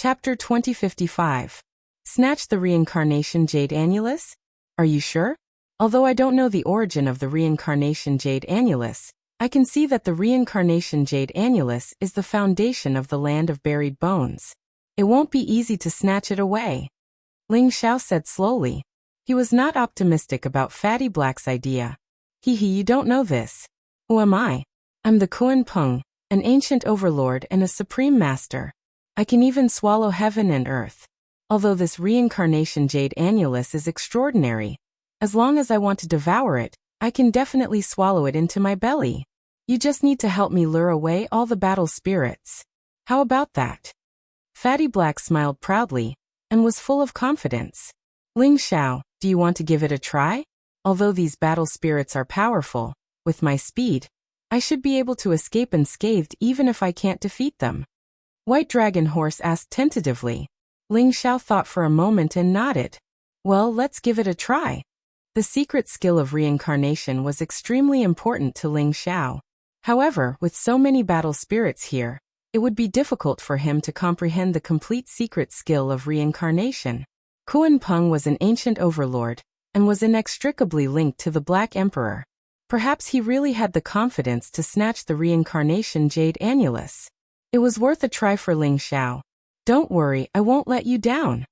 Chapter 2055. Snatch the Reincarnation Jade Annulus? Are you sure? Although I don't know the origin of the Reincarnation Jade Annulus, I can see that the Reincarnation Jade Annulus is the foundation of the land of buried bones. It won't be easy to snatch it away. Ling Xiao said slowly. He was not optimistic about Fatty Black's idea. You don't know this. Who am I? I'm the Kuan Peng, an ancient overlord and a supreme master. I can even swallow heaven and earth. Although this Reincarnation Jade Annulus is extraordinary, as long as I want to devour it, I can definitely swallow it into my belly. You just need to help me lure away all the battle spirits. How about that? Fatty Black smiled proudly and was full of confidence. Ling Xiao, do you want to give it a try? Although these battle spirits are powerful, with my speed, I should be able to escape unscathed even if I can't defeat them. White Dragon Horse asked tentatively. Ling Xiao thought for a moment and nodded. Well, let's give it a try. The secret skill of reincarnation was extremely important to Ling Xiao. However, with so many battle spirits here, it would be difficult for him to comprehend the complete secret skill of reincarnation. Kuan Peng was an ancient overlord, and was inextricably linked to the Black Emperor. Perhaps he really had the confidence to snatch the Reincarnation Jade Annulus. It was worth a try for Ling Xiao. Don't worry, I won't let you down.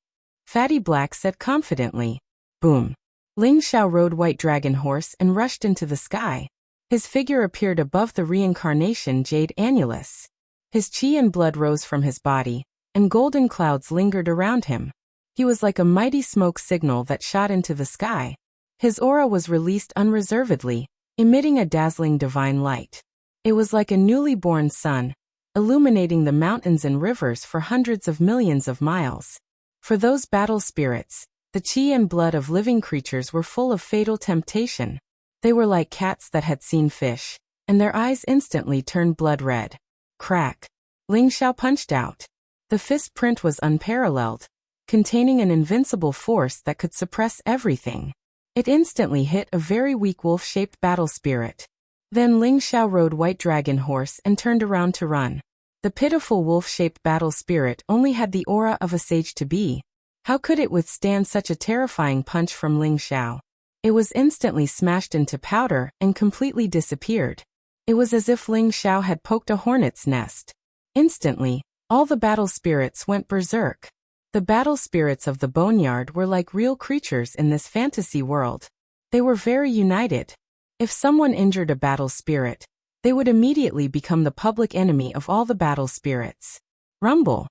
Fatty Black said confidently. Boom. Ling Xiao rode White Dragon Horse and rushed into the sky. His figure appeared above the Reincarnation Jade Annulus. His chi and blood rose from his body, and golden clouds lingered around him. He was like a mighty smoke signal that shot into the sky. His aura was released unreservedly, emitting a dazzling divine light. It was like a newly born sun, illuminating the mountains and rivers for hundreds of millions of miles. For those battle spirits, the chi and blood of living creatures were full of fatal temptation. They were like cats that had seen fish, and their eyes instantly turned blood red. Crack. Ling Xiao punched out. The fist print was unparalleled, containing an invincible force that could suppress everything. It instantly hit a very weak wolf-shaped battle spirit. Then Ling Xiao rode White Dragon Horse and turned around to run. The pitiful wolf-shaped battle spirit only had the aura of a sage-to-be. How could it withstand such a terrifying punch from Ling Xiao? It was instantly smashed into powder and completely disappeared. It was as if Ling Xiao had poked a hornet's nest. Instantly, all the battle spirits went berserk. The battle spirits of the boneyard were like real creatures in this fantasy world. They were very united. If someone injured a battle spirit, they would immediately become the public enemy of all the battle spirits. Rumble.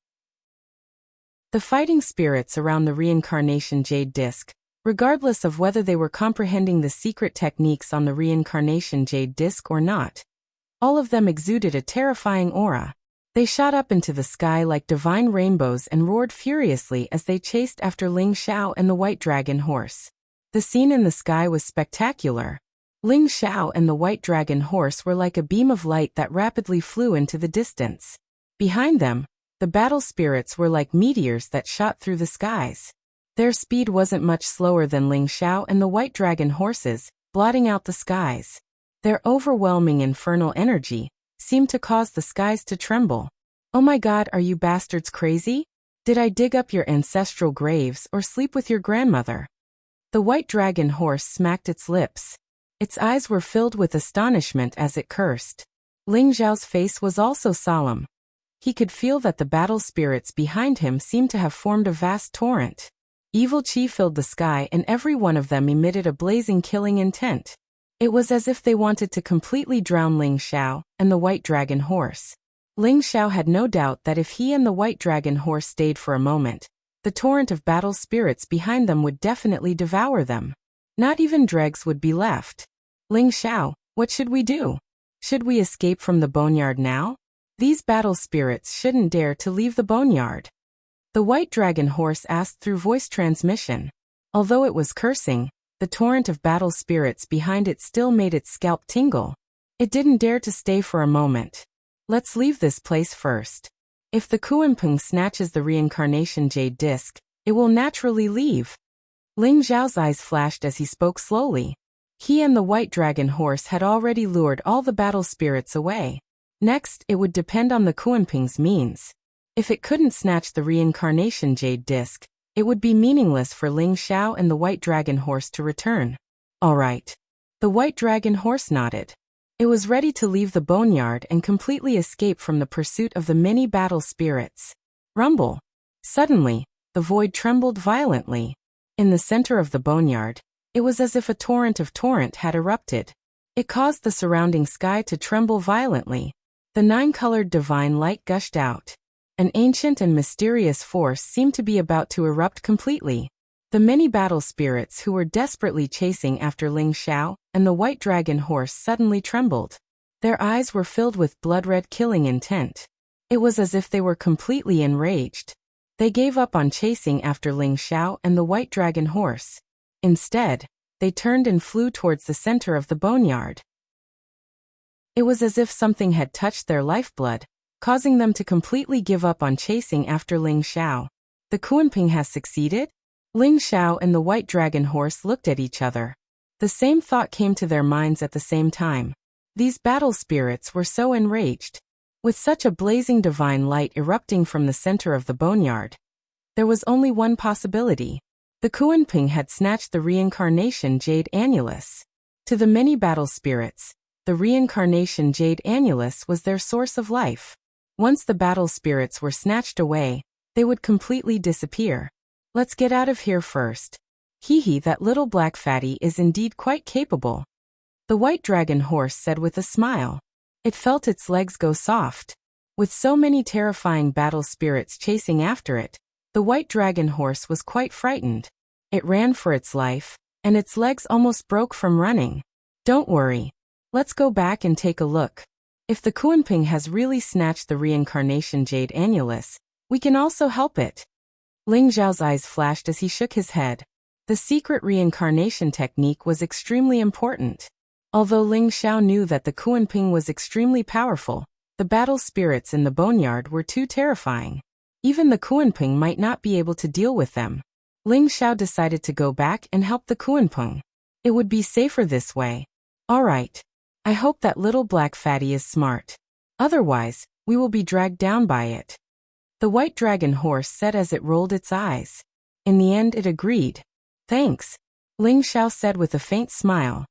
The fighting spirits around the Reincarnation Jade Disc, regardless of whether they were comprehending the secret techniques on the Reincarnation Jade Disc or not, all of them exuded a terrifying aura. They shot up into the sky like divine rainbows and roared furiously as they chased after Ling Xiao and the White Dragon Horse. The scene in the sky was spectacular. Ling Xiao and the White Dragon Horse were like a beam of light that rapidly flew into the distance. Behind them, the battle spirits were like meteors that shot through the skies. Their speed wasn't much slower than Ling Xiao and the White Dragon Horses, blotting out the skies. Their overwhelming infernal energy seemed to cause the skies to tremble. Oh my God, are you bastards crazy? Did I dig up your ancestral graves or sleep with your grandmother? The White Dragon Horse smacked its lips. Its eyes were filled with astonishment as it cursed. Ling Xiao's face was also solemn. He could feel that the battle spirits behind him seemed to have formed a vast torrent. Evil chi filled the sky and every one of them emitted a blazing killing intent. It was as if they wanted to completely drown Ling Xiao and the White Dragon Horse. Ling Xiao had no doubt that if he and the White Dragon Horse stayed for a moment, the torrent of battle spirits behind them would definitely devour them. Not even dregs would be left. Ling Xiao, what should we do? Should we escape from the boneyard now? These battle spirits shouldn't dare to leave the boneyard. The White Dragon Horse asked through voice transmission. Although it was cursing, the torrent of battle spirits behind it still made its scalp tingle. It didn't dare to stay for a moment. Let's leave this place first. If the Kuanping snatches the Reincarnation Jade Disc, it will naturally leave. Ling Xiao's eyes flashed as he spoke slowly. He and the White Dragon Horse had already lured all the battle spirits away. Next, it would depend on the Kuanping's means. If it couldn't snatch the reincarnation jade disc, it would be meaningless for Ling Xiao and the white dragon horse to return. All right. The white dragon horse nodded. It was ready to leave the boneyard and completely escape from the pursuit of the many battle spirits. Rumble. Suddenly, the void trembled violently. In the center of the boneyard, it was as if a torrent had erupted. It caused the surrounding sky to tremble violently. The 9-colored divine light gushed out. An ancient and mysterious force seemed to be about to erupt completely. The many battle spirits who were desperately chasing after Ling Xiao and the white dragon horse suddenly trembled. Their eyes were filled with blood-red killing intent. It was as if they were completely enraged. They gave up on chasing after Ling Xiao and the white dragon horse. Instead, they turned and flew towards the center of the boneyard. It was as if something had touched their lifeblood, causing them to completely give up on chasing after Ling Xiao. The Kuanping has succeeded? Ling Xiao and the white dragon horse looked at each other. The same thought came to their minds at the same time. These battle spirits were so enraged. With such a blazing divine light erupting from the center of the boneyard, there was only one possibility. The Kuanping had snatched the reincarnation jade annulus. To the many battle spirits, the reincarnation jade annulus was their source of life. Once the battle spirits were snatched away, they would completely disappear. Let's get out of here first. Hee, that little black fatty is indeed quite capable. The white dragon horse said with a smile. It felt its legs go soft. With so many terrifying battle spirits chasing after it, the white dragon horse was quite frightened. It ran for its life, and its legs almost broke from running. Don't worry. Let's go back and take a look. If the Kuanping has really snatched the reincarnation jade annulus, we can also help it. Ling Xiao's eyes flashed as he shook his head. The secret reincarnation technique was extremely important. Although Ling Xiao knew that the Kuanping was extremely powerful, the battle spirits in the boneyard were too terrifying. Even the Kuanping might not be able to deal with them. Ling Xiao decided to go back and help the Kuanping. It would be safer this way. All right. I hope that little black fatty is smart. Otherwise, we will be dragged down by it. The white dragon horse said as it rolled its eyes. In the end it agreed. Thanks, Ling Xiao said with a faint smile.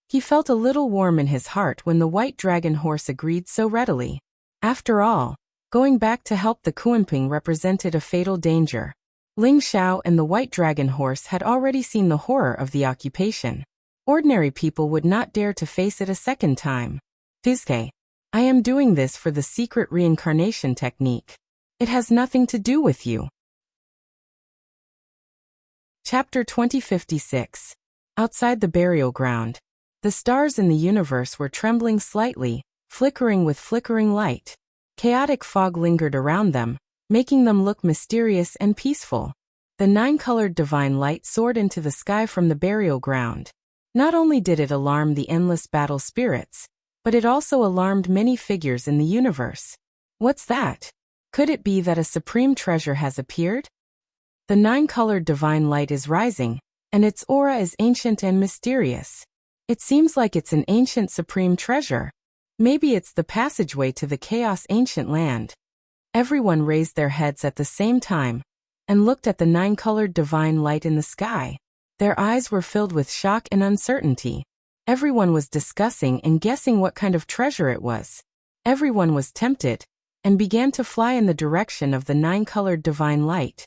He felt a little warm in his heart when the white dragon horse agreed so readily. After all, going back to help the Kuanping represented a fatal danger. Ling Xiao and the white dragon horse had already seen the horror of the occupation. Ordinary people would not dare to face it a second time. Fizke, I am doing this for the secret reincarnation technique. It has nothing to do with you. Chapter 2056. Outside the burial ground. The stars in the universe were trembling slightly, flickering with flickering light. Chaotic fog lingered around them, making them look mysterious and peaceful. The 9-colored divine light soared into the sky from the burial ground. Not only did it alarm the endless battle spirits, but it also alarmed many figures in the universe. What's that? Could it be that a supreme treasure has appeared? The 9-colored divine light is rising, and its aura is ancient and mysterious. It seems like it's an ancient supreme treasure. Maybe it's the passageway to the chaos ancient land. Everyone raised their heads at the same time and looked at the 9-colored divine light in the sky. Their eyes were filled with shock and uncertainty. Everyone was discussing and guessing what kind of treasure it was. Everyone was tempted and began to fly in the direction of the 9-colored divine light.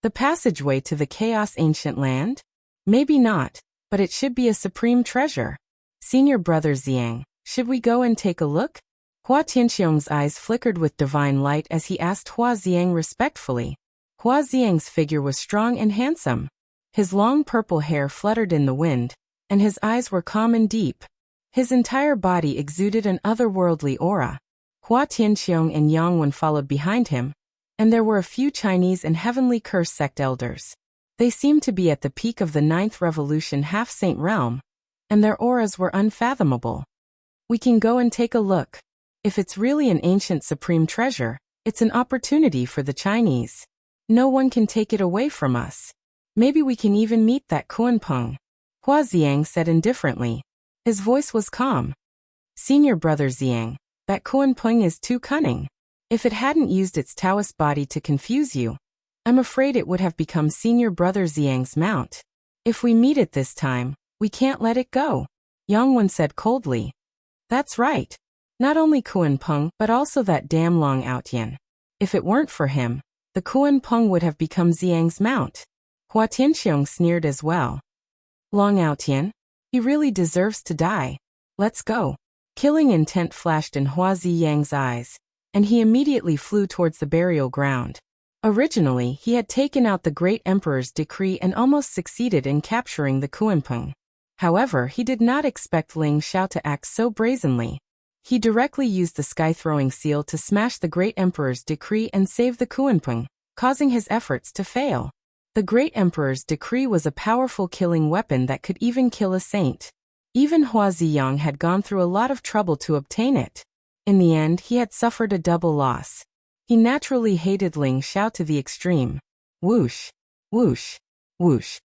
The passageway to the chaos ancient land? Maybe not, but it should be a supreme treasure. Senior brother Xiang, should we go and take a look? Hua Tianxiong's eyes flickered with divine light as he asked Hua Xiang respectfully. Hua Xiang's figure was strong and handsome. His long purple hair fluttered in the wind, and his eyes were calm and deep. His entire body exuded an otherworldly aura. Hua Tianxiong and Yang Wen followed behind him, and there were a few Chinese and heavenly curse sect elders. They seemed to be at the peak of the 9th revolution half-saint realm, and their auras were unfathomable. We can go and take a look. If it's really an ancient supreme treasure, it's an opportunity for the Chinese. No one can take it away from us. Maybe we can even meet that Kuanping. Hua Xiang said indifferently. His voice was calm. Senior brother Xiang, that Kuanping is too cunning. If it hadn't used its Taoist body to confuse you, I'm afraid it would have become Senior Brother Xiang's mount. If we meet it this time, we can't let it go, Yangwen said coldly. That's right. Not only Kuan Peng but also that damn Long Outyan. If it weren't for him, the Kuan Peng would have become Xiang's mount. Hua Tianxiong sneered as well. Long Outyan? He really deserves to die. Let's go. Killing intent flashed in Hua Ziyang's eyes, and he immediately flew towards the burial ground. Originally, he had taken out the Great Emperor's decree and almost succeeded in capturing the Kuanpeng. However, he did not expect Ling Xiao to act so brazenly. He directly used the sky-throwing seal to smash the Great Emperor's decree and save the Kuanpeng, causing his efforts to fail. The Great Emperor's decree was a powerful killing weapon that could even kill a saint. Even Hua Ziyang had gone through a lot of trouble to obtain it. In the end, he had suffered a double loss. He naturally hated Ling Xiao to the extreme. Whoosh, whoosh, whoosh.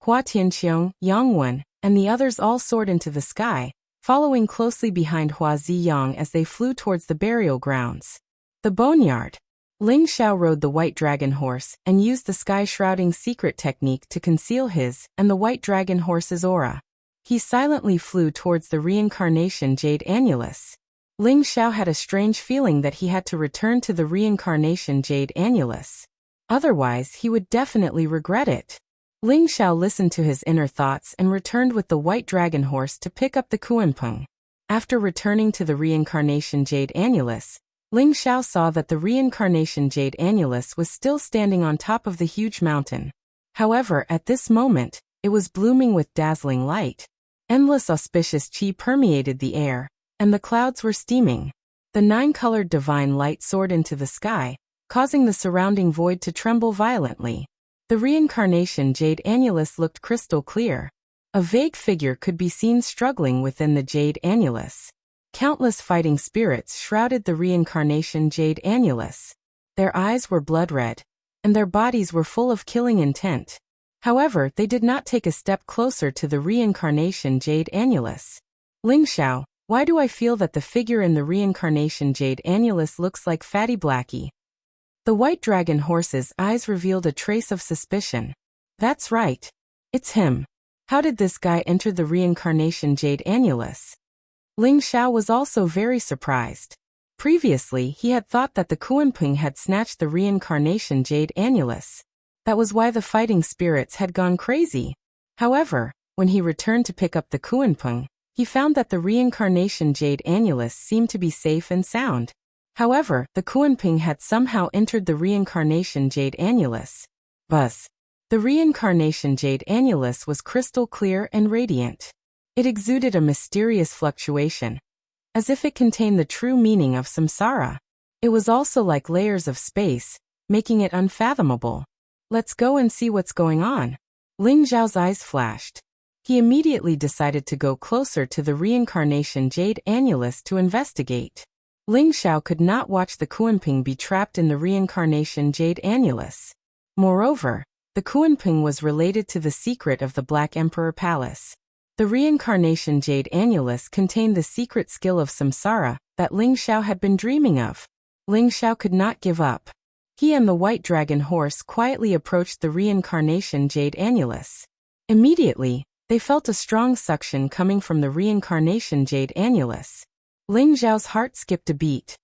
Hua Tianxiong, Yang Wen, and the others all soared into the sky, following closely behind Hua Ziyang as they flew towards the burial grounds. The boneyard. Ling Xiao rode the white dragon horse and used the sky-shrouding secret technique to conceal his and the white dragon horse's aura. He silently flew towards the reincarnation jade annulus. Ling Xiao had a strange feeling that he had to return to the reincarnation jade annulus. Otherwise, he would definitely regret it. Ling Xiao listened to his inner thoughts and returned with the white dragon horse to pick up the Kuanpeng. After returning to the reincarnation jade annulus, Ling Xiao saw that the reincarnation jade annulus was still standing on top of the huge mountain. However, at this moment, it was blooming with dazzling light. Endless auspicious qi permeated the air, and the clouds were steaming. The 9-colored divine light soared into the sky, causing the surrounding void to tremble violently. The reincarnation jade annulus looked crystal clear. A vague figure could be seen struggling within the jade annulus. Countless fighting spirits shrouded the reincarnation jade annulus. Their eyes were blood red, and their bodies were full of killing intent. However, they did not take a step closer to the reincarnation jade annulus. Ling Xiao, why do I feel that the figure in the reincarnation jade annulus looks like Fatty Blackie? The white dragon horse's eyes revealed a trace of suspicion. That's right. It's him. How did this guy enter the reincarnation jade annulus? Ling Xiao was also very surprised. Previously, he had thought that the Kuanpeng had snatched the reincarnation jade annulus. That was why the fighting spirits had gone crazy. However, when he returned to pick up the Kuanpeng, he found that the reincarnation jade annulus seemed to be safe and sound. However, the Kuanpeng had somehow entered the reincarnation jade annulus. Buzz. The reincarnation jade annulus was crystal clear and radiant. It exuded a mysterious fluctuation, as if it contained the true meaning of samsara. It was also like layers of space, making it unfathomable. Let's go and see what's going on. Ling Xiao's eyes flashed. He immediately decided to go closer to the reincarnation jade annulus to investigate. Ling Xiao could not watch the Kuanpeng be trapped in the reincarnation jade annulus. Moreover, the Kuanpeng was related to the secret of the Black Emperor Palace. The reincarnation jade annulus contained the secret skill of samsara that Ling Xiao had been dreaming of. Ling Xiao could not give up. He and the white dragon horse quietly approached the reincarnation jade annulus. Immediately, they felt a strong suction coming from the reincarnation jade annulus. Ling Xiao's heart skipped a beat.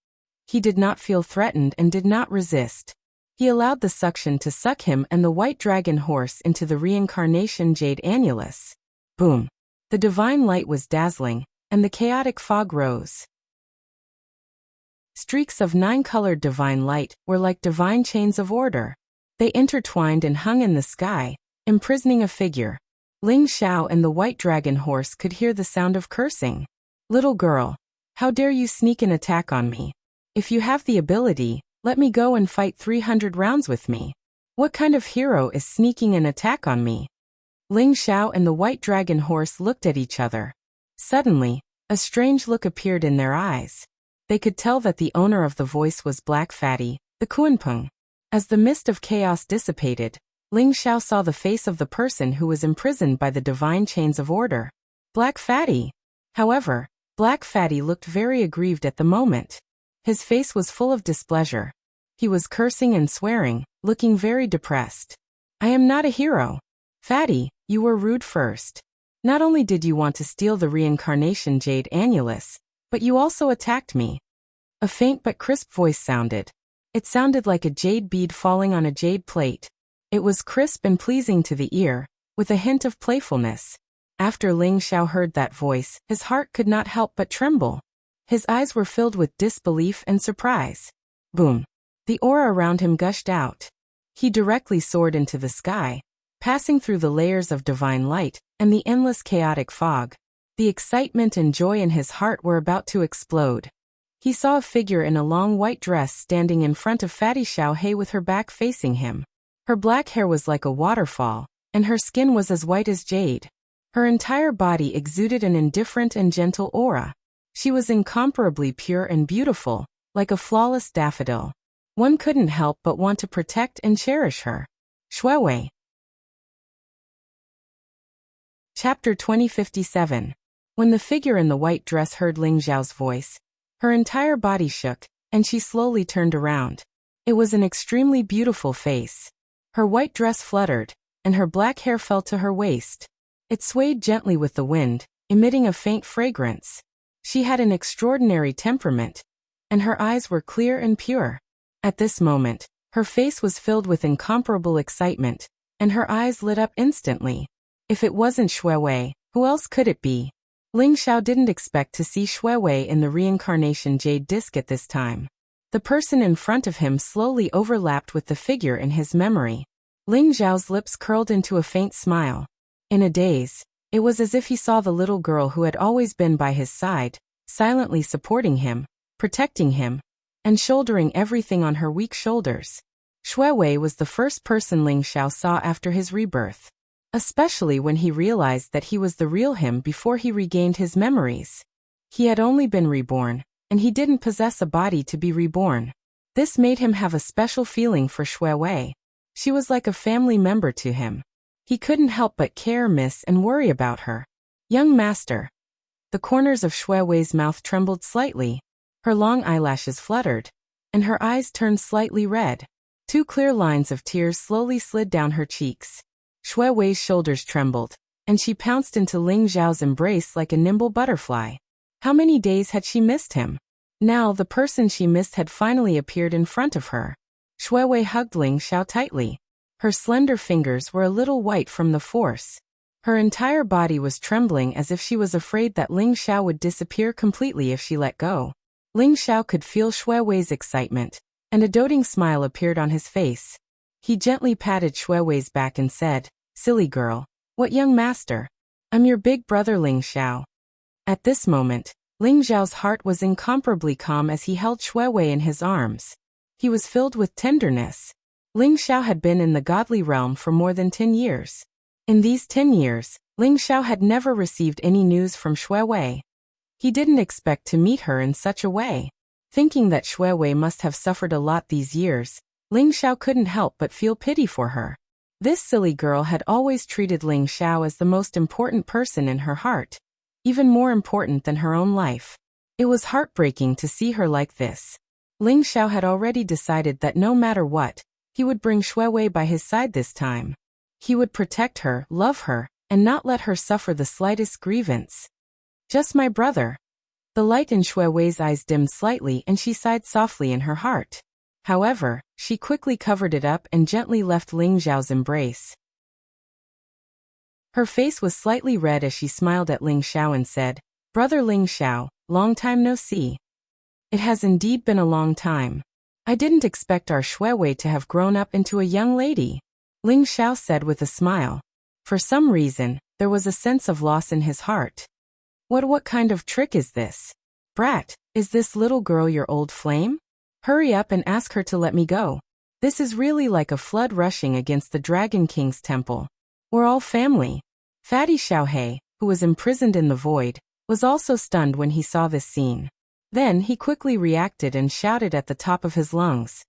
He did not feel threatened and did not resist. He allowed the suction to suck him and the white dragon horse into the reincarnation jade annulus. Boom. The divine light was dazzling, and the chaotic fog rose. Streaks of 9-colored divine light were like divine chains of order. They intertwined and hung in the sky, imprisoning a figure. Ling Xiao and the white dragon horse could hear the sound of cursing. Little girl, how dare you sneak an attack on me? If you have the ability, let me go and fight 300 rounds with me. What kind of hero is sneaking an attack on me? Ling Xiao and the white dragon horse looked at each other. Suddenly, a strange look appeared in their eyes. They could tell that the owner of the voice was Black Fatty, the Kuanpeng. As the mist of chaos dissipated, Ling Xiao saw the face of the person who was imprisoned by the divine chains of order. Black Fatty. However, Black Fatty looked very aggrieved at the moment. His face was full of displeasure. He was cursing and swearing, looking very depressed. I am not a hero. Fatty, you were rude first. Not only did you want to steal the reincarnation jade annulus, but you also attacked me. A faint but crisp voice sounded. It sounded like a jade bead falling on a jade plate. It was crisp and pleasing to the ear, with a hint of playfulness. After Ling Xiao heard that voice, his heart could not help but tremble. His eyes were filled with disbelief and surprise. Boom! The aura around him gushed out. He directly soared into the sky, passing through the layers of divine light and the endless chaotic fog. The excitement and joy in his heart were about to explode. He saw a figure in a long white dress standing in front of Fatty Xiaohei with her back facing him. Her black hair was like a waterfall, and her skin was as white as jade. Her entire body exuded an indifferent and gentle aura. She was incomparably pure and beautiful, like a flawless daffodil. One couldn't help but want to protect and cherish her. Shuewei. Chapter 2057. When the figure in the white dress heard Ling Xiao's voice, her entire body shook, and she slowly turned around. It was an extremely beautiful face. Her white dress fluttered, and her black hair fell to her waist. It swayed gently with the wind, emitting a faint fragrance. She had an extraordinary temperament, and her eyes were clear and pure. At this moment, her face was filled with incomparable excitement, and her eyes lit up instantly. If it wasn't Shuewei, who else could it be? Ling Xiao didn't expect to see Shuewei in the reincarnation jade disc at this time. The person in front of him slowly overlapped with the figure in his memory. Ling Xiao's lips curled into a faint smile. In a daze, it was as if he saw the little girl who had always been by his side, silently supporting him, protecting him, and shouldering everything on her weak shoulders. Shuewei was the first person Ling Xiao saw after his rebirth. Especially when he realized that he was the real him before he regained his memories. He had only been reborn, and he didn't possess a body to be reborn. This made him have a special feeling for Shuewei. She was like a family member to him. He couldn't help but care, miss, and worry about her. Young master. The corners of Shuewei's mouth trembled slightly. Her long eyelashes fluttered, and her eyes turned slightly red. 2 clear lines of tears slowly slid down her cheeks. Shuewei's shoulders trembled, and she pounced into Ling Xiao's embrace like a nimble butterfly. How many days had she missed him? Now the person she missed had finally appeared in front of her. Shuewei hugged Ling Xiao tightly. Her slender fingers were a little white from the force. Her entire body was trembling as if she was afraid that Ling Xiao would disappear completely if she let go. Ling Xiao could feel Shuewei's excitement, and a doting smile appeared on his face. He gently patted Shuewei's back and said, "Silly girl. What young master? I'm your big brother Ling Xiao." At this moment, Ling Xiao's heart was incomparably calm as he held Shuewei in his arms. He was filled with tenderness. Ling Xiao had been in the godly realm for more than 10 years. In these 10 years, Ling Xiao had never received any news from Shuewei. He didn't expect to meet her in such a way. Thinking that Shuewei must have suffered a lot these years, Ling Xiao couldn't help but feel pity for her. This silly girl had always treated Ling Xiao as the most important person in her heart, even more important than her own life. It was heartbreaking to see her like this. Ling Xiao had already decided that no matter what, he would bring Shuewei by his side this time. He would protect her, love her, and not let her suffer the slightest grievance. Just my brother. The light in Shuewei's eyes dimmed slightly and she sighed softly in her heart. However, she quickly covered it up and gently left Ling Xiao's embrace. Her face was slightly red as she smiled at Ling Xiao and said, "Brother Ling Xiao, long time no see." It has indeed been a long time. I didn't expect our Shuewei to have grown up into a young lady, Ling Xiao said with a smile. For some reason, there was a sense of loss in his heart. What kind of trick is this? Brat, is this little girl your old flame? Hurry up and ask her to let me go. This is really like a flood rushing against the Dragon King's temple. We're all family. Fatty Xiaohei, who was imprisoned in the void, was also stunned when he saw this scene. Then he quickly reacted and shouted at the top of his lungs.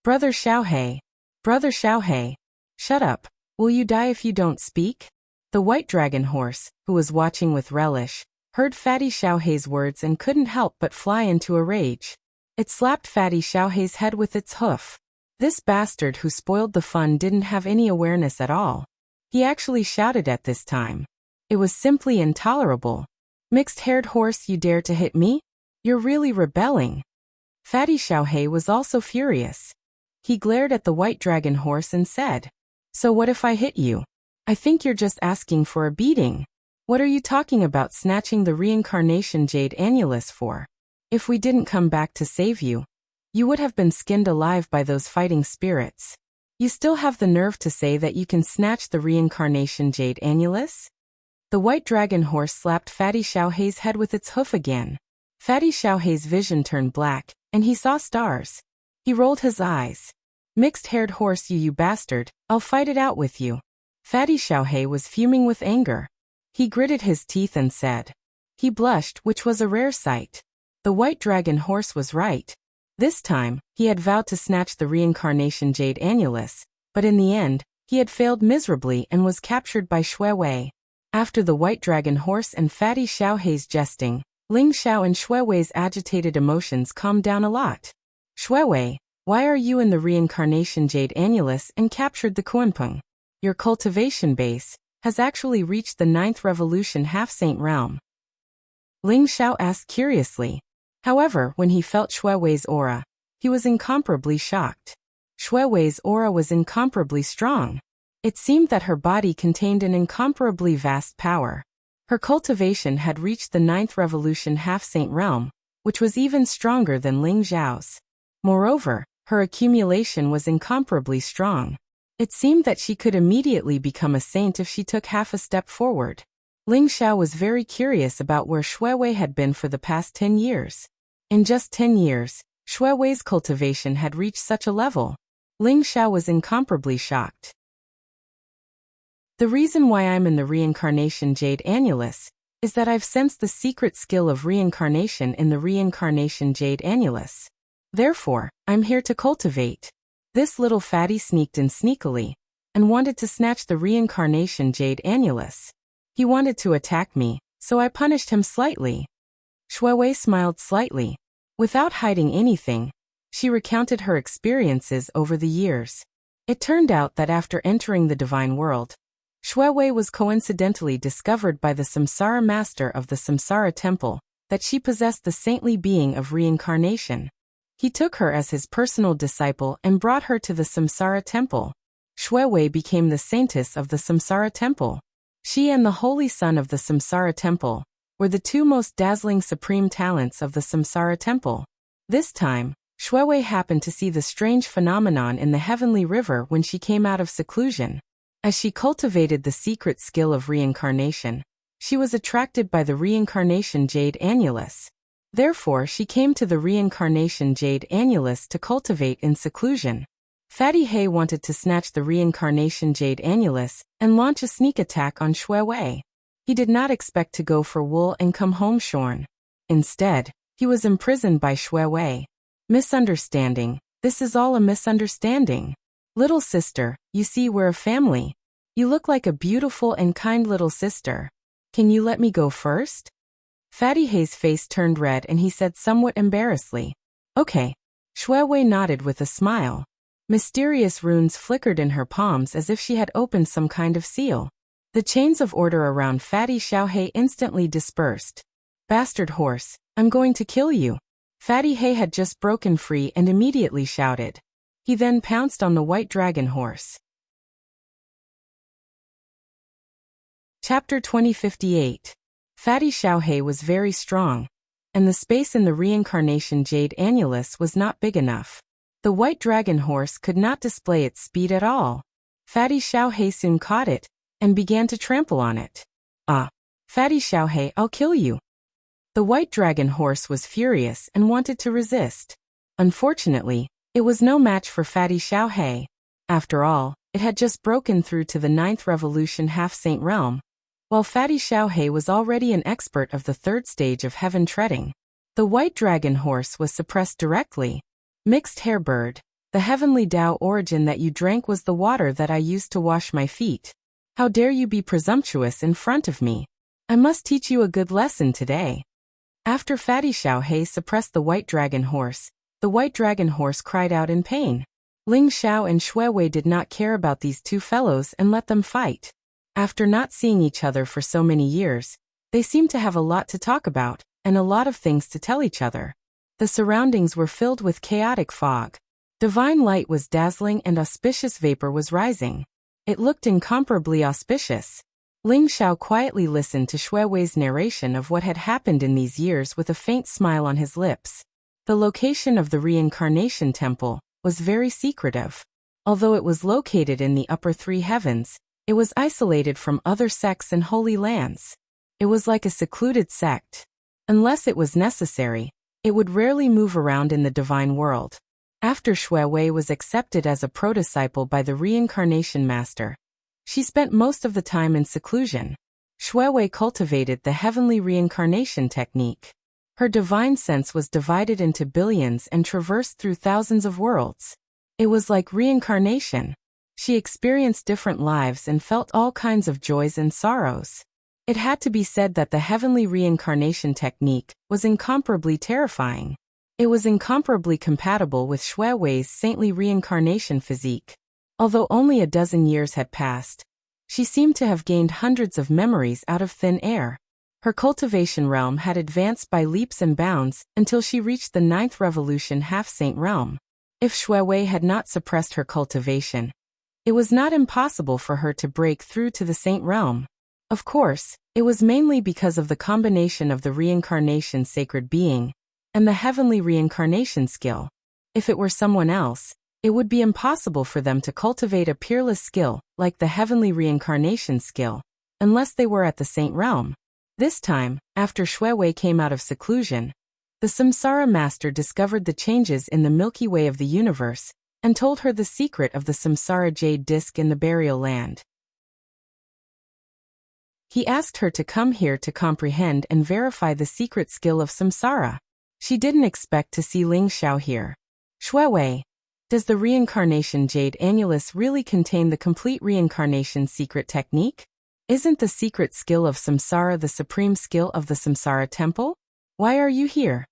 Brother Xiaohei! Brother Xiaohei! Shut up! Will you die if you don't speak? The white dragon horse, who was watching with relish, heard Fatty Xiaohei's words and couldn't help but fly into a rage. It slapped Fatty Xiaohei's head with its hoof. This bastard who spoiled the fun didn't have any awareness at all. He actually shouted at this time. It was simply intolerable. Mixed-haired horse, you dare to hit me? You're really rebelling. Fatty Xiaohei was also furious. He glared at the white dragon horse and said, "So what if I hit you? I think you're just asking for a beating. What are you talking about snatching the reincarnation jade annulus for? If we didn't come back to save you, you would have been skinned alive by those fighting spirits. You still have the nerve to say that you can snatch the reincarnation jade annulus?" The white dragon horse slapped Fatty Xiaohei's head with its hoof again. Fatty Xiaohei's vision turned black, and he saw stars. He rolled his eyes. "Mixed-haired horse, you bastard, I'll fight it out with you." Fatty Xiaohei was fuming with anger. He gritted his teeth and said. He blushed, which was a rare sight. The white dragon horse was right. This time, he had vowed to snatch the reincarnation jade annulus, but in the end, he had failed miserably and was captured by Shui Wei. After the white dragon horse and Fatty Xiaohei's jesting, Ling Xiao and Shui Wei's agitated emotions calmed down a lot. "Shui Wei, why are you in the reincarnation jade annulus and captured the Kuanpeng? Your cultivation base has actually reached the 9th revolution half-saint realm." Ling Xiao asked curiously. However, when he felt Shui Wei's aura, he was incomparably shocked. Shui Wei's aura was incomparably strong. It seemed that her body contained an incomparably vast power. Her cultivation had reached the 9th revolution half-saint realm, which was even stronger than Ling Xiao's. Moreover, her accumulation was incomparably strong. It seemed that she could immediately become a saint if she took half a step forward. Ling Xiao was very curious about where Shui Wei had been for the past 10 years. In just 10 years, Shui Wei's cultivation had reached such a level. Ling Xiao was incomparably shocked. "The reason why I'm in the reincarnation jade annulus is that I've sensed the secret skill of reincarnation in the reincarnation jade annulus. Therefore, I'm here to cultivate." This little fatty sneaked in sneakily and wanted to snatch the reincarnation jade annulus. He wanted to attack me, so I punished him slightly. Shui Wei smiled slightly. Without hiding anything, she recounted her experiences over the years. It turned out that after entering the divine world, Shui Wei was coincidentally discovered by the Samsara master of the Samsara temple, that she possessed the saintly being of reincarnation. He took her as his personal disciple and brought her to the Samsara temple. Shui Wei became the saintess of the Samsara temple. She and the holy son of the Samsara temple were the two most dazzling supreme talents of the Samsara temple. This time, Shui Wei happened to see the strange phenomenon in the heavenly river when she came out of seclusion. As she cultivated the secret skill of reincarnation, she was attracted by the reincarnation jade annulus. Therefore, she came to the reincarnation jade annulus to cultivate in seclusion. Fatty Hei wanted to snatch the reincarnation jade annulus and launch a sneak attack on Shui Wei. He did not expect to go for wool and come home shorn. Instead, he was imprisoned by Shui Wei. Misunderstanding. This is all a misunderstanding. "Little sister, you see we're a family. You look like a beautiful and kind little sister. Can you let me go first?" Fatty Hei's face turned red and he said somewhat embarrassedly, "Okay." Shui Wei nodded with a smile. Mysterious runes flickered in her palms as if she had opened some kind of seal. The chains of order around Fatty Xiaohei instantly dispersed. "Bastard horse, I'm going to kill you." Fatty Hei had just broken free and immediately shouted. He then pounced on the white dragon horse. Chapter 2058. Fatty Xiaohei was very strong, and the space in the reincarnation jade annulus was not big enough. The white dragon horse could not display its speed at all. Fatty Xiaohei soon caught it, and began to trample on it. "Ah! Fatty Xiaohei, I'll kill you." The white dragon horse was furious and wanted to resist. Unfortunately, it was no match for Fatty Xiaohei. After all, it had just broken through to the 9th revolution half-saint realm, while Fatty Xiaohei was already an expert of the 3rd stage of heaven treading. The white dragon horse was suppressed directly. "Mixed hair bird, the heavenly Tao origin that you drank was the water that I used to wash my feet. How dare you be presumptuous in front of me? I must teach you a good lesson today." After Fatty Xiaohei suppressed the white dragon horse, The white dragon horse cried out in pain. Ling Xiao and Xue Wei did not care about these two fellows and let them fight. After not seeing each other for so many years, they seemed to have a lot to talk about, and a lot of things to tell each other. The surroundings were filled with chaotic fog. Divine light was dazzling and auspicious vapor was rising. It looked incomparably auspicious. Ling Xiao quietly listened to Xue Wei's narration of what had happened in these years with a faint smile on his lips. The location of the reincarnation temple was very secretive. Although it was located in the upper three heavens, it was isolated from other sects and holy lands. It was like a secluded sect. Unless it was necessary, it would rarely move around in the divine world. After Xue Wei was accepted as a pro-disciple by the reincarnation master, she spent most of the time in seclusion. Xue Wei cultivated the heavenly reincarnation technique. Her divine sense was divided into billions and traversed through thousands of worlds. It was like reincarnation. She experienced different lives and felt all kinds of joys and sorrows. It had to be said that the heavenly reincarnation technique was incomparably terrifying. It was incomparably compatible with Xue Wei's saintly reincarnation physique. Although only a dozen years had passed, she seemed to have gained hundreds of memories out of thin air. Her cultivation realm had advanced by leaps and bounds until she reached the 9th revolution half-saint realm. If Xue Wei had not suppressed her cultivation, it was not impossible for her to break through to the saint realm. Of course, it was mainly because of the combination of the reincarnation sacred being and the heavenly reincarnation skill. If it were someone else, it would be impossible for them to cultivate a peerless skill like the heavenly reincarnation skill, unless they were at the saint realm. This time, after Xue Wei came out of seclusion, the Samsara Master discovered the changes in the Milky Way of the universe and told her the secret of the Samsara Jade Disc in the burial land. He asked her to come here to comprehend and verify the secret skill of Samsara. She didn't expect to see Ling Xiao here. Xue Wei, does the reincarnation Jade Annulus really contain the complete reincarnation secret technique? Isn't the secret skill of Samsara the supreme skill of the Samsara temple? Why are you here?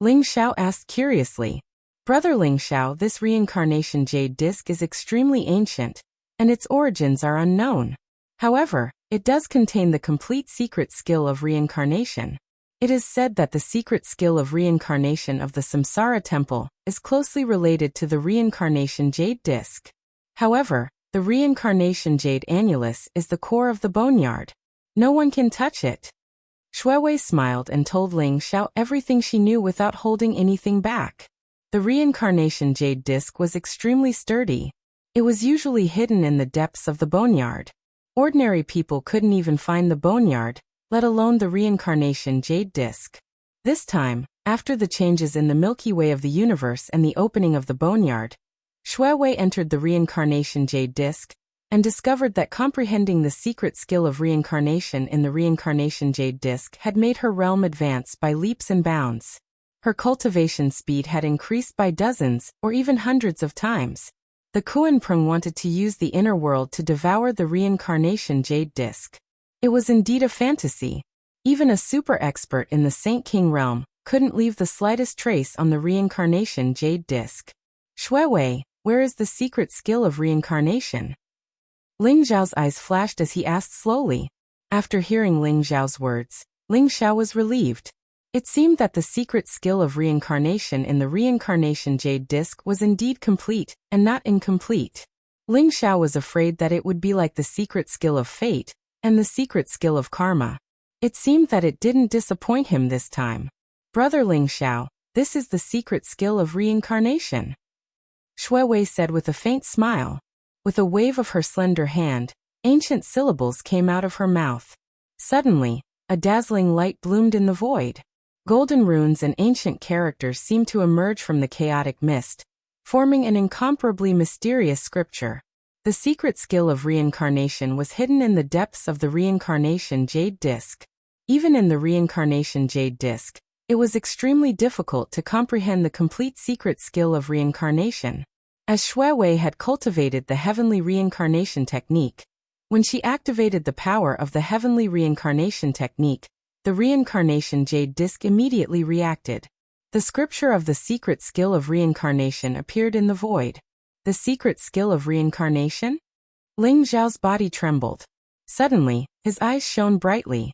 Ling Xiao asked curiously. Brother Ling Xiao, this reincarnation jade disc is extremely ancient, and its origins are unknown. However, it does contain the complete secret skill of reincarnation. It is said that the secret skill of reincarnation of the Samsara temple is closely related to the reincarnation jade disc. However, the reincarnation jade annulus is the core of the boneyard. No one can touch it. Xue Wei smiled and told Ling Xiao everything she knew without holding anything back. The reincarnation jade disc was extremely sturdy. It was usually hidden in the depths of the boneyard. Ordinary people couldn't even find the boneyard, let alone the reincarnation jade disc. This time, after the changes in the Milky Way of the universe and the opening of the boneyard, Xue Wei entered the reincarnation jade disc and discovered that comprehending the secret skill of reincarnation in the reincarnation jade disc had made her realm advance by leaps and bounds. Her cultivation speed had increased by dozens or even hundreds of times. The Kuan Prung wanted to use the inner world to devour the reincarnation jade disc. It was indeed a fantasy. Even a super expert in the Saint King realm couldn't leave the slightest trace on the reincarnation jade disc. Xue Wei, where is the secret skill of reincarnation? Ling Xiao's eyes flashed as he asked slowly. After hearing Ling Xiao's words, Ling Xiao was relieved. It seemed that the secret skill of reincarnation in the reincarnation jade disc was indeed complete, and not incomplete. Ling Xiao was afraid that it would be like the secret skill of fate, and the secret skill of karma. It seemed that it didn't disappoint him this time. Brother Ling Xiao, this is the secret skill of reincarnation. Xue Wei said with a faint smile. With a wave of her slender hand, ancient syllables came out of her mouth. Suddenly, a dazzling light bloomed in the void. Golden runes and ancient characters seemed to emerge from the chaotic mist, forming an incomparably mysterious scripture. The secret skill of reincarnation was hidden in the depths of the reincarnation jade disc. Even in the reincarnation jade disc, it was extremely difficult to comprehend the complete secret skill of reincarnation. As Xue Wei had cultivated the heavenly reincarnation technique, when she activated the power of the heavenly reincarnation technique, the reincarnation jade disc immediately reacted. The scripture of the secret skill of reincarnation appeared in the void. The secret skill of reincarnation? Ling Xiao's body trembled. Suddenly, his eyes shone brightly.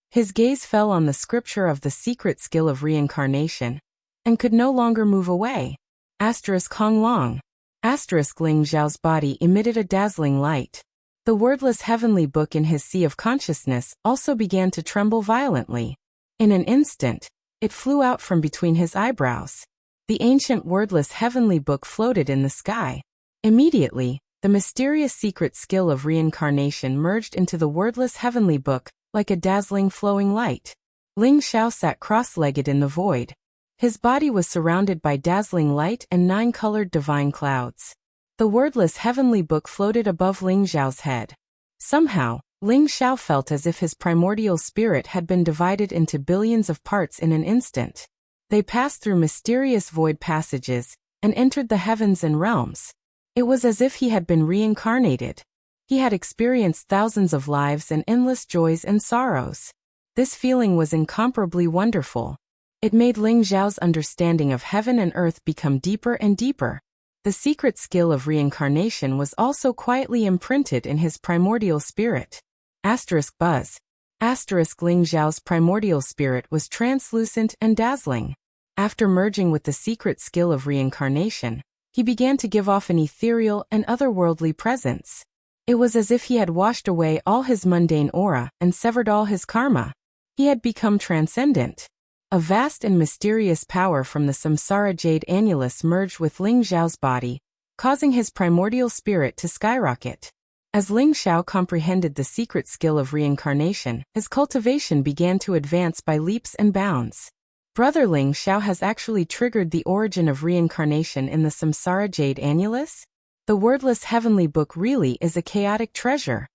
His gaze fell on the scripture of the secret skill of reincarnation, and could no longer move away. Hong Long. Ling Xiao's body emitted a dazzling light. The wordless heavenly book in his sea of consciousness also began to tremble violently. In an instant, it flew out from between his eyebrows. The ancient wordless heavenly book floated in the sky. Immediately, the mysterious secret skill of reincarnation merged into the wordless heavenly book, like a dazzling flowing light. Ling Xiao sat cross-legged in the void. His body was surrounded by dazzling light and 9-colored divine clouds. The wordless heavenly book floated above Ling Xiao's head. Somehow, Ling Xiao felt as if his primordial spirit had been divided into billions of parts in an instant. They passed through mysterious void passages, and entered the heavens and realms. It was as if he had been reincarnated. He had experienced thousands of lives and endless joys and sorrows. This feeling was incomparably wonderful. It made Ling Xiao's understanding of heaven and earth become deeper and deeper. The secret skill of reincarnation was also quietly imprinted in his primordial spirit. Buzz. Ling Xiao's primordial spirit was translucent and dazzling. After merging with the secret skill of reincarnation, he began to give off an ethereal and otherworldly presence. It was as if he had washed away all his mundane aura and severed all his karma. He had become transcendent. A vast and mysterious power from the samsara jade annulus merged with Ling Xiao's body, causing his primordial spirit to skyrocket. As Ling Xiao comprehended the secret skill of reincarnation, his cultivation began to advance by leaps and bounds. Brother Ling Xiao has actually triggered the origin of reincarnation in the samsara jade annulus? The wordless heavenly book really is a chaotic treasure.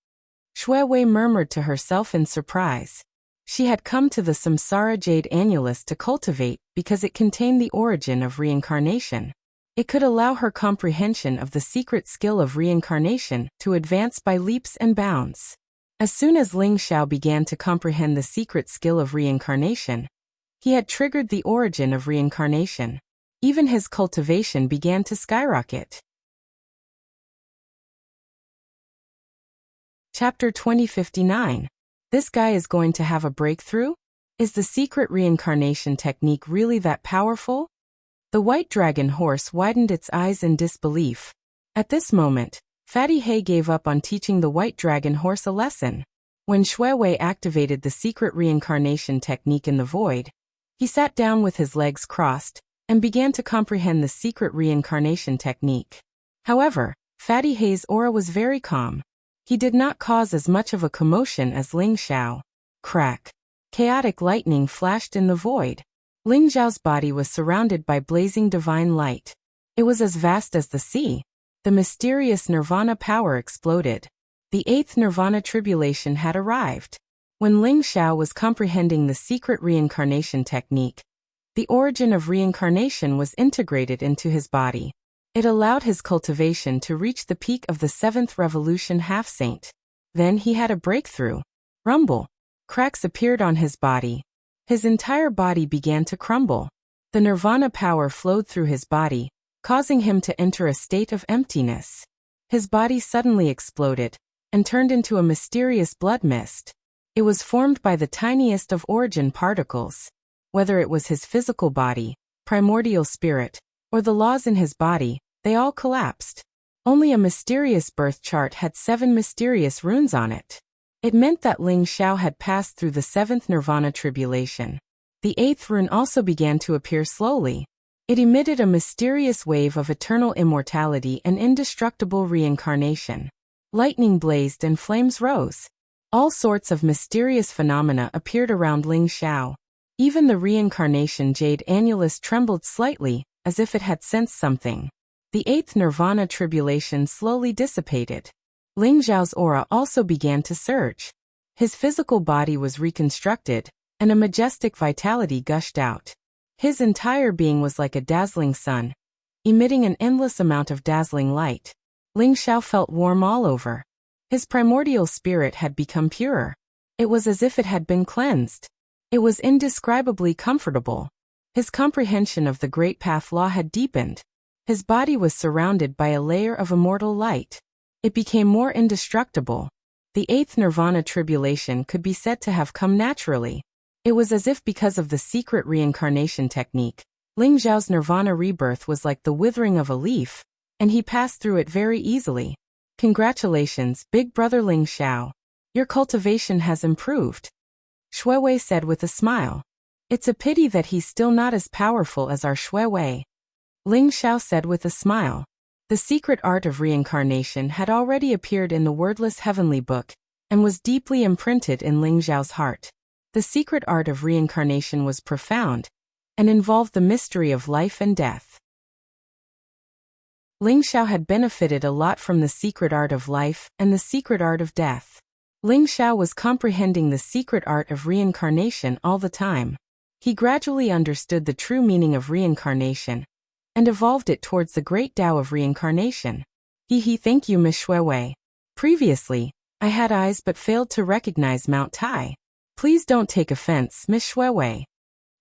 Shui Wei murmured to herself in surprise. She had come to the samsara jade annulus to cultivate because it contained the origin of reincarnation. It could allow her comprehension of the secret skill of reincarnation to advance by leaps and bounds. As soon as Ling Xiao began to comprehend the secret skill of reincarnation, he had triggered the origin of reincarnation. Even his cultivation began to skyrocket. Chapter 2059. This guy is going to have a breakthrough? Is the secret reincarnation technique really that powerful? The white dragon horse widened its eyes in disbelief. At this moment, Fatty Hay gave up on teaching the white dragon horse a lesson. When Shui Wei activated the secret reincarnation technique in the void, he sat down with his legs crossed and began to comprehend the secret reincarnation technique. However, Fatty Hay's aura was very calm. He did not cause as much of a commotion as Ling Xiao. Crack. Chaotic lightning flashed in the void. Ling Xiao's body was surrounded by blazing divine light. It was as vast as the sea. The mysterious nirvana power exploded. The 8th nirvana tribulation had arrived. When Ling Xiao was comprehending the secret reincarnation technique, the origin of reincarnation was integrated into his body. It allowed his cultivation to reach the peak of the 7th revolution half-saint. Then he had a breakthrough. Rumble. Cracks appeared on his body. His entire body began to crumble. The nirvana power flowed through his body, causing him to enter a state of emptiness. His body suddenly exploded and turned into a mysterious blood mist. It was formed by the tiniest of origin particles. Whether it was his physical body, primordial spirit, or the laws in his body, they all collapsed. Only a mysterious birth chart had 7 mysterious runes on it. It meant that Ling Xiao had passed through the 7th nirvana tribulation. The 8th rune also began to appear slowly. It emitted a mysterious wave of eternal immortality and indestructible reincarnation. Lightning blazed and flames rose. All sorts of mysterious phenomena appeared around Ling Xiao. Even the reincarnation jade annulus trembled slightly, as if it had sensed something. The 8th nirvana tribulation slowly dissipated. Ling Xiao's aura also began to surge. His physical body was reconstructed, and a majestic vitality gushed out. His entire being was like a dazzling sun, emitting an endless amount of dazzling light. Ling Xiao felt warm all over. His primordial spirit had become purer. It was as if it had been cleansed. It was indescribably comfortable. His comprehension of the Great Path Law had deepened. His body was surrounded by a layer of immortal light. It became more indestructible. The eighth nirvana tribulation could be said to have come naturally. It was as if because of the secret reincarnation technique, Ling Xiao's nirvana rebirth was like the withering of a leaf, and he passed through it very easily. Congratulations, big brother Ling Xiao. Your cultivation has improved. Shuiwei said with a smile. It's a pity that he's still not as powerful as our Shuiwei. Ling Xiao said with a smile. The secret art of reincarnation had already appeared in the wordless heavenly book, and was deeply imprinted in Ling Xiao's heart. The secret art of reincarnation was profound, and involved the mystery of life and death. Ling Xiao had benefited a lot from the secret art of life and the secret art of death. Ling Xiao was comprehending the secret art of reincarnation all the time. He gradually understood the true meaning of reincarnation, and evolved it towards the great Tao of reincarnation. Thank you, Miss Shuiwei. Previously, I had eyes but failed to recognize Mount Tai. Please don't take offense, Miss Shuiwei.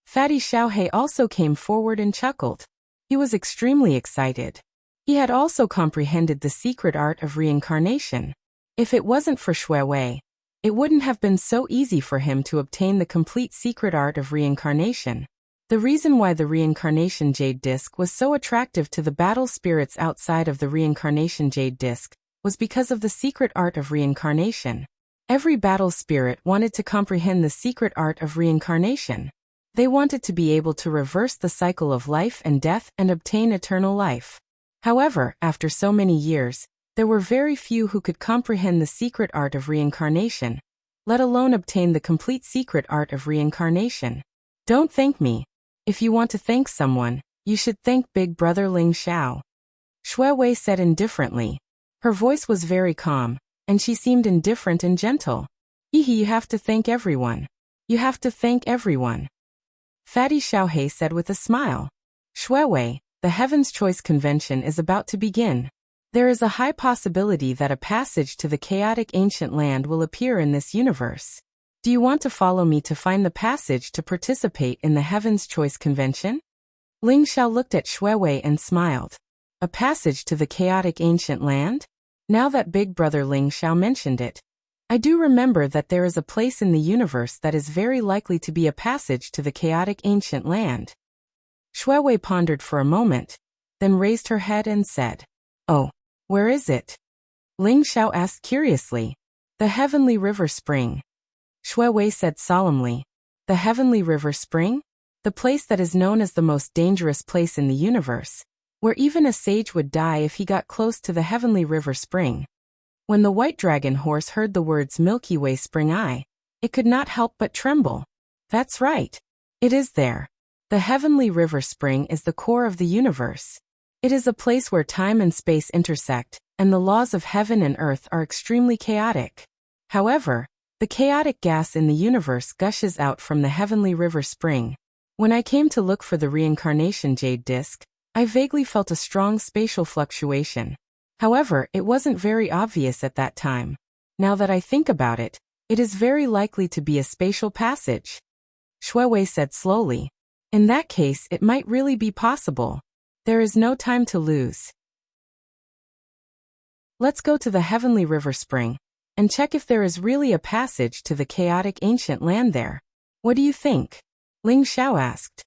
Fatty Xiaohei also came forward and chuckled. He was extremely excited. He had also comprehended the secret art of reincarnation. If it wasn't for Shuiwei, it wouldn't have been so easy for him to obtain the complete secret art of reincarnation. The reason why the reincarnation jade disc was so attractive to the battle spirits outside of the reincarnation jade disc was because of the secret art of reincarnation. Every battle spirit wanted to comprehend the secret art of reincarnation. They wanted to be able to reverse the cycle of life and death and obtain eternal life. However, after so many years, there were very few who could comprehend the secret art of reincarnation, let alone obtain the complete secret art of reincarnation. Don't thank me. If you want to thank someone, you should thank Big Brother Ling Xiao. Shuiwei said indifferently. Her voice was very calm, and she seemed indifferent and gentle. You have to thank everyone. You have to thank everyone. Fatty Xiaohei said with a smile. Shuiwei, the Heaven's Choice Convention is about to begin. There is a high possibility that a passage to the chaotic ancient land will appear in this universe. Do you want to follow me to find the passage to participate in the Heaven's Choice Convention? Ling Xiao looked at Shuiwei and smiled. A passage to the chaotic ancient land? Now that Big Brother Ling Xiao mentioned it, I do remember that there is a place in the universe that is very likely to be a passage to the chaotic ancient land. Shuiwei pondered for a moment, then raised her head and said, Oh, where is it? Ling Xiao asked curiously. The Heavenly River Spring. Shuiwei said solemnly. The Heavenly River Spring? The place that is known as the most dangerous place in the universe, where even a sage would die if he got close to the Heavenly River Spring. When the white dragon horse heard the words Milky Way Spring Eye, it could not help but tremble. That's right. It is there. The Heavenly River Spring is the core of the universe. It is a place where time and space intersect, and the laws of heaven and earth are extremely chaotic. However, the chaotic gas in the universe gushes out from the Heavenly River Spring. When I came to look for the reincarnation jade disc, I vaguely felt a strong spatial fluctuation. However, it wasn't very obvious at that time. Now that I think about it, it is very likely to be a spatial passage. Shuiwei said slowly. In that case, it might really be possible. There is no time to lose. Let's go to the Heavenly River Spring and check if there is really a passage to the chaotic ancient land there. What do you think? Ling Xiao asked.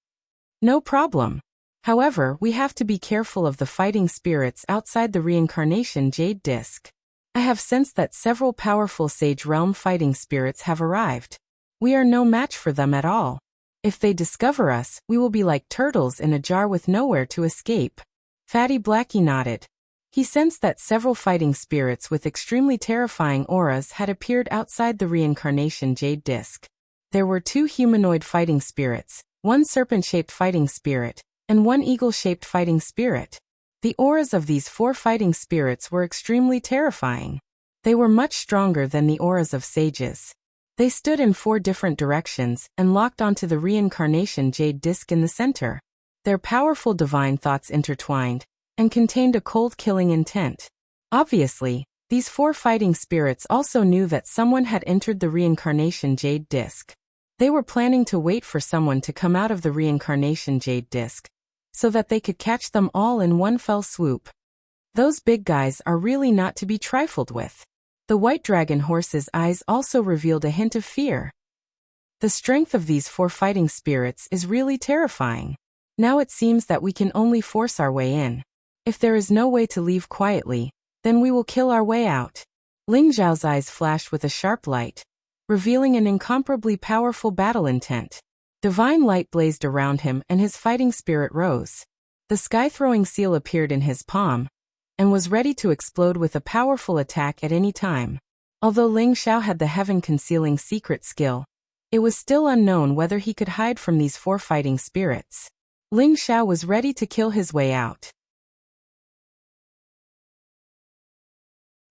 No problem. However, we have to be careful of the fighting spirits outside the reincarnation jade disc. I have sensed that several powerful Sage Realm fighting spirits have arrived. We are no match for them at all. If they discover us, we will be like turtles in a jar with nowhere to escape. Fatty Blackie nodded. He sensed that several fighting spirits with extremely terrifying auras had appeared outside the reincarnation jade disc. There were 2 humanoid fighting spirits, 1 serpent-shaped fighting spirit, and 1 eagle-shaped fighting spirit. The auras of these 4 fighting spirits were extremely terrifying. They were much stronger than the auras of sages. They stood in 4 different directions and locked onto the reincarnation jade disc in the center. Their powerful divine thoughts intertwined and contained a cold killing intent. Obviously, these 4 fighting spirits also knew that someone had entered the reincarnation jade disc. They were planning to wait for someone to come out of the reincarnation jade disc, so that they could catch them all in one fell swoop. Those big guys are really not to be trifled with. The white dragon horse's eyes also revealed a hint of fear. The strength of these 4 fighting spirits is really terrifying. Now it seems that we can only force our way in. If there is no way to leave quietly, then we will kill our way out. Ling Zhao's eyes flashed with a sharp light, revealing an incomparably powerful battle intent. Divine light blazed around him and his fighting spirit rose. The sky-throwing seal appeared in his palm, and was ready to explode with a powerful attack at any time. Although Ling Zhao had the heaven-concealing secret skill, it was still unknown whether he could hide from these 4 fighting spirits. Ling Zhao was ready to kill his way out.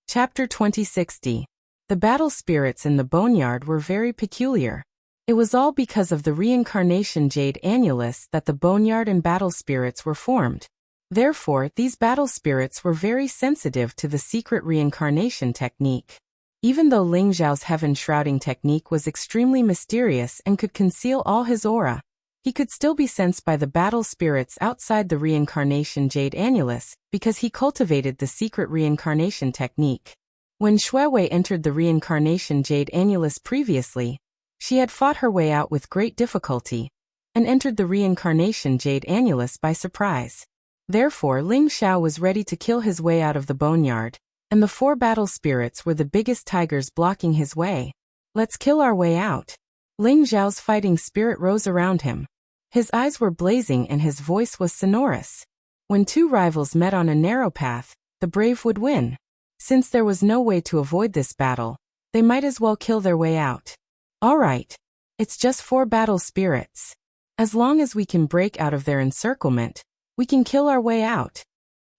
Chapter 2060. The battle spirits in the boneyard were very peculiar. It was all because of the reincarnation jade annulus that the boneyard and battle spirits were formed. Therefore, these battle spirits were very sensitive to the secret reincarnation technique. Even though Ling Zhao's heaven-shrouding technique was extremely mysterious and could conceal all his aura, he could still be sensed by the battle spirits outside the reincarnation jade annulus because he cultivated the secret reincarnation technique. When Shuewei entered the reincarnation jade annulus previously, she had fought her way out with great difficulty and entered the reincarnation jade annulus by surprise. Therefore, Ling Zhao was ready to kill his way out of the boneyard, and the 4 battle spirits were the biggest tigers blocking his way. Let's kill our way out. Ling Zhao's fighting spirit rose around him. His eyes were blazing and his voice was sonorous. When 2 rivals met on a narrow path, the brave would win. Since there was no way to avoid this battle, they might as well kill their way out. All right. It's just 4 battle spirits. As long as we can break out of their encirclement, we can kill our way out.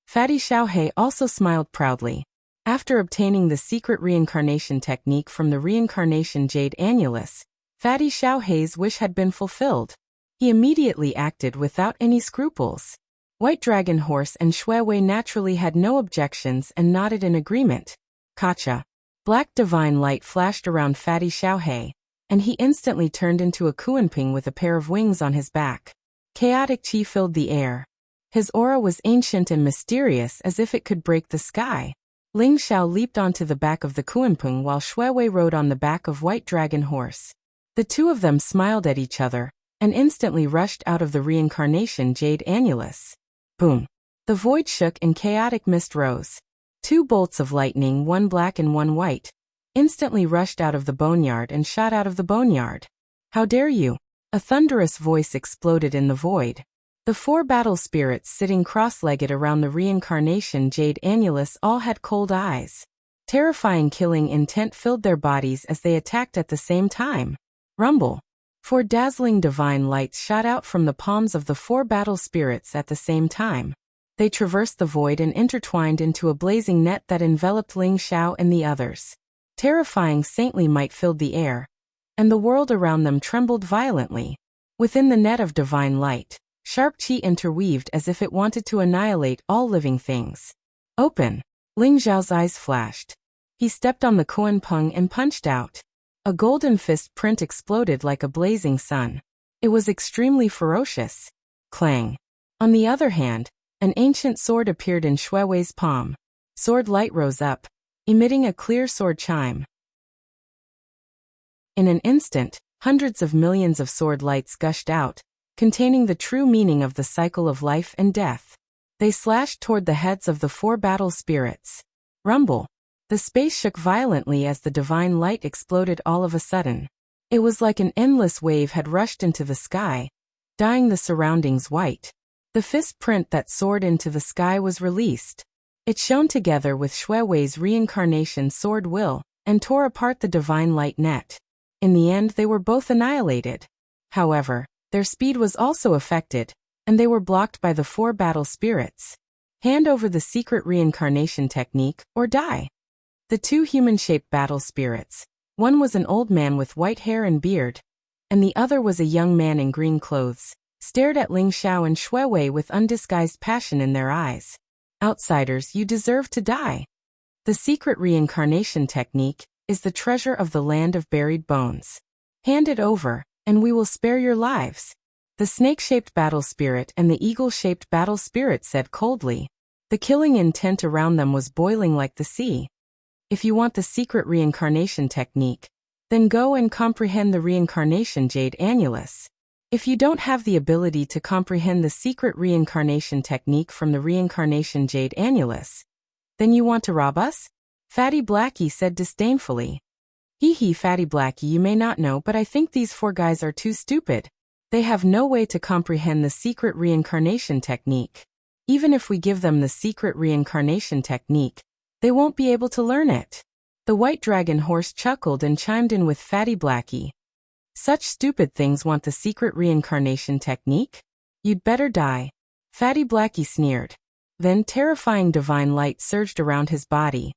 Fatty Xiaohei also smiled proudly. After obtaining the secret reincarnation technique from the reincarnation jade annulus, Fatty Xiaohei's wish had been fulfilled. He immediately acted without any scruples. White Dragon Horse and Shuewei naturally had no objections and nodded in agreement. Kacha. Black divine light flashed around Fatty Xiaohei, and he instantly turned into a Kuanping with a pair of wings on his back. Chaotic chi filled the air. His aura was ancient and mysterious as if it could break the sky. Ling Zhao leaped onto the back of the Kuanping while Shuewei rode on the back of White Dragon Horse. The 2 of them smiled at each other, and instantly rushed out of the reincarnation jade annulus. Boom! The void shook and chaotic mist rose. 2 bolts of lightning, 1 black and 1 white, instantly rushed out of the boneyard and shot out of the boneyard. How dare you! A thunderous voice exploded in the void. The 4 battle spirits sitting cross-legged around the reincarnation jade annulus all had cold eyes. Terrifying killing intent filled their bodies as they attacked at the same time. Rumble! 4 dazzling divine lights shot out from the palms of the 4 battle spirits at the same time. They traversed the void and intertwined into a blazing net that enveloped Ling Zhao and the others. Terrifying saintly might filled the air, and the world around them trembled violently. Within the net of divine light, sharp chi interweaved as if it wanted to annihilate all living things. Open! Ling Zhao's eyes flashed. He stepped on the Kuanping and punched out. A golden fist print exploded like a blazing sun. It was extremely ferocious. Clang! On the other hand, an ancient sword appeared in Shuewei's palm. Sword light rose up, emitting a clear sword chime. In an instant, hundreds of millions of sword lights gushed out, containing the true meaning of the cycle of life and death. They slashed toward the heads of the 4 battle spirits. Rumble! The space shook violently as the divine light exploded all of a sudden. It was like an endless wave had rushed into the sky, dyeing the surroundings white. The fist print that soared into the sky was released. It shone together with Shuewei's reincarnation sword will, and tore apart the divine light net. In the end they were both annihilated. However, their speed was also affected, and they were blocked by the 4 battle spirits. Hand over the secret reincarnation technique, or die. The 2 human-shaped battle spirits, one was an old man with white hair and beard, and the other was a young man in green clothes, stared at Ling Zhao and Shuewei with undisguised passion in their eyes. Outsiders, you deserve to die. The secret reincarnation technique is the treasure of the land of buried bones. Hand it over, and we will spare your lives. The snake-shaped battle spirit and the eagle-shaped battle spirit said coldly. The killing intent around them was boiling like the sea. If you want the secret reincarnation technique, then go and comprehend the reincarnation jade annulus. If you don't have the ability to comprehend the secret reincarnation technique from the reincarnation jade annulus, then you want to rob us? Fatty Blackie said disdainfully. Hee hee, Fatty Blackie, you may not know, but I think these 4 guys are too stupid. They have no way to comprehend the secret reincarnation technique. Even if we give them the secret reincarnation technique, they won't be able to learn it. The white dragon horse chuckled and chimed in with Fatty Blackie. Such stupid things want the secret reincarnation technique? You'd better die. Fatty Blackie sneered. Then terrifying divine light surged around his body.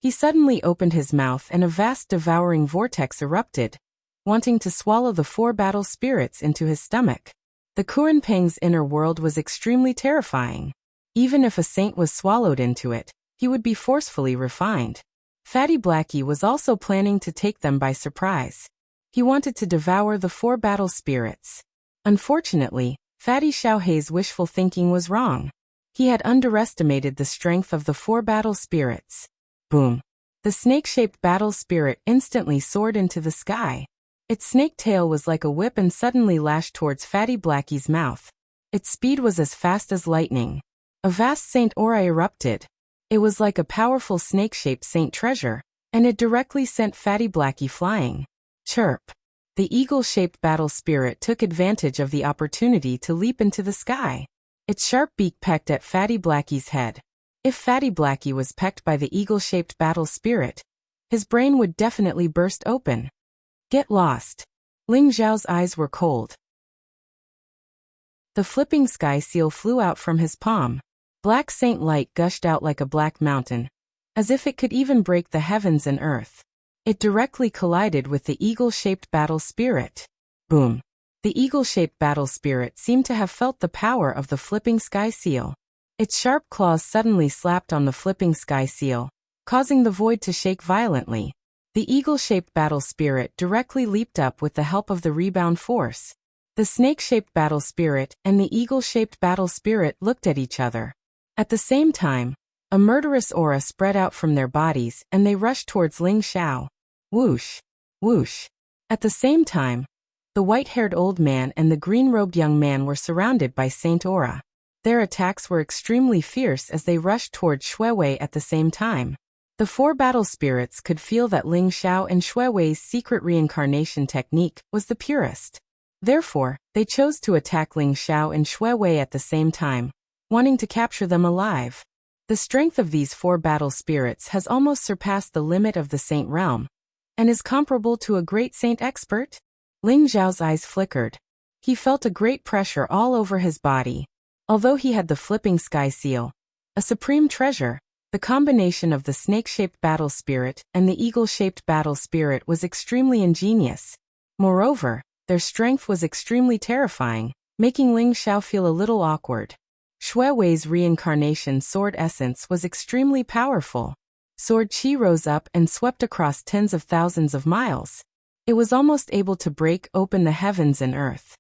He suddenly opened his mouth and a vast devouring vortex erupted, wanting to swallow the 4 battle spirits into his stomach. The Kurenpang's inner world was extremely terrifying. Even if a saint was swallowed into it, he would be forcefully refined. Fatty Blackie was also planning to take them by surprise. He wanted to devour the 4 battle spirits. Unfortunately, Fatty Xiaohei's wishful thinking was wrong. He had underestimated the strength of the 4 battle spirits. Boom! The snake-shaped battle spirit instantly soared into the sky. Its snake tail was like a whip and suddenly lashed towards Fatty Blackie's mouth. Its speed was as fast as lightning. A vast saint aura erupted. It was like a powerful snake-shaped saint treasure, and it directly sent Fatty Blackie flying. Chirp! The eagle-shaped battle spirit took advantage of the opportunity to leap into the sky. Its sharp beak pecked at Fatty Blackie's head. If Fatty Blackie was pecked by the eagle-shaped battle spirit, his brain would definitely burst open. Get lost. Ling Zhao's eyes were cold. The flipping sky seal flew out from his palm. Black saint light gushed out like a black mountain, as if it could even break the heavens and earth. It directly collided with the eagle-shaped battle spirit. Boom! The eagle-shaped battle spirit seemed to have felt the power of the flipping sky seal. Its sharp claws suddenly slapped on the flipping sky seal, causing the void to shake violently. The eagle-shaped battle spirit directly leaped up with the help of the rebound force. The snake-shaped battle spirit and the eagle-shaped battle spirit looked at each other. At the same time, a murderous aura spread out from their bodies and they rushed towards Ling Xiao. Whoosh! Whoosh! At the same time, the white-haired old man and the green-robed young man were surrounded by Saint Aura. Their attacks were extremely fierce as they rushed toward Shuiwei at the same time. The 4 battle spirits could feel that Ling Xiao and Shuiwei's secret reincarnation technique was the purest. Therefore, they chose to attack Ling Xiao and Shuiwei at the same time, wanting to capture them alive. The strength of these 4 battle spirits has almost surpassed the limit of the saint realm, and is comparable to a great saint expert. Ling Zhao's eyes flickered. He felt a great pressure all over his body. Although he had the flipping sky seal, a supreme treasure, the combination of the snake-shaped battle spirit and the eagle-shaped battle spirit was extremely ingenious. Moreover, their strength was extremely terrifying, making Ling Xiao feel a little awkward. Shuiwei's reincarnation sword essence was extremely powerful. Sword Qi rose up and swept across tens of thousands of miles. It was almost able to break open the heavens and earth.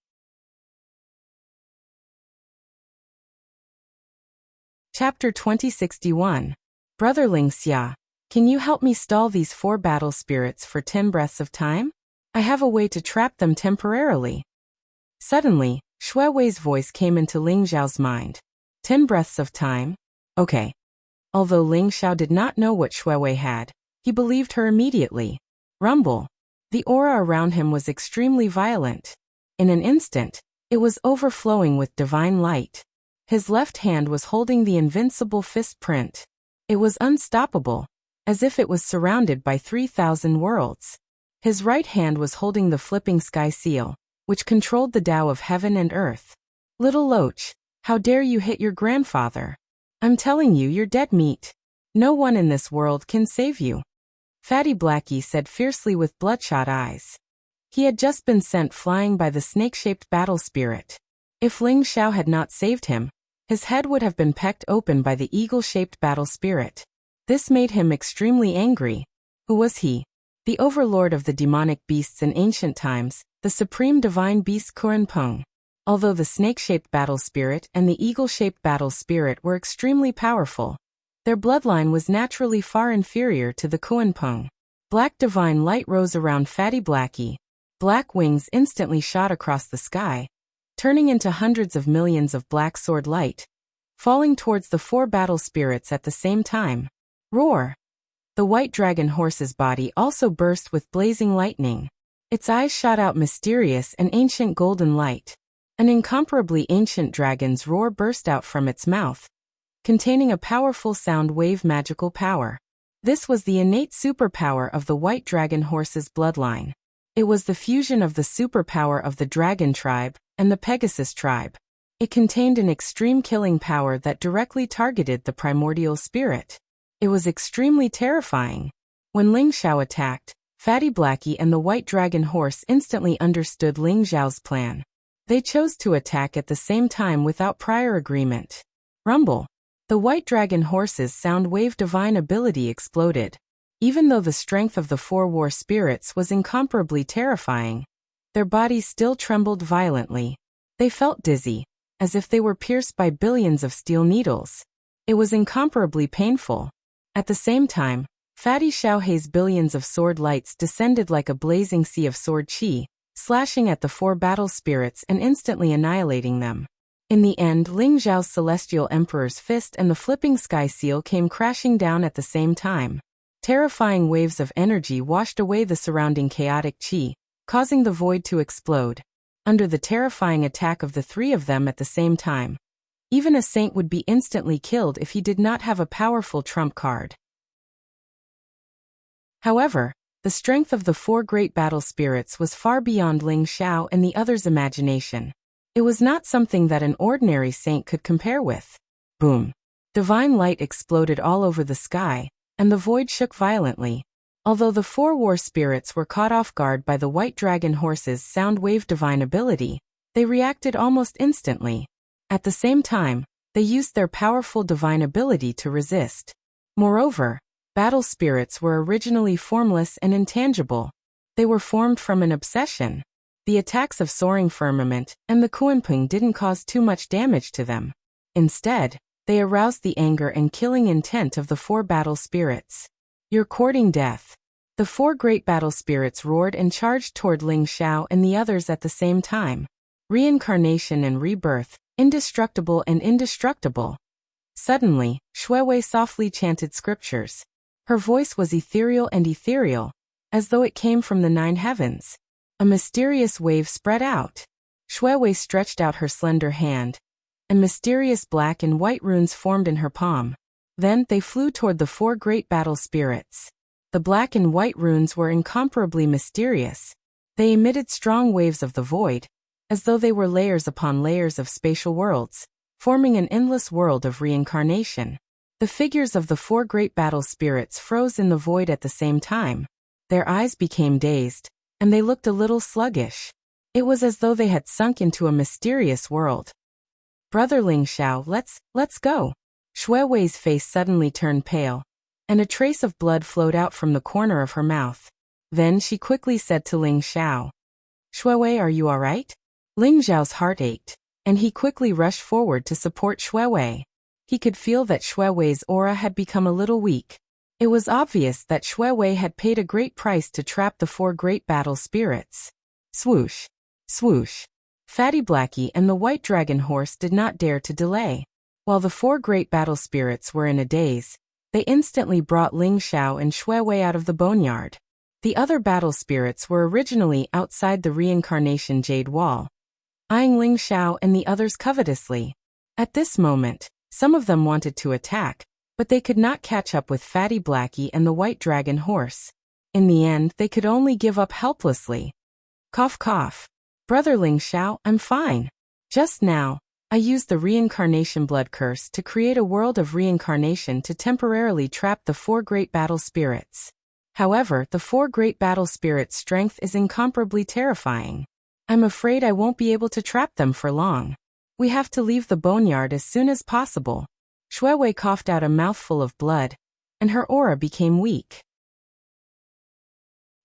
Chapter 2061. Brother Ling Xia, can you help me stall these 4 battle spirits for 10 breaths of time? I have a way to trap them temporarily. Suddenly, Shuiwei's voice came into Ling Zhao's mind. 10 breaths of time? Okay. Although Ling Xiao did not know what Shuiwei had, he believed her immediately. Rumble. The aura around him was extremely violent. In an instant, it was overflowing with divine light. His left hand was holding the invincible fist print. It was unstoppable, as if it was surrounded by 3,000 worlds. His right hand was holding the flipping sky seal, which controlled the Tao of heaven and earth. Little Loach, how dare you hit your grandfather? I'm telling you, you're dead meat. No one in this world can save you. Fatty Blackie said fiercely with bloodshot eyes. He had just been sent flying by the snake-shaped battle spirit. If Ling Xiao had not saved him, his head would have been pecked open by the eagle-shaped battle spirit. This made him extremely angry. Who was he? The overlord of the demonic beasts in ancient times, the supreme divine beast Kunpeng. Although the snake-shaped battle spirit and the eagle-shaped battle spirit were extremely powerful, their bloodline was naturally far inferior to the Kunpeng. Black divine light rose around Fatty Blackie. Black wings instantly shot across the sky, turning into hundreds of millions of black sword light, falling towards the 4 battle spirits at the same time. Roar! The white dragon horse's body also burst with blazing lightning. Its eyes shot out mysterious and ancient golden light. An incomparably ancient dragon's roar burst out from its mouth, containing a powerful sound wave magical power. This was the innate superpower of the white dragon horse's bloodline. It was the fusion of the superpower of the dragon tribe and the Pegasus tribe. It contained an extreme killing power that directly targeted the primordial spirit. It was extremely terrifying. When Ling Xiao attacked, Fatty Blackie and the white dragon horse instantly understood Ling Xiao's plan. They chose to attack at the same time without prior agreement. Rumble! The white dragon horse's sound wave divine ability exploded. Even though the strength of the 4 war spirits was incomparably terrifying, their bodies still trembled violently. They felt dizzy, as if they were pierced by billions of steel needles. It was incomparably painful. At the same time, Fatty Xiaohei's billions of sword lights descended like a blazing sea of sword qi, slashing at the 4 battle spirits and instantly annihilating them. In the end, Ling Xiao's celestial emperor's fist and the flipping sky seal came crashing down at the same time. Terrifying waves of energy washed away the surrounding chaotic qi, causing the void to explode. Under the terrifying attack of the 3 of them at the same time, even a saint would be instantly killed if he did not have a powerful trump card. However, the strength of the 4 great battle spirits was far beyond Ling Xiao and the others' imagination. It was not something that an ordinary saint could compare with. Boom! Divine light exploded all over the sky, and the void shook violently. Although the 4 war spirits were caught off guard by the white dragon horse's sound wave divine ability, they reacted almost instantly. At the same time, they used their powerful divine ability to resist. Moreover, battle spirits were originally formless and intangible. They were formed from an obsession. The attacks of Soaring Firmament and the Kunpeng didn't cause too much damage to them. Instead, they aroused the anger and killing intent of the 4 battle spirits. You're courting death. The 4 great battle spirits roared and charged toward Ling Xiao and the others at the same time. Reincarnation and rebirth, indestructible and indestructible. Suddenly, Shuiwei softly chanted scriptures. Her voice was ethereal and ethereal, as though it came from the 9 heavens. A mysterious wave spread out. Shuiwei stretched out her slender hand, and mysterious black and white runes formed in her palm. Then they flew toward the 4 great battle spirits. The black and white runes were incomparably mysterious. They emitted strong waves of the void, as though they were layers upon layers of spatial worlds, forming an endless world of reincarnation. The figures of the 4 great battle spirits froze in the void at the same time. Their eyes became dazed, and they looked a little sluggish. It was as though they had sunk into a mysterious world. Brother Ling Xiao, let's go. Shuiwei's face suddenly turned pale, and a trace of blood flowed out from the corner of her mouth. Then she quickly said to Ling Xiao, Shuiwei, are you alright? Ling Xiao's heart ached, and he quickly rushed forward to support Shuiwei. He could feel that Shuiwei's aura had become a little weak. It was obvious that Shuiwei had paid a great price to trap the 4 great battle spirits. Swoosh! Swoosh! Fatty Blackie and the white dragon horse did not dare to delay. While the 4 great battle spirits were in a daze, they instantly brought Ling Xiao and Shuiwei out of the boneyard. The other battle spirits were originally outside the reincarnation jade wall, eyeing Ling Xiao and the others covetously. At this moment, some of them wanted to attack, but they could not catch up with Fatty Blackie and the white dragon horse. In the end, they could only give up helplessly. Cough cough. Brother Ling Xiao, I'm fine. Just now, I used the reincarnation blood curse to create a world of reincarnation to temporarily trap the 4 great battle spirits. However, the 4 great battle spirits' strength is incomparably terrifying. I'm afraid I won't be able to trap them for long. We have to leave the boneyard as soon as possible. Shuiwei coughed out a mouthful of blood, and her aura became weak.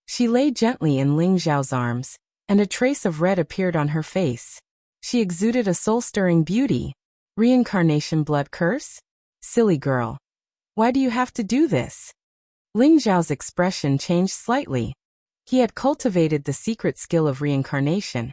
She lay gently in Ling Xiao's arms, and a trace of red appeared on her face. She exuded a soul-stirring beauty. Reincarnation blood curse? Silly girl. Why do you have to do this? Ling Zhao's expression changed slightly. He had cultivated the secret skill of reincarnation,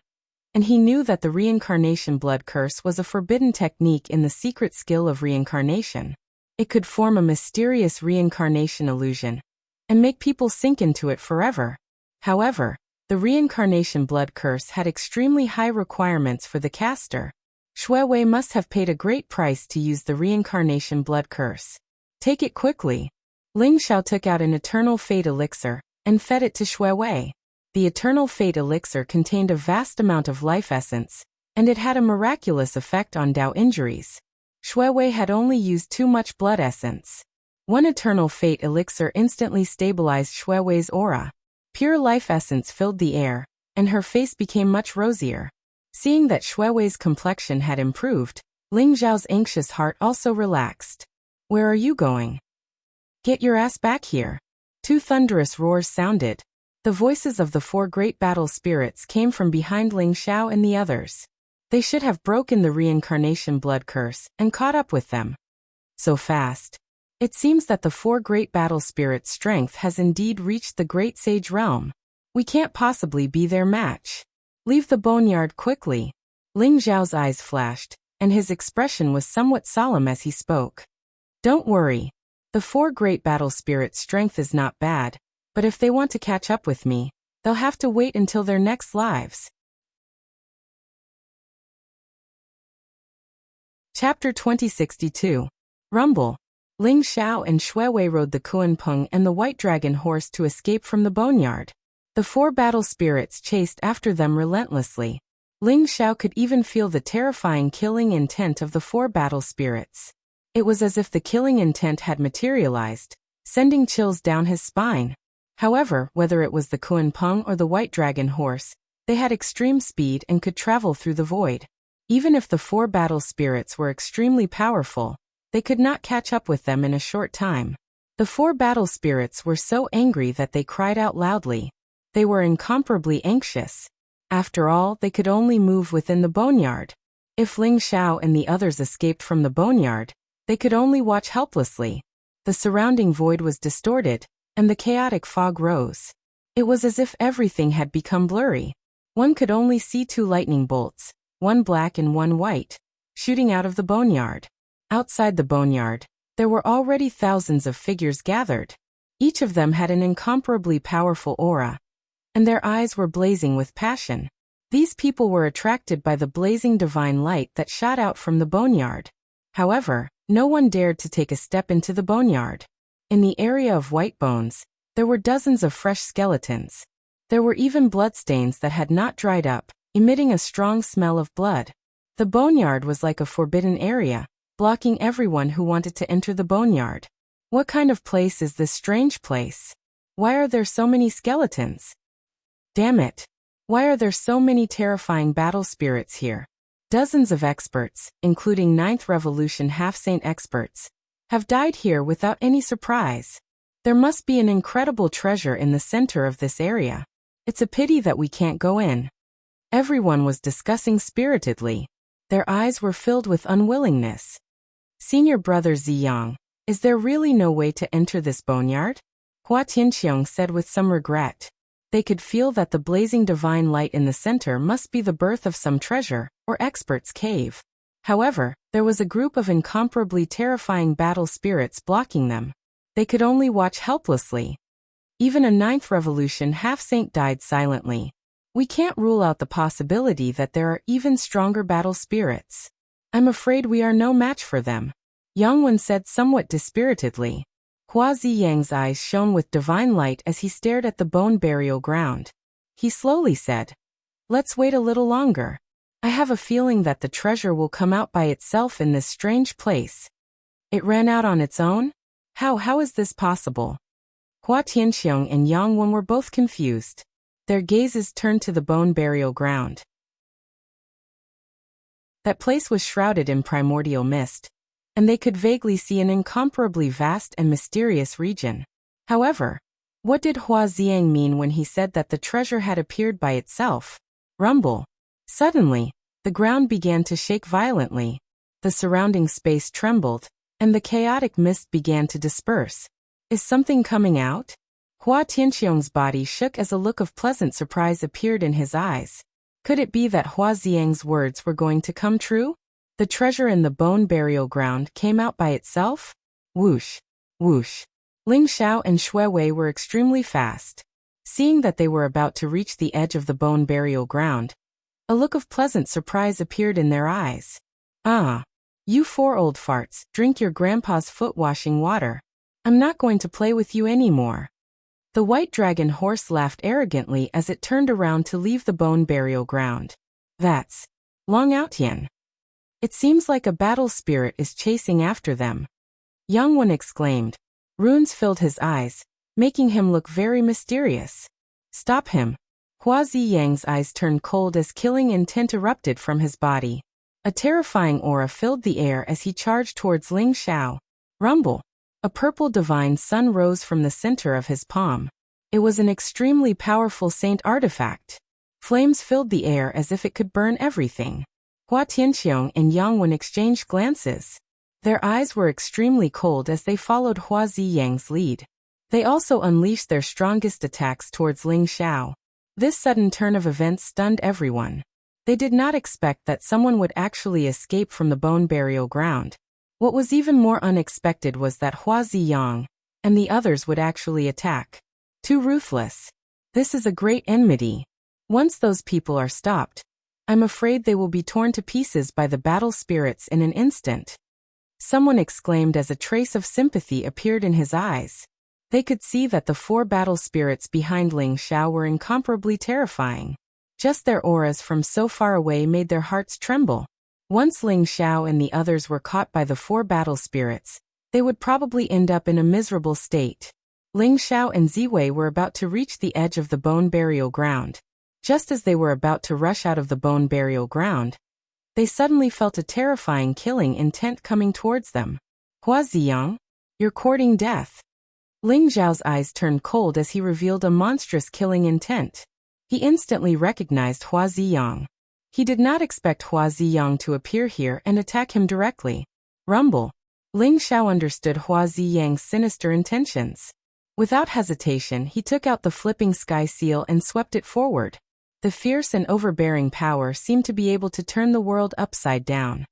and he knew that the reincarnation blood curse was a forbidden technique in the secret skill of reincarnation. It could form a mysterious reincarnation illusion and make people sink into it forever. However, the reincarnation blood curse had extremely high requirements for the caster. Shui Wei must have paid a great price to use the reincarnation blood curse. Take it quickly. Ling Xiao took out an eternal fate elixir and fed it to Shui Wei. The eternal fate elixir contained a vast amount of life essence, and it had a miraculous effect on Dao injuries. Shui Wei had only used too much blood essence. One eternal fate elixir instantly stabilized Shui Wei's aura. Pure life essence filled the air, and her face became much rosier. Seeing that Shui Wei's complexion had improved, Ling Zhao's anxious heart also relaxed. Where are you going? Get your ass back here. Two thunderous roars sounded. The voices of the four great battle spirits came from behind Ling Xiao and the others. They should have broken the reincarnation blood curse and caught up with them. So fast. It seems that the four great battle spirits' strength has indeed reached the great sage realm. We can't possibly be their match. Leave the boneyard quickly. Ling Zhao's eyes flashed, and his expression was somewhat solemn as he spoke. Don't worry. The four great battle spirits' strength is not bad, but if they want to catch up with me, they'll have to wait until their next lives. Chapter 2062. Rumble. Ling Xiao and Shui Wei rode the Kuan-Peng and the White Dragon horse to escape from the boneyard. The four battle spirits chased after them relentlessly. Ling Xiao could even feel the terrifying killing intent of the four battle spirits. It was as if the killing intent had materialized, sending chills down his spine. However, whether it was the Kuan-Peng or the White Dragon horse, they had extreme speed and could travel through the void. Even if the four battle spirits were extremely powerful, they could not catch up with them in a short time. The four battle spirits were so angry that they cried out loudly. They were incomparably anxious. After all, they could only move within the boneyard. If Ling Xiao and the others escaped from the boneyard, they could only watch helplessly. The surrounding void was distorted, and the chaotic fog rose. It was as if everything had become blurry. One could only see two lightning bolts, one black and one white, shooting out of the boneyard. Outside the boneyard, there were already thousands of figures gathered. Each of them had an incomparably powerful aura, and their eyes were blazing with passion. These people were attracted by the blazing divine light that shot out from the boneyard. However, no one dared to take a step into the boneyard. In the area of white bones, there were dozens of fresh skeletons. There were even bloodstains that had not dried up, emitting a strong smell of blood. The boneyard was like a forbidden area, blocking everyone who wanted to enter the boneyard. What kind of place is this strange place? Why are there so many skeletons? Damn it! Why are there so many terrifying battle spirits here? Dozens of experts, including 9th Revolution half-saint experts, have died here without any surprise. There must be an incredible treasure in the center of this area. It's a pity that we can't go in. Everyone was discussing spiritedly. Their eyes were filled with unwillingness. Senior brother Ziyang, is there really no way to enter this boneyard? Hua Tianqiang said with some regret. They could feel that the blazing divine light in the center must be the birth of some treasure, or expert's cave. However, there was a group of incomparably terrifying battle spirits blocking them. They could only watch helplessly. Even a 9th Revolution half-saint died silently. We can't rule out the possibility that there are even stronger battle spirits. I'm afraid we are no match for them. Yang Wen said somewhat dispiritedly. Hua Ziyang's eyes shone with divine light as he stared at the bone burial ground. He slowly said, "Let's wait a little longer. I have a feeling that the treasure will come out by itself in this strange place." It ran out on its own? How is this possible? Hua Tianqiang and Yang Wen were both confused. Their gazes turned to the bone burial ground. That place was shrouded in primordial mist, and they could vaguely see an incomparably vast and mysterious region. However, what did Hua Ziyang mean when he said that the treasure had appeared by itself? Rumble. Suddenly, the ground began to shake violently. The surrounding space trembled, and the chaotic mist began to disperse. Is something coming out? Hua Tianxiong's body shook as a look of pleasant surprise appeared in his eyes. Could it be that Hua Xiang's words were going to come true? The treasure in the bone burial ground came out by itself? Whoosh! Whoosh! Ling Xiao and Xue Wei were extremely fast. Seeing that they were about to reach the edge of the bone burial ground, a look of pleasant surprise appeared in their eyes. Ah! You 4 old farts, drink your grandpa's foot-washing water. I'm not going to play with you anymore. The white dragon horse laughed arrogantly as it turned around to leave the bone burial ground. That's Long Outyan. It seems like a battle spirit is chasing after them. Yang Wen exclaimed. Runes filled his eyes, making him look very mysterious. Stop him. Hua Ziyang's eyes turned cold as killing intent erupted from his body. A terrifying aura filled the air as he charged towards Ling Xiao. Rumble. A purple divine sun rose from the center of his palm. It was an extremely powerful saint artifact. Flames filled the air as if it could burn everything. Hua Tianxiong and Yang Wen exchanged glances. Their eyes were extremely cold as they followed Hua Ziyang's lead. They also unleashed their strongest attacks towards Ling Xiao. This sudden turn of events stunned everyone. They did not expect that someone would actually escape from the bone burial ground. What was even more unexpected was that Hua Ziyang and the others would actually attack. Too ruthless. This is a great enmity. Once those people are stopped, I'm afraid they will be torn to pieces by the battle spirits in an instant. Someone exclaimed as a trace of sympathy appeared in his eyes. They could see that the 4 battle spirits behind Ling Xiao were incomparably terrifying. Just their auras from so far away made their hearts tremble. Once Ling Xiao and the others were caught by the 4 battle spirits, they would probably end up in a miserable state. Ling Xiao and Ziwei were about to reach the edge of the bone burial ground. Just as they were about to rush out of the bone burial ground, they suddenly felt a terrifying killing intent coming towards them. Hua Ziyang, you're courting death. Ling Zhao's eyes turned cold as he revealed a monstrous killing intent. He instantly recognized Hua Ziyang. He did not expect Hua Ziyang to appear here and attack him directly. Rumble. Ling Xiao understood Hua Ziyang's sinister intentions. Without hesitation, he took out the flipping sky seal and swept it forward. The fierce and overbearing power seemed to be able to turn the world upside down.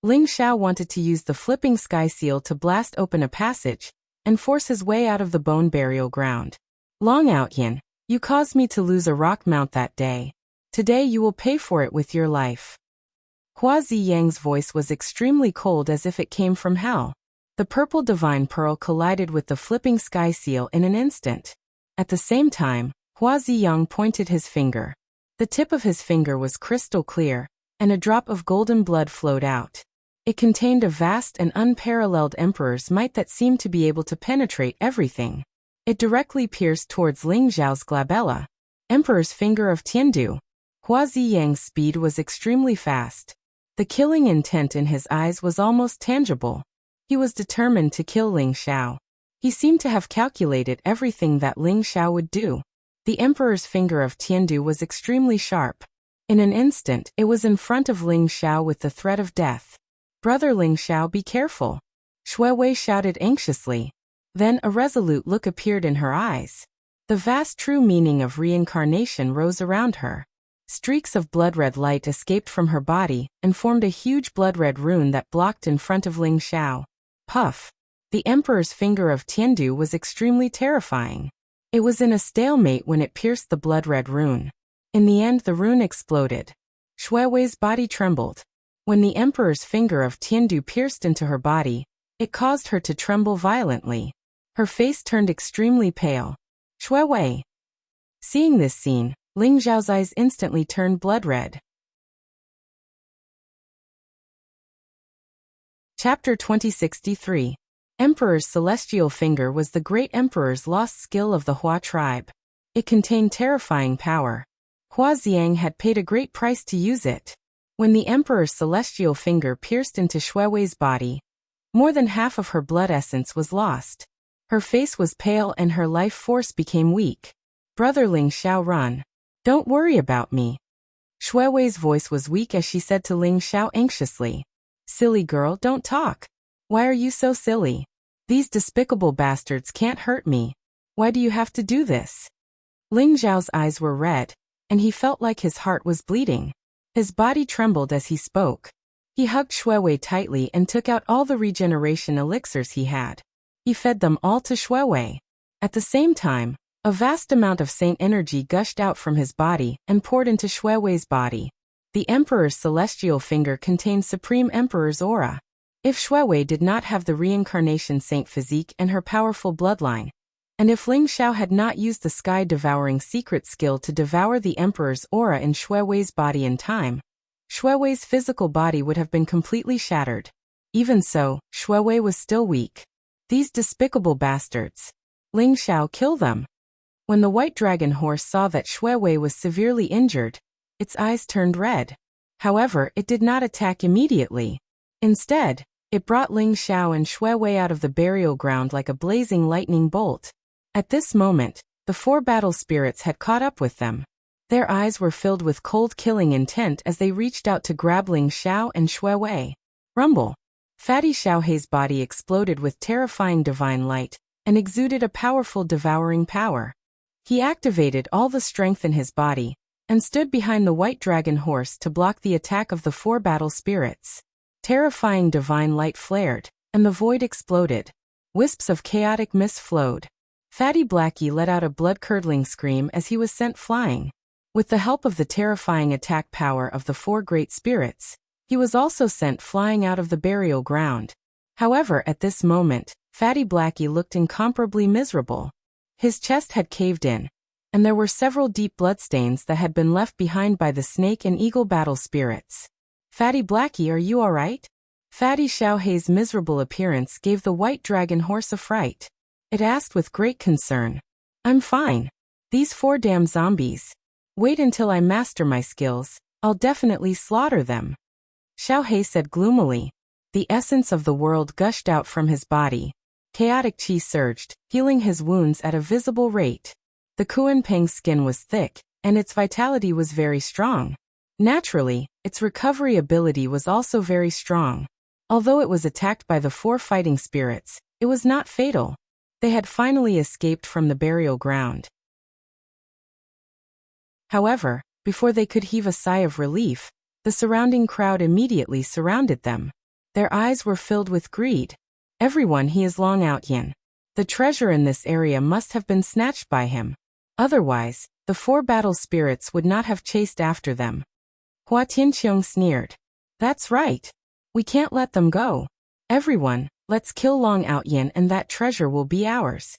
Ling Xiao wanted to use the flipping sky seal to blast open a passage and force his way out of the bone burial ground. Long Outyan, you caused me to lose a rock mount that day. Today you will pay for it with your life. Hua Ziyang's voice was extremely cold as if it came from hell. The purple divine pearl collided with the flipping sky seal in an instant. At the same time, Hua Ziyang pointed his finger. The tip of his finger was crystal clear, and a drop of golden blood flowed out. It contained a vast and unparalleled emperor's might that seemed to be able to penetrate everything. It directly pierced towards Ling Zhao's glabella. Emperor's finger of Tiandu. Hua Ziyang's speed was extremely fast. The killing intent in his eyes was almost tangible. He was determined to kill Ling Xiao. He seemed to have calculated everything that Ling Xiao would do. The emperor's finger of Tiandu was extremely sharp. In an instant, it was in front of Ling Xiao with the threat of death. Brother Ling Xiao, be careful. Xue Wei shouted anxiously. Then a resolute look appeared in her eyes. The vast true meaning of reincarnation rose around her. Streaks of blood-red light escaped from her body and formed a huge blood-red rune that blocked in front of Ling Xiao. Puff. The emperor's finger of Tiandu was extremely terrifying. It was in a stalemate when it pierced the blood-red rune. In the end, the rune exploded. Xue Wei's body trembled. When the emperor's finger of Tiandu pierced into her body, it caused her to tremble violently. Her face turned extremely pale. Xue Wei. Seeing this scene, Ling Zhao's eyes instantly turned blood-red. Chapter 2063. Emperor's Celestial Finger was the great emperor's lost skill of the Hua tribe. It contained terrifying power. Hua Xiang had paid a great price to use it. When the emperor's celestial finger pierced into Xue Wei's body, more than half of her blood essence was lost. Her face was pale and her life force became weak. Brother Ling Xiao, run. Don't worry about me. Shui Wei's voice was weak as she said to Ling Xiao anxiously. Silly girl, don't talk. Why are you so silly? These despicable bastards can't hurt me. Why do you have to do this? Ling Xiao's eyes were red, and he felt like his heart was bleeding. His body trembled as he spoke. He hugged Shui Wei tightly and took out all the regeneration elixirs he had. He fed them all to Shui Wei. At the same time, a vast amount of saint energy gushed out from his body and poured into Shui Wei's body. The Emperor's celestial finger contained Supreme Emperor's aura. If Shui Wei did not have the reincarnation saint physique and her powerful bloodline, and if Ling Xiao had not used the sky-devouring secret skill to devour the Emperor's aura in Shui Wei's body in time, Shui Wei's physical body would have been completely shattered. Even so, Shui Wei was still weak. These despicable bastards. Ling Xiao, kill them. When the white dragon horse saw that Shui Wei was severely injured, its eyes turned red. However, it did not attack immediately. Instead, it brought Ling Xiao and Shui Wei out of the burial ground like a blazing lightning bolt. At this moment, the 4 battle spirits had caught up with them. Their eyes were filled with cold killing intent as they reached out to grab Ling Xiao and Shui Wei. Rumble! Fatty Xiaohei's body exploded with terrifying divine light and exuded a powerful devouring power. He activated all the strength in his body and stood behind the white dragon horse to block the attack of the 4 battle spirits. Terrifying divine light flared, and the void exploded. Wisps of chaotic mist flowed. Fatty Blackie let out a blood-curdling scream as he was sent flying. With the help of the terrifying attack power of the 4 great spirits, he was also sent flying out of the burial ground. However, at this moment, Fatty Blackie looked incomparably miserable. His chest had caved in, and there were several deep bloodstains that had been left behind by the snake and eagle battle spirits. Fatty Blackie, are you alright? Fatty Xiaohei's miserable appearance gave the white dragon horse a fright. It asked with great concern. I'm fine. These 4 damn zombies. Wait until I master my skills, I'll definitely slaughter them. Xiaohei said gloomily. The essence of the world gushed out from his body. Chaotic chi surged, healing his wounds at a visible rate. The Kuan-Peng's skin was thick, and its vitality was very strong. Naturally, its recovery ability was also very strong. Although it was attacked by the 4 fighting spirits, it was not fatal. They had finally escaped from the burial ground. However, before they could heave a sigh of relief, the surrounding crowd immediately surrounded them. Their eyes were filled with greed. Everyone, he is Long Outyin. The treasure in this area must have been snatched by him. Otherwise, the 4 battle spirits would not have chased after them. Hua Tianqiong sneered. That's right. We can't let them go. Everyone, let's kill Long Outyin and that treasure will be ours.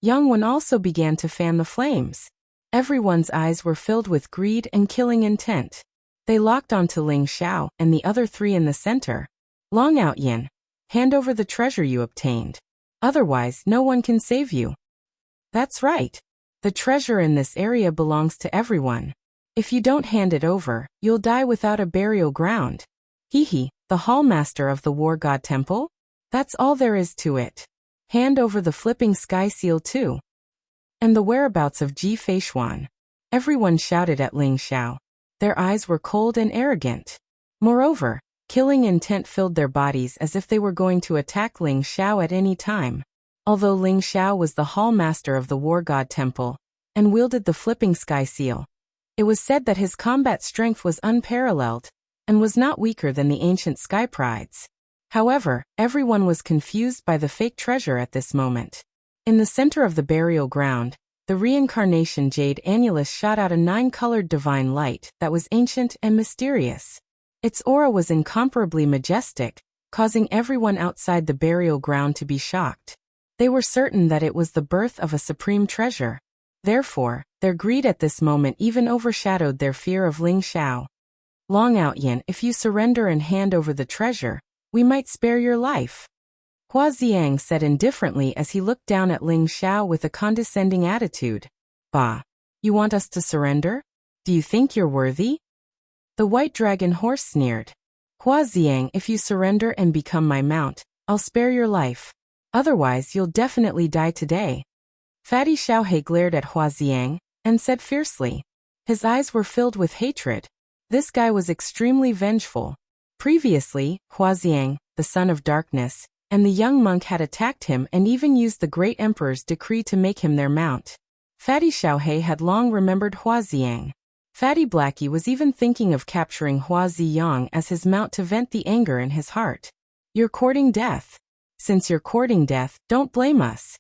Yang Wen also began to fan the flames. Everyone's eyes were filled with greed and killing intent. They locked onto Ling Xiao and the other 3 in the center. Long Outyin, hand over the treasure you obtained. Otherwise, no one can save you. That's right. The treasure in this area belongs to everyone. If you don't hand it over, you'll die without a burial ground. Hehe, the Hallmaster of the War God Temple? That's all there is to it. Hand over the flipping sky seal too. And the whereabouts of Ji Feishuan. Everyone shouted at Ling Xiao. Their eyes were cold and arrogant. Moreover, killing intent filled their bodies as if they were going to attack Ling Xiao at any time. Although Ling Xiao was the Hallmaster of the War God Temple and wielded the flipping sky seal, it was said that his combat strength was unparalleled and was not weaker than the ancient sky prides. However, everyone was confused by the fake treasure at this moment. In the center of the burial ground, the reincarnation jade annulus shot out a 9-colored divine light that was ancient and mysterious. Its aura was incomparably majestic, causing everyone outside the burial ground to be shocked. They were certain that it was the birth of a supreme treasure. Therefore, their greed at this moment even overshadowed their fear of Ling Xiao. Long Outyin, if you surrender and hand over the treasure, we might spare your life. Hua Ziang said indifferently as he looked down at Ling Xiao with a condescending attitude. Bah! You want us to surrender? Do you think you're worthy? The white dragon horse sneered. Hua Ziang, if you surrender and become my mount, I'll spare your life. Otherwise you'll definitely die today. Fatty Xiaohei glared at Hua Ziang and said fiercely. His eyes were filled with hatred. This guy was extremely vengeful. Previously, Huaxiang, the son of darkness, and the young monk had attacked him and even used the great emperor's decree to make him their mount. Fatty Xiaohei had long remembered Huaxiang. Fatty Blackie was even thinking of capturing Huaziyang as his mount to vent the anger in his heart. You're courting death. Since you're courting death, don't blame us.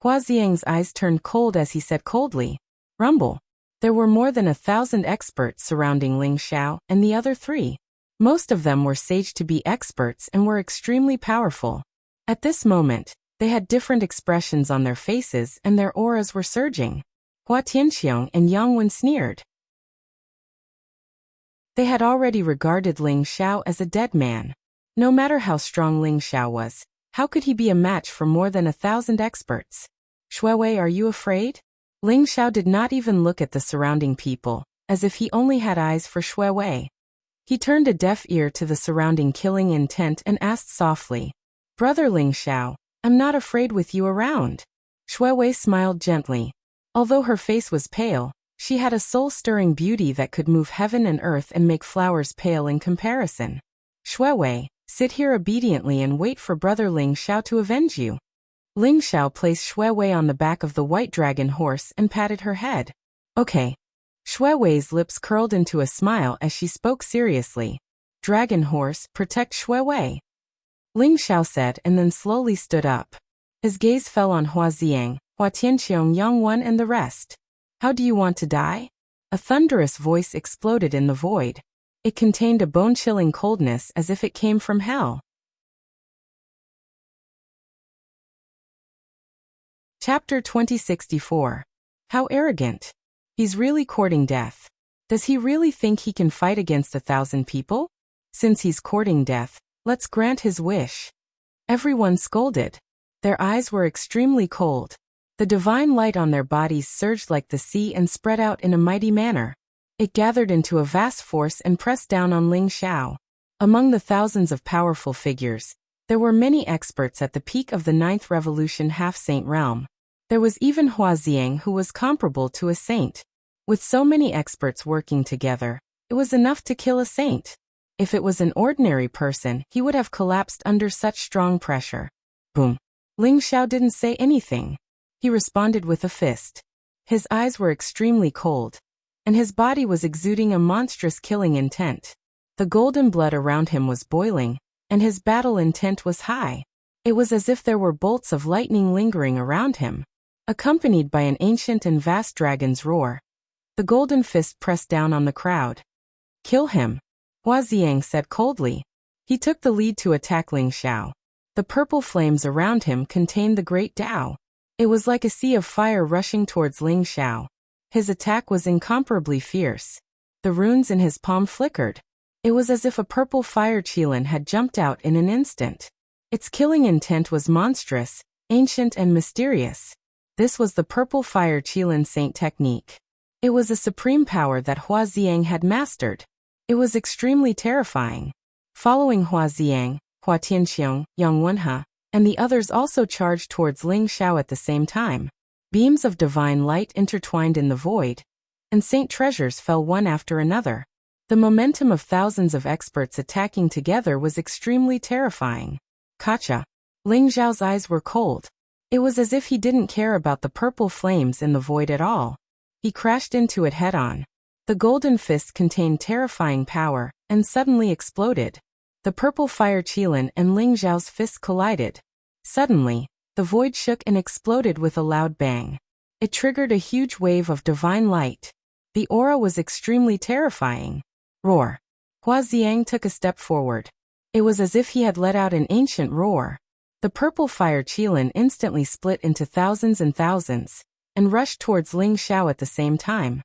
Huaxiang's eyes turned cold as he said coldly, Rumble. There were more than 1,000 experts surrounding Ling Xiao and the other three. Most of them were saged to be experts and were extremely powerful. At this moment, they had different expressions on their faces and their auras were surging. Hua Tianxiong and Yang Wen sneered. They had already regarded Ling Xiao as a dead man. No matter how strong Ling Xiao was, how could he be a match for more than 1,000 experts? Shuiwei, are you afraid? Ling Xiao did not even look at the surrounding people, as if he only had eyes for Shuiwei. He turned a deaf ear to the surrounding killing intent and asked softly, Brother Ling Xiao, I'm not afraid with you around. Shuiwei smiled gently. Although her face was pale, she had a soul-stirring beauty that could move heaven and earth and make flowers pale in comparison. Shuiwei, sit here obediently and wait for Brother Ling Xiao to avenge you. Ling Xiao placed Shuiwei on the back of the white dragon horse and patted her head. Okay. Shuiwei's lips curled into a smile as she spoke seriously. Dragon horse, protect Shuiwei. Ling Xiao said and then slowly stood up. His gaze fell on Huaxiang, Hua Tianqiong, Yang Wen and the rest. How do you want to die? A thunderous voice exploded in the void. It contained a bone-chilling coldness as if it came from hell. Chapter 2064. How arrogant. He's really courting death. Does he really think he can fight against 1,000 people? Since he's courting death, let's grant his wish. Everyone scolded. Their eyes were extremely cold. The divine light on their bodies surged like the sea and spread out in a mighty manner. It gathered into a vast force and pressed down on Ling Xiao. Among the thousands of powerful figures, there were many experts at the peak of the 9th Revolution half-saint realm. There was even Huaxiang who was comparable to a saint. With so many experts working together, it was enough to kill a saint. If it was an ordinary person, he would have collapsed under such strong pressure. Boom. Ling Xiao didn't say anything. He responded with a fist. His eyes were extremely cold, and his body was exuding a monstrous killing intent. The golden blood around him was boiling, and his battle intent was high. It was as if there were bolts of lightning lingering around him, accompanied by an ancient and vast dragon's roar. The golden fist pressed down on the crowd. Kill him, Huaxiang said coldly. He took the lead to attack Ling Xiao. The purple flames around him contained the great Tao. It was like a sea of fire rushing towards Ling Xiao. His attack was incomparably fierce. The runes in his palm flickered. It was as if a purple fire qilin had jumped out in an instant. Its killing intent was monstrous, ancient and mysterious. This was the purple fire qilin saint technique. It was a supreme power that Huaxiang had mastered. It was extremely terrifying. Following Huaxiang, Hua Tianqiong, Yang Wen and the others also charged towards Ling Xiao at the same time. Beams of divine light intertwined in the void, and saint treasures fell one after another. The momentum of thousands of experts attacking together was extremely terrifying. Kacha. Ling Xiao's eyes were cold. It was as if he didn't care about the purple flames in the void at all. He crashed into it head-on. The golden fist contained terrifying power, and suddenly exploded. The purple fire qilin and Ling Xiao's fists collided. Suddenly, the void shook and exploded with a loud bang. It triggered a huge wave of divine light. The aura was extremely terrifying. Roar. Huaxiang took a step forward. It was as if he had let out an ancient roar. The purple fire qilin instantly split into thousands and thousands, and rushed towards Ling Xiao at the same time.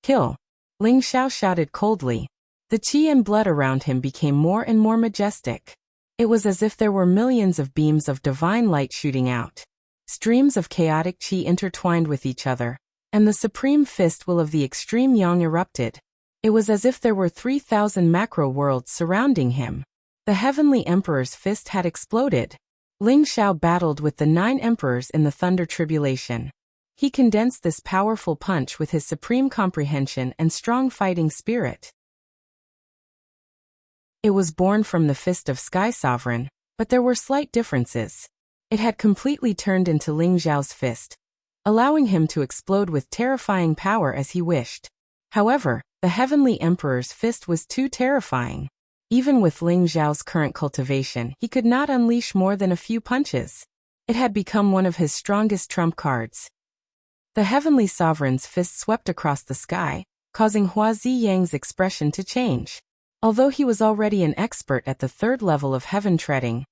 Kill. Ling Xiao shouted coldly. The qi and blood around him became more and more majestic. It was as if there were millions of beams of divine light shooting out. Streams of chaotic qi intertwined with each other, and the supreme fist will of the extreme yang erupted. It was as if there were 3,000 macro worlds surrounding him. The heavenly emperor's fist had exploded. Ling Xiao battled with the 9 emperors in the thunder tribulation. He condensed this powerful punch with his supreme comprehension and strong fighting spirit. It was born from the fist of Sky Sovereign, but there were slight differences. It had completely turned into Ling Xiao's fist, allowing him to explode with terrifying power as he wished. However, the Heavenly Emperor's fist was too terrifying. Even with Ling Xiao's current cultivation, he could not unleash more than a few punches. It had become one of his strongest trump cards. The Heavenly Sovereign's fist swept across the sky, causing Hua Ziyang's expression to change. Although he was already an expert at the third level of heaven treading,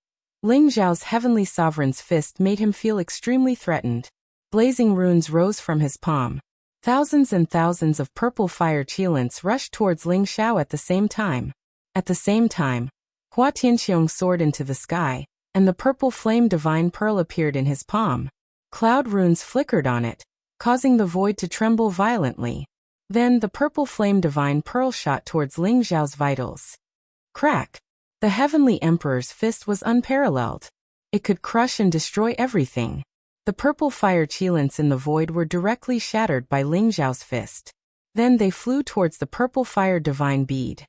Ling Xiao's Heavenly Sovereign's fist made him feel extremely threatened. Blazing runes rose from his palm. Thousands and thousands of purple fire chilants rushed towards Ling Xiao at the same time. At the same time, Hua Tianxiong soared into the sky, and the purple flame divine pearl appeared in his palm. Cloud runes flickered on it, causing the void to tremble violently. Then the purple flame divine pearl shot towards Ling Xiao's vitals. Crack! The Heavenly Emperor's fist was unparalleled. It could crush and destroy everything. The purple fire chilants in the void were directly shattered by Ling Xiao's fist. Then they flew towards the purple fire divine bead.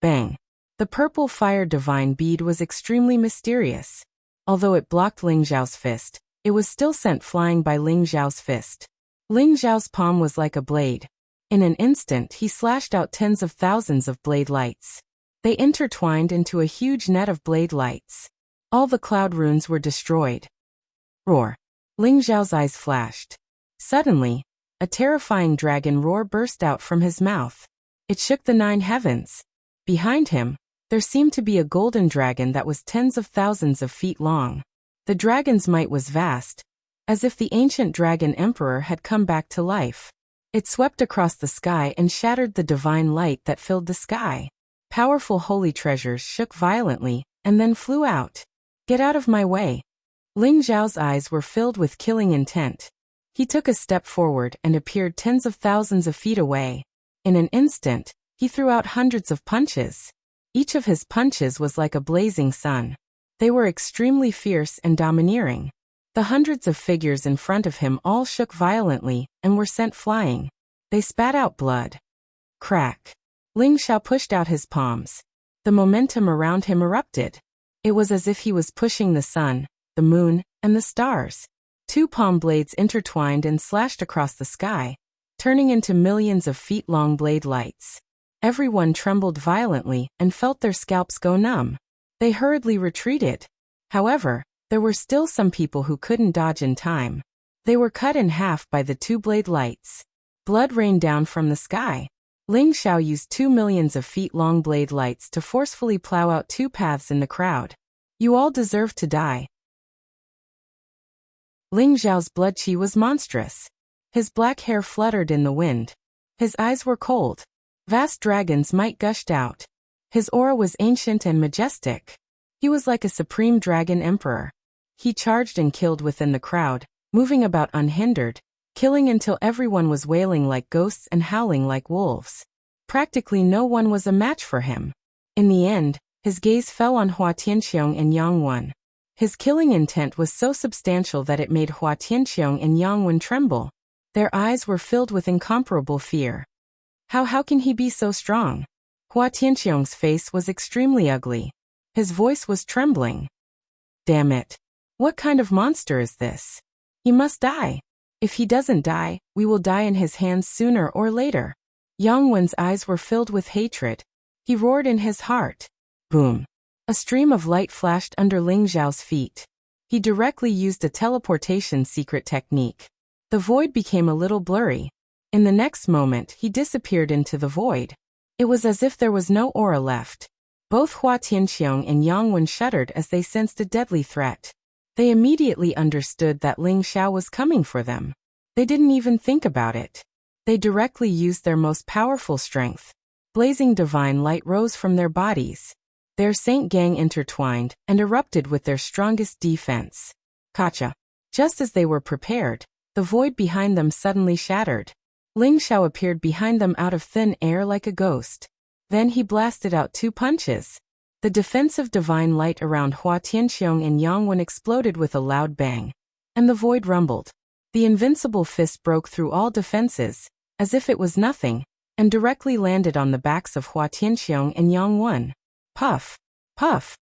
Bang! The purple fire divine bead was extremely mysterious. Although it blocked Ling Xiao's fist, it was still sent flying by Ling Xiao's fist. Ling Xiao's palm was like a blade. In an instant he slashed out tens of thousands of blade lights. They intertwined into a huge net of blade lights. All the cloud runes were destroyed. Roar! Ling Xiao's eyes flashed. Suddenly, a terrifying dragon roar burst out from his mouth. It shook the 9 heavens. Behind him, there seemed to be a golden dragon that was tens of thousands of feet long. The dragon's might was vast, as if the ancient dragon emperor had come back to life. It swept across the sky and shattered the divine light that filled the sky. Powerful holy treasures shook violently, and then flew out. Get out of my way! Ling Xiao's eyes were filled with killing intent. He took a step forward and appeared tens of thousands of feet away. In an instant, he threw out hundreds of punches. Each of his punches was like a blazing sun. They were extremely fierce and domineering. The hundreds of figures in front of him all shook violently and were sent flying. They spat out blood. Crack! Ling Xiao pushed out his palms. The momentum around him erupted. It was as if he was pushing the sun, the moon, and the stars. 2 palm blades intertwined and slashed across the sky, turning into millions of feet-long blade lights. Everyone trembled violently and felt their scalps go numb. They hurriedly retreated. However, there were still some people who couldn't dodge in time. They were cut in half by the 2 blade lights. Blood rained down from the sky. Ling Xiao used 2 millions of feet-long blade lights to forcefully plow out 2 paths in the crowd. You all deserve to die. Ling Xiao's blood qi was monstrous. His black hair fluttered in the wind. His eyes were cold. Vast dragon's might gushed out. His aura was ancient and majestic. He was like a supreme dragon emperor. He charged and killed within the crowd, moving about unhindered, killing until everyone was wailing like ghosts and howling like wolves. Practically no one was a match for him. In the end, his gaze fell on Hua Tianxiong and Yang Wen. His killing intent was so substantial that it made Hua Tianxiong and Yang Wen tremble. Their eyes were filled with incomparable fear. How can he be so strong? Hua Tianxiong's face was extremely ugly. His voice was trembling. Damn it! What kind of monster is this? He must die. If he doesn't die, we will die in his hands sooner or later. Yang Wen's eyes were filled with hatred. He roared in his heart. Boom! A stream of light flashed under Ling Xiao's feet. He directly used a teleportation secret technique. The void became a little blurry. In the next moment, he disappeared into the void. It was as if there was no aura left. Both Hua Tianxiong and Yang Wen shuddered as they sensed a deadly threat. They immediately understood that Ling Xiao was coming for them. They didn't even think about it. They directly used their most powerful strength. Blazing divine light rose from their bodies. Their saint gang intertwined and erupted with their strongest defense. Kacha! Just as they were prepared, the void behind them suddenly shattered. Ling Xiao appeared behind them out of thin air like a ghost. Then he blasted out 2 punches. The defensive divine light around Hua Tianxiong and Yang Wen exploded with a loud bang. And the void rumbled. The invincible fist broke through all defenses, as if it was nothing, and directly landed on the backs of Hua Tianqiong and Yang Wen. Puff! Puff!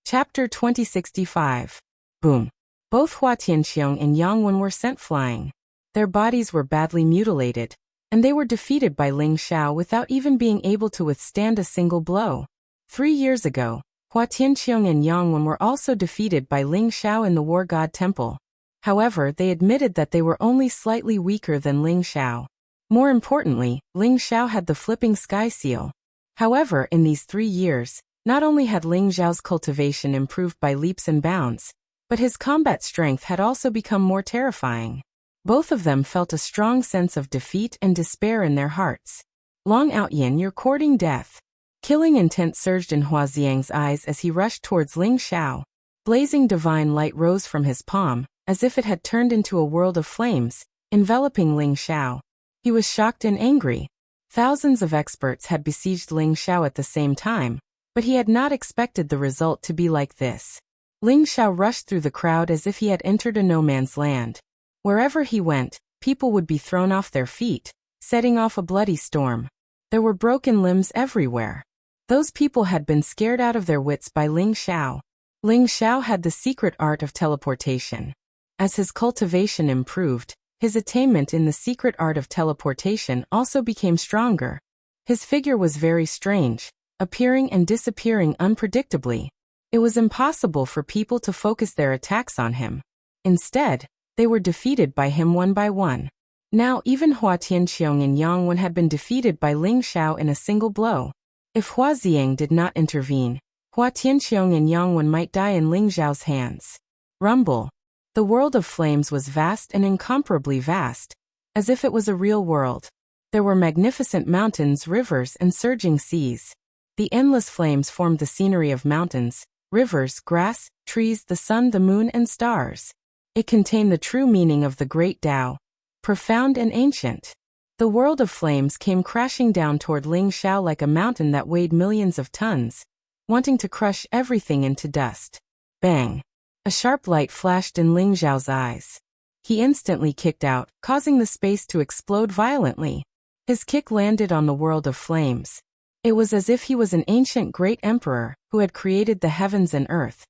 Chapter 2065. Boom! Both Hua Tianqiong and Yang Wen were sent flying. Their bodies were badly mutilated, and they were defeated by Ling Xiao without even being able to withstand a single blow. 3 years ago, Hua Tianqiong and Yang Wen were also defeated by Ling Xiao in the War God Temple. However, they admitted that they were only slightly weaker than Ling Xiao. More importantly, Ling Xiao had the flipping sky seal. However, in these 3 years, not only had Ling Xiao's cultivation improved by leaps and bounds, but his combat strength had also become more terrifying. Both of them felt a strong sense of defeat and despair in their hearts. Long Outyin, you're courting death. Killing intent surged in Hua Xiang's eyes as he rushed towards Ling Xiao. Blazing divine light rose from his palm, as if it had turned into a world of flames, enveloping Ling Xiao. He was shocked and angry. Thousands of experts had besieged Ling Xiao at the same time, but he had not expected the result to be like this. Ling Xiao rushed through the crowd as if he had entered a no-man's land. Wherever he went, people would be thrown off their feet, setting off a bloody storm. There were broken limbs everywhere. Those people had been scared out of their wits by Ling Xiao. Ling Xiao had the secret art of teleportation. As his cultivation improved, his attainment in the secret art of teleportation also became stronger. His figure was very strange, appearing and disappearing unpredictably. It was impossible for people to focus their attacks on him. Instead, they were defeated by him one by one. Now even Hua Tianqiong and Yang Wen had been defeated by Ling Xiao in a single blow. If Hua Xiang did not intervene, Hua Tianqiong and Yang Wen might die in Ling Xiao's hands. Rumble. The world of flames was vast and incomparably vast, as if it was a real world. There were magnificent mountains, rivers, and surging seas. The endless flames formed the scenery of mountains, rivers, grass, trees, the sun, the moon, and stars. It contained the true meaning of the great Tao, profound and ancient. The world of flames came crashing down toward Ling Xiao like a mountain that weighed millions of tons, wanting to crush everything into dust. Bang! A sharp light flashed in Ling Xiao's eyes. He instantly kicked out, causing the space to explode violently. His kick landed on the world of flames. It was as if he was an ancient great emperor who had created the heavens and earth,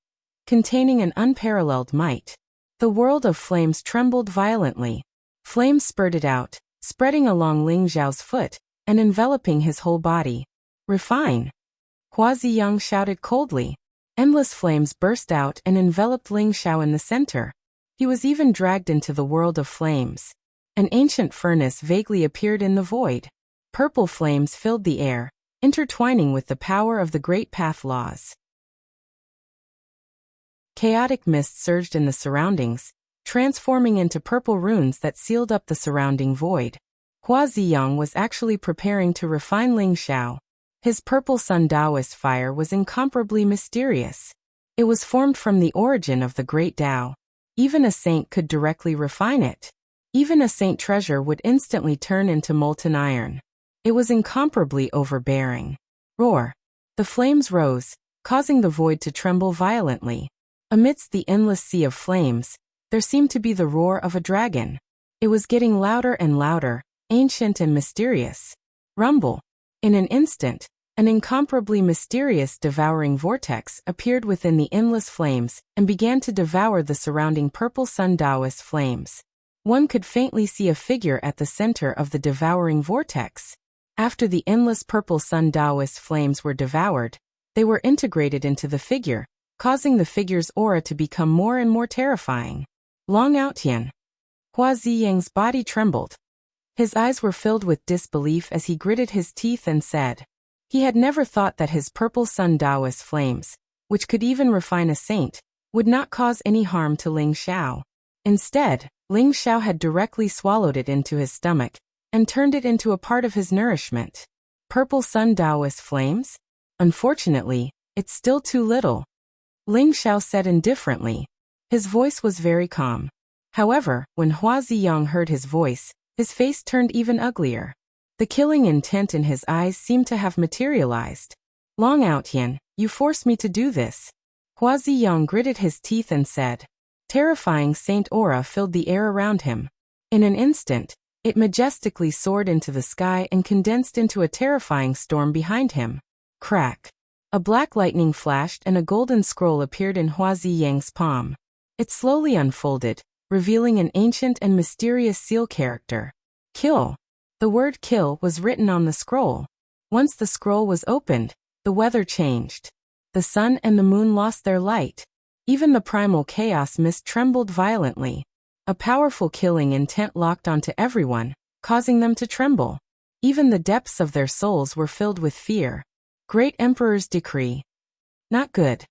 containing an unparalleled might. The world of flames trembled violently. Flames spurted out, spreading along Ling Xiao's foot, and enveloping his whole body. Refine! Hua Ziyang shouted coldly. Endless flames burst out and enveloped Ling Xiao in the center. He was even dragged into the world of flames. An ancient furnace vaguely appeared in the void. Purple flames filled the air, intertwining with the power of the Great Path laws. Chaotic mist surged in the surroundings, transforming into purple runes that sealed up the surrounding void. Hua Ziyang was actually preparing to refine Ling Xiao. His purple sun Taoist fire was incomparably mysterious. It was formed from the origin of the great Tao. Even a saint could directly refine it. Even a saint treasure would instantly turn into molten iron. It was incomparably overbearing. Roar! The flames rose, causing the void to tremble violently. Amidst the endless sea of flames, there seemed to be the roar of a dragon. It was getting louder and louder, ancient and mysterious. Rumble! In an instant, an incomparably mysterious devouring vortex appeared within the endless flames and began to devour the surrounding purple sun Taoist flames. One could faintly see a figure at the center of the devouring vortex. After the endless purple sun Taoist flames were devoured, they were integrated into the figure, causing the figure's aura to become more and more terrifying. Long Outyan. Hua Ziyang's body trembled. His eyes were filled with disbelief as he gritted his teeth and said, he had never thought that his purple sun Taoist flames, which could even refine a saint, would not cause any harm to Ling Xiao. Instead, Ling Xiao had directly swallowed it into his stomach and turned it into a part of his nourishment. Purple sun Taoist flames? Unfortunately, it's still too little. Ling Xiao said indifferently. His voice was very calm. However, when Hua Ziyang heard his voice, his face turned even uglier. The killing intent in his eyes seemed to have materialized. Long Outyan, you forced me to do this. Hua Ziyang gritted his teeth and said. Terrifying saint aura filled the air around him. In an instant, it majestically soared into the sky and condensed into a terrifying storm behind him. Crack. A black lightning flashed and a golden scroll appeared in Hua Ziyang's palm. It slowly unfolded, revealing an ancient and mysterious seal character. Kill. The word kill was written on the scroll. Once the scroll was opened, the weather changed. The sun and the moon lost their light. Even the primal chaos mist trembled violently. A powerful killing intent locked onto everyone, causing them to tremble. Even the depths of their souls were filled with fear. Great Emperor's decree. Not good.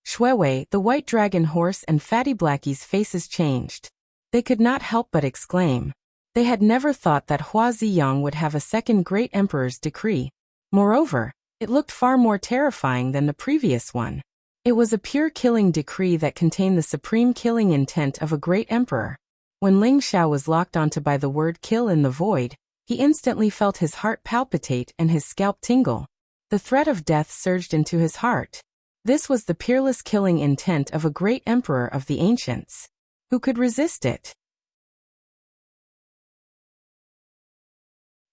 Shuiwei, the white dragon horse and Fatty Blackie's faces changed. They could not help but exclaim. They had never thought that Hua Ziyang would have a second Great Emperor's decree. Moreover, it looked far more terrifying than the previous one. It was a pure killing decree that contained the supreme killing intent of a great emperor. When Ling Xiao was locked onto by the word kill in the void, he instantly felt his heart palpitate and his scalp tingle. The threat of death surged into his heart. This was the peerless killing intent of a great emperor of the ancients. Who could resist it?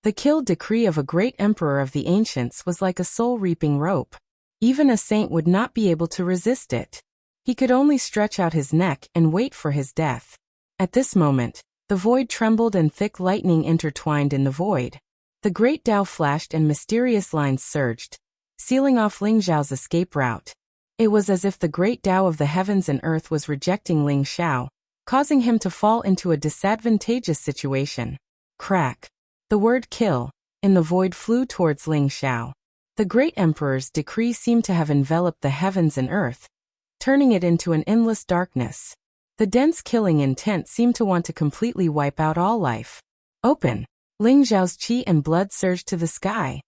The kill decree of a great emperor of the ancients was like a soul-reaping rope. Even a saint would not be able to resist it. He could only stretch out his neck and wait for his death. At this moment, the void trembled and thick lightning intertwined in the void. The great Tao flashed and mysterious lines surged, sealing off Ling Xiao's escape route. It was as if the great Tao of the heavens and earth was rejecting Ling Xiao, causing him to fall into a disadvantageous situation. Crack. The word kill, in the void flew towards Ling Xiao. The great emperor's decree seemed to have enveloped the heavens and earth, turning it into an endless darkness. The dense killing intent seemed to want to completely wipe out all life. Open. Ling Xiao's qi and blood surged to the sky.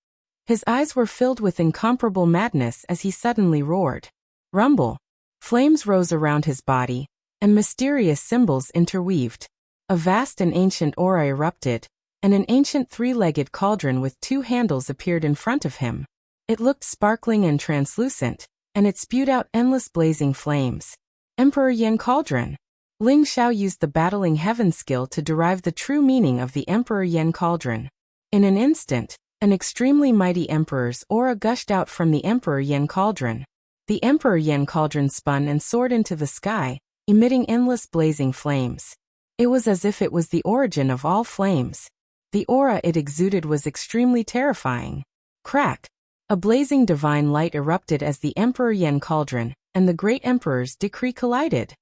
His eyes were filled with incomparable madness as he suddenly roared. Rumble. Flames rose around his body, and mysterious symbols interweaved. A vast and ancient aura erupted, and an ancient three-legged cauldron with two handles appeared in front of him. It looked sparkling and translucent, and it spewed out endless blazing flames. Emperor Yin Cauldron. Ling Xiao used the Battling Heaven skill to derive the true meaning of the Emperor Yin Cauldron. In an instant, an extremely mighty emperor's aura gushed out from the Emperor Yin Cauldron. The Emperor Yin Cauldron spun and soared into the sky, emitting endless blazing flames. It was as if it was the origin of all flames. The aura it exuded was extremely terrifying. Crack. A blazing divine light erupted as the Emperor Yin Cauldron and the Great Emperor's decree collided.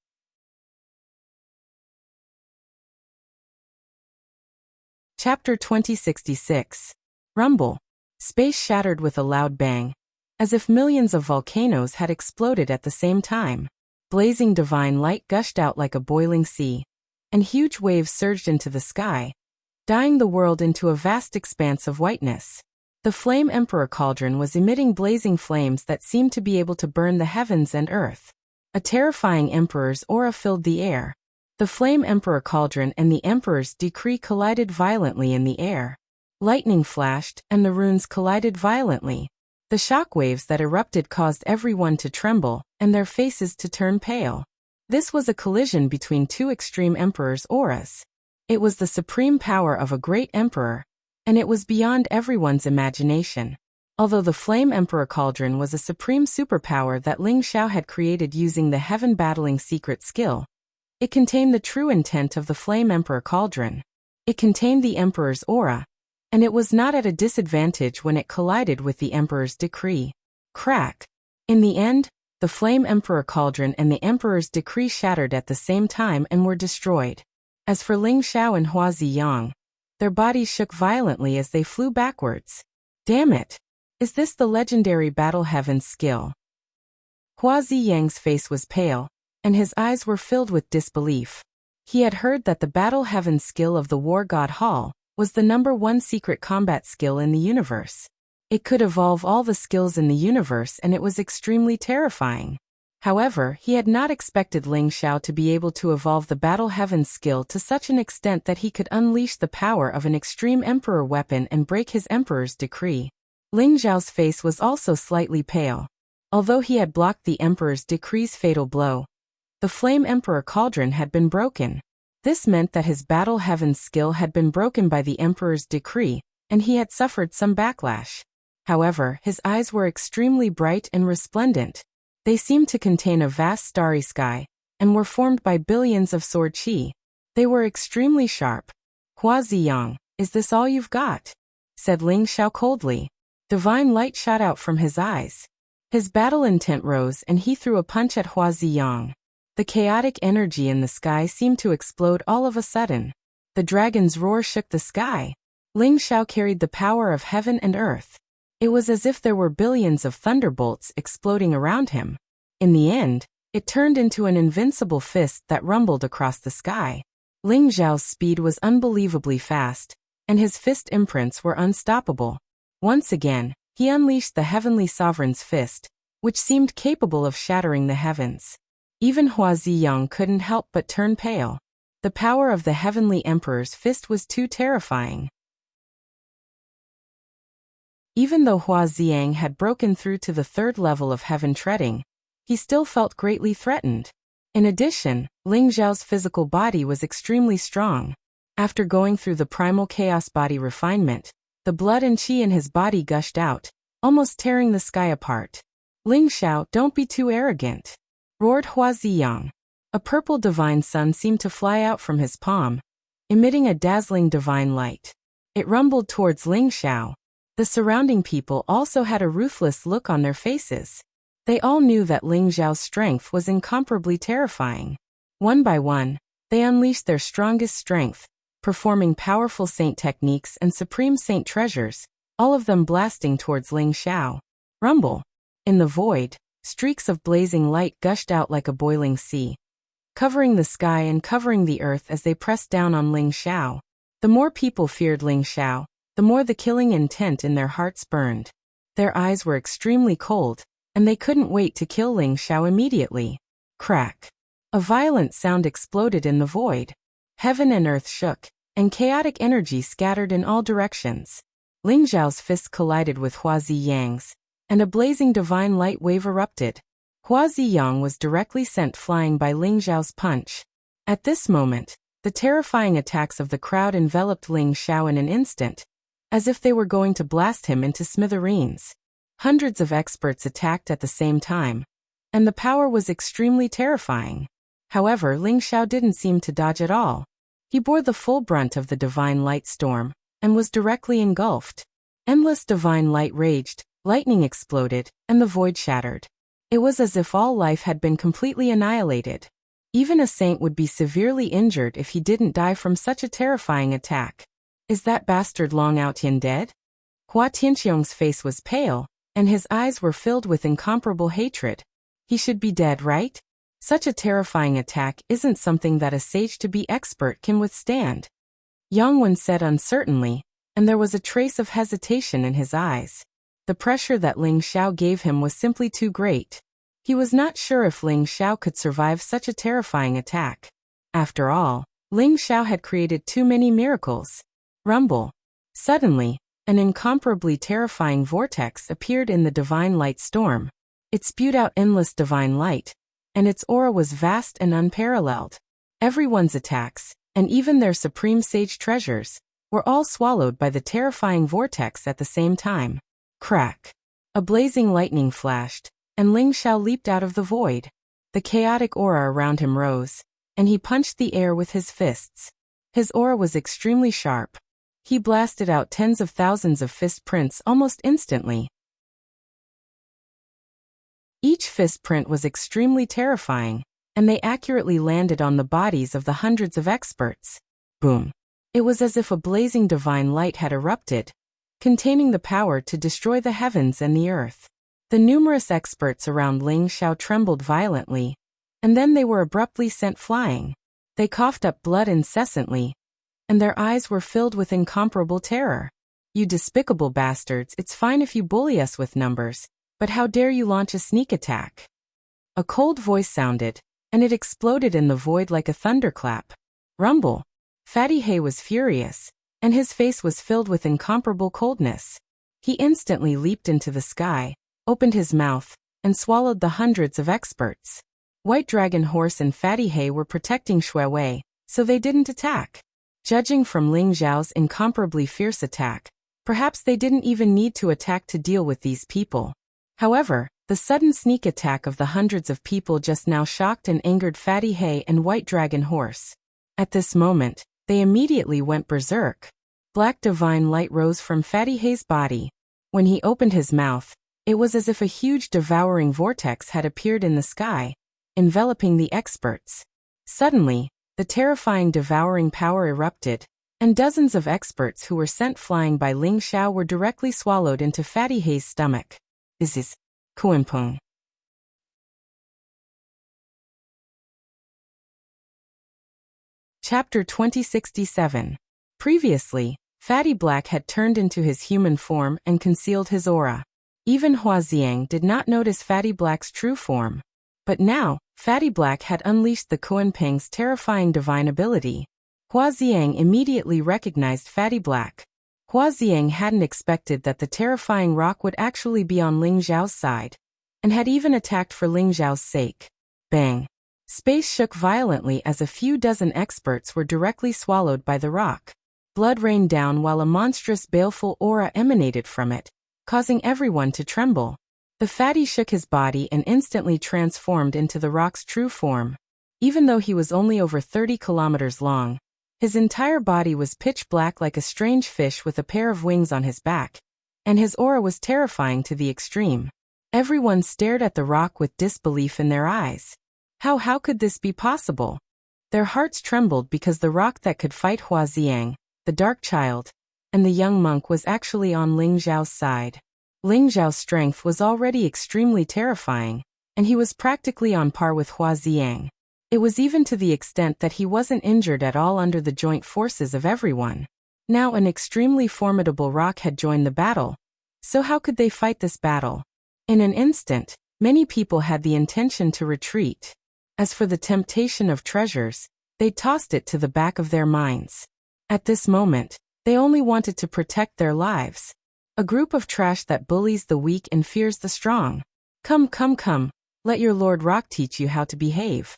Chapter 2066. Rumble. Space shattered with a loud bang, as if millions of volcanoes had exploded at the same time. Blazing divine light gushed out like a boiling sea, and huge waves surged into the sky, dyeing the world into a vast expanse of whiteness. The Flame Emperor Cauldron was emitting blazing flames that seemed to be able to burn the heavens and earth. A terrifying emperor's aura filled the air. The Flame Emperor Cauldron and the Emperor's decree collided violently in the air. Lightning flashed, and the runes collided violently. The shockwaves that erupted caused everyone to tremble, and their faces to turn pale. This was a collision between two extreme emperors' auras. It was the supreme power of a great emperor, and it was beyond everyone's imagination. Although the Flame Emperor Cauldron was a supreme superpower that Ling Xiao had created using the Heaven Battling secret skill, it contained the true intent of the Flame Emperor Cauldron. It contained the Emperor's aura, and it was not at a disadvantage when it collided with the Emperor's decree. Crack. In the end, the Flame Emperor Cauldron and the Emperor's decree shattered at the same time and were destroyed. As for Ling Xiao and Hua Ziyang, their bodies shook violently as they flew backwards. Damn it! Is this the legendary Battle Heaven's skill? Hua Ziyang's face was pale, and his eyes were filled with disbelief. He had heard that the Battle Heaven skill of the War God Hall was the #1 secret combat skill in the universe. It could evolve all the skills in the universe, and it was extremely terrifying. However, he had not expected Ling Xiao to be able to evolve the Battle Heaven skill to such an extent that he could unleash the power of an extreme emperor weapon and break his emperor's decree. Ling Xiao's face was also slightly pale. Although he had blocked the Emperor's decree's fatal blow, the Flame Emperor Cauldron had been broken. This meant that his Battle Heaven's skill had been broken by the Emperor's decree, and he had suffered some backlash. However, his eyes were extremely bright and resplendent. They seemed to contain a vast starry sky, and were formed by billions of sword chi. They were extremely sharp. "Hua Ziyang, is this all you've got?" said Ling Xiao coldly. Divine light shot out from his eyes. His battle intent rose and he threw a punch at Hua Ziyang. The chaotic energy in the sky seemed to explode all of a sudden. The dragon's roar shook the sky. Ling Xiao carried the power of heaven and earth. It was as if there were billions of thunderbolts exploding around him. In the end, it turned into an invincible fist that rumbled across the sky. Ling Xiao's speed was unbelievably fast, and his fist imprints were unstoppable. Once again, he unleashed the Heavenly Sovereign's fist, which seemed capable of shattering the heavens. Even Hua Ziyang couldn't help but turn pale. The power of the Heavenly Emperor's fist was too terrifying. Even though Hua Ziyang had broken through to the third level of heaven treading, he still felt greatly threatened. In addition, Ling Xiao's physical body was extremely strong. After going through the primal chaos body refinement, the blood and qi in his body gushed out, almost tearing the sky apart. "Ling Xiao, don't be too arrogant," roared Hua Ziyang. A purple divine sun seemed to fly out from his palm, emitting a dazzling divine light. It rumbled towards Ling Xiao. The surrounding people also had a ruthless look on their faces. They all knew that Ling Xiao's strength was incomparably terrifying. One by one, they unleashed their strongest strength, performing powerful saint techniques and supreme saint treasures, all of them blasting towards Ling Xiao. Rumble! In the void, streaks of blazing light gushed out like a boiling sea, covering the sky and covering the earth as they pressed down on Ling Xiao. The more people feared Ling Xiao, the more the killing intent in their hearts burned. Their eyes were extremely cold, and they couldn't wait to kill Ling Xiao immediately. Crack! A violent sound exploded in the void. Heaven and earth shook, and chaotic energy scattered in all directions. Ling Xiao's fists collided with Hua Ziyang's, and a blazing divine light wave erupted. Hua Ziyang was directly sent flying by Ling Xiao's punch. At this moment, the terrifying attacks of the crowd enveloped Ling Xiao in an instant, as if they were going to blast him into smithereens. Hundreds of experts attacked at the same time, and the power was extremely terrifying. However, Ling Xiao didn't seem to dodge at all. He bore the full brunt of the divine light storm, and was directly engulfed. Endless divine light raged, lightning exploded, and the void shattered. It was as if all life had been completely annihilated. Even a saint would be severely injured if he didn't die from such a terrifying attack. "Is that bastard Long Outyan dead?" Hua Tianxiong's face was pale, and his eyes were filled with incomparable hatred. "He should be dead, right? Such a terrifying attack isn't something that a sage-to-be expert can withstand." Yang Wen said uncertainly, and there was a trace of hesitation in his eyes. The pressure that Ling Xiao gave him was simply too great. He was not sure if Ling Xiao could survive such a terrifying attack. After all, Ling Xiao had created too many miracles. Rumble! Suddenly, an incomparably terrifying vortex appeared in the divine light storm. It spewed out endless divine light, and its aura was vast and unparalleled. Everyone's attacks, and even their supreme sage treasures, were all swallowed by the terrifying vortex at the same time. Crack! A blazing lightning flashed, and Ling Xiao leaped out of the void. The chaotic aura around him rose, and he punched the air with his fists. His aura was extremely sharp. He blasted out tens of thousands of fist prints almost instantly. Each fist print was extremely terrifying, and they accurately landed on the bodies of the hundreds of experts. Boom! It was as if a blazing divine light had erupted, containing the power to destroy the heavens and the earth. The numerous experts around Ling Xiao trembled violently, and then they were abruptly sent flying. They coughed up blood incessantly, and their eyes were filled with incomparable terror. "You despicable bastards, it's fine if you bully us with numbers, but how dare you launch a sneak attack?" A cold voice sounded, and it exploded in the void like a thunderclap. Rumble! Fatty Hay was furious, and his face was filled with incomparable coldness. He instantly leaped into the sky, opened his mouth, and swallowed the hundreds of experts. White Dragon Horse and Fatty Hay were protecting Shui Wei, so they didn't attack. Judging from Ling Zhao's incomparably fierce attack, perhaps they didn't even need to attack to deal with these people. However, the sudden sneak attack of the hundreds of people just now shocked and angered Fatty Hay and White Dragon Horse. At this moment, they immediately went berserk. Black divine light rose from Fatty Hay's body. When he opened his mouth, it was as if a huge devouring vortex had appeared in the sky, enveloping the experts. Suddenly, the terrifying devouring power erupted, and dozens of experts who were sent flying by Ling Xiao were directly swallowed into Fatty Hay's stomach. This is Kuanpeng. Chapter 2067. Previously, Fatty Black had turned into his human form and concealed his aura. Even Huaxiang did not notice Fatty Black's true form. But now, Fatty Black had unleashed the Kuanpeng's terrifying divine ability. Huaxiang immediately recognized Fatty Black. Huaxiang hadn't expected that the terrifying rock would actually be on Ling Zhao's side, and had even attacked for Ling Zhao's sake. Bang! Space shook violently as a few dozen experts were directly swallowed by the rock. Blood rained down while a monstrous baleful aura emanated from it, causing everyone to tremble. The fatty shook his body and instantly transformed into the rock's true form. Even though he was only over 30 kilometers long, his entire body was pitch black like a strange fish with a pair of wings on his back, and his aura was terrifying to the extreme. Everyone stared at the rock with disbelief in their eyes. How could this be possible? Their hearts trembled because the rock that could fight Huaxiang, the Dark Child, and the young monk was actually on Ling Zhao's side. Ling Zhao's strength was already extremely terrifying, and he was practically on par with Huaxiang. It was even to the extent that he wasn't injured at all under the joint forces of everyone. Now an extremely formidable rock had joined the battle. So how could they fight this battle? In an instant, many people had the intention to retreat. As for the temptation of treasures, they tossed it to the back of their minds. At this moment, they only wanted to protect their lives. A group of trash that bullies the weak and fears the strong. Come, let your Lord Rock teach you how to behave.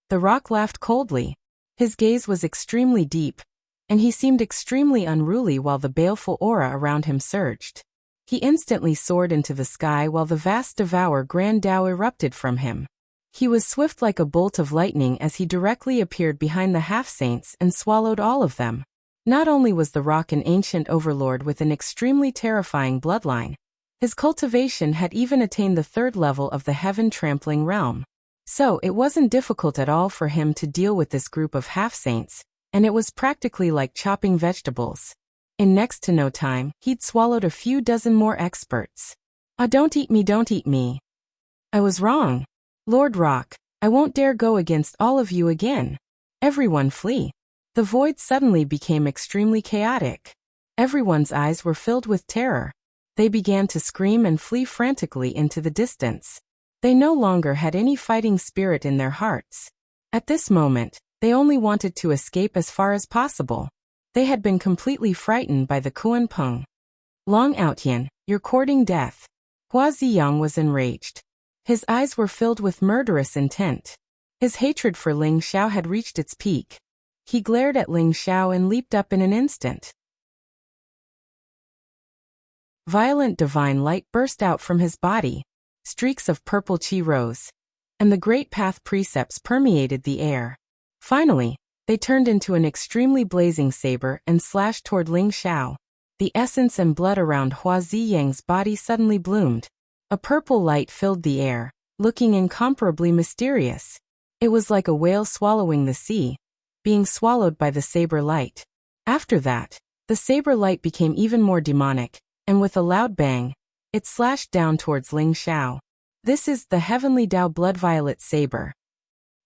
The rock laughed coldly. His gaze was extremely deep, and he seemed extremely unruly while the baleful aura around him surged. He instantly soared into the sky while the vast devour Grand Tao erupted from him. He was swift like a bolt of lightning as he directly appeared behind the half-saints and swallowed all of them. Not only was the rock an ancient overlord with an extremely terrifying bloodline, his cultivation had even attained the 3rd level of the heaven-trampling realm. So it wasn't difficult at all for him to deal with this group of half-saints, and it was practically like chopping vegetables. In next to no time, he'd swallowed a few dozen more experts. Ah, don't eat me. I was wrong. Lord Rock, I won't dare go against all of you again. Everyone flee. The void suddenly became extremely chaotic. Everyone's eyes were filled with terror. They began to scream and flee frantically into the distance. They no longer had any fighting spirit in their hearts. At this moment, they only wanted to escape as far as possible. They had been completely frightened by the Kuanpeng. Long Outyan, you're courting death. Huaxiang was enraged. His eyes were filled with murderous intent. His hatred for Ling Xiao had reached its peak. He glared at Ling Xiao and leaped up in an instant. Violent divine light burst out from his body. Streaks of purple chi rose, and the great path precepts permeated the air. Finally, they turned into an extremely blazing saber and slashed toward Ling Xiao. The essence and blood around Huaxiang's body suddenly bloomed. A purple light filled the air, looking incomparably mysterious. It was like a whale swallowing the sea, being swallowed by the saber light. After that, the saber light became even more demonic, and with a loud bang, it slashed down towards Ling Xiao. This is the Heavenly Tao Blood Violet Saber.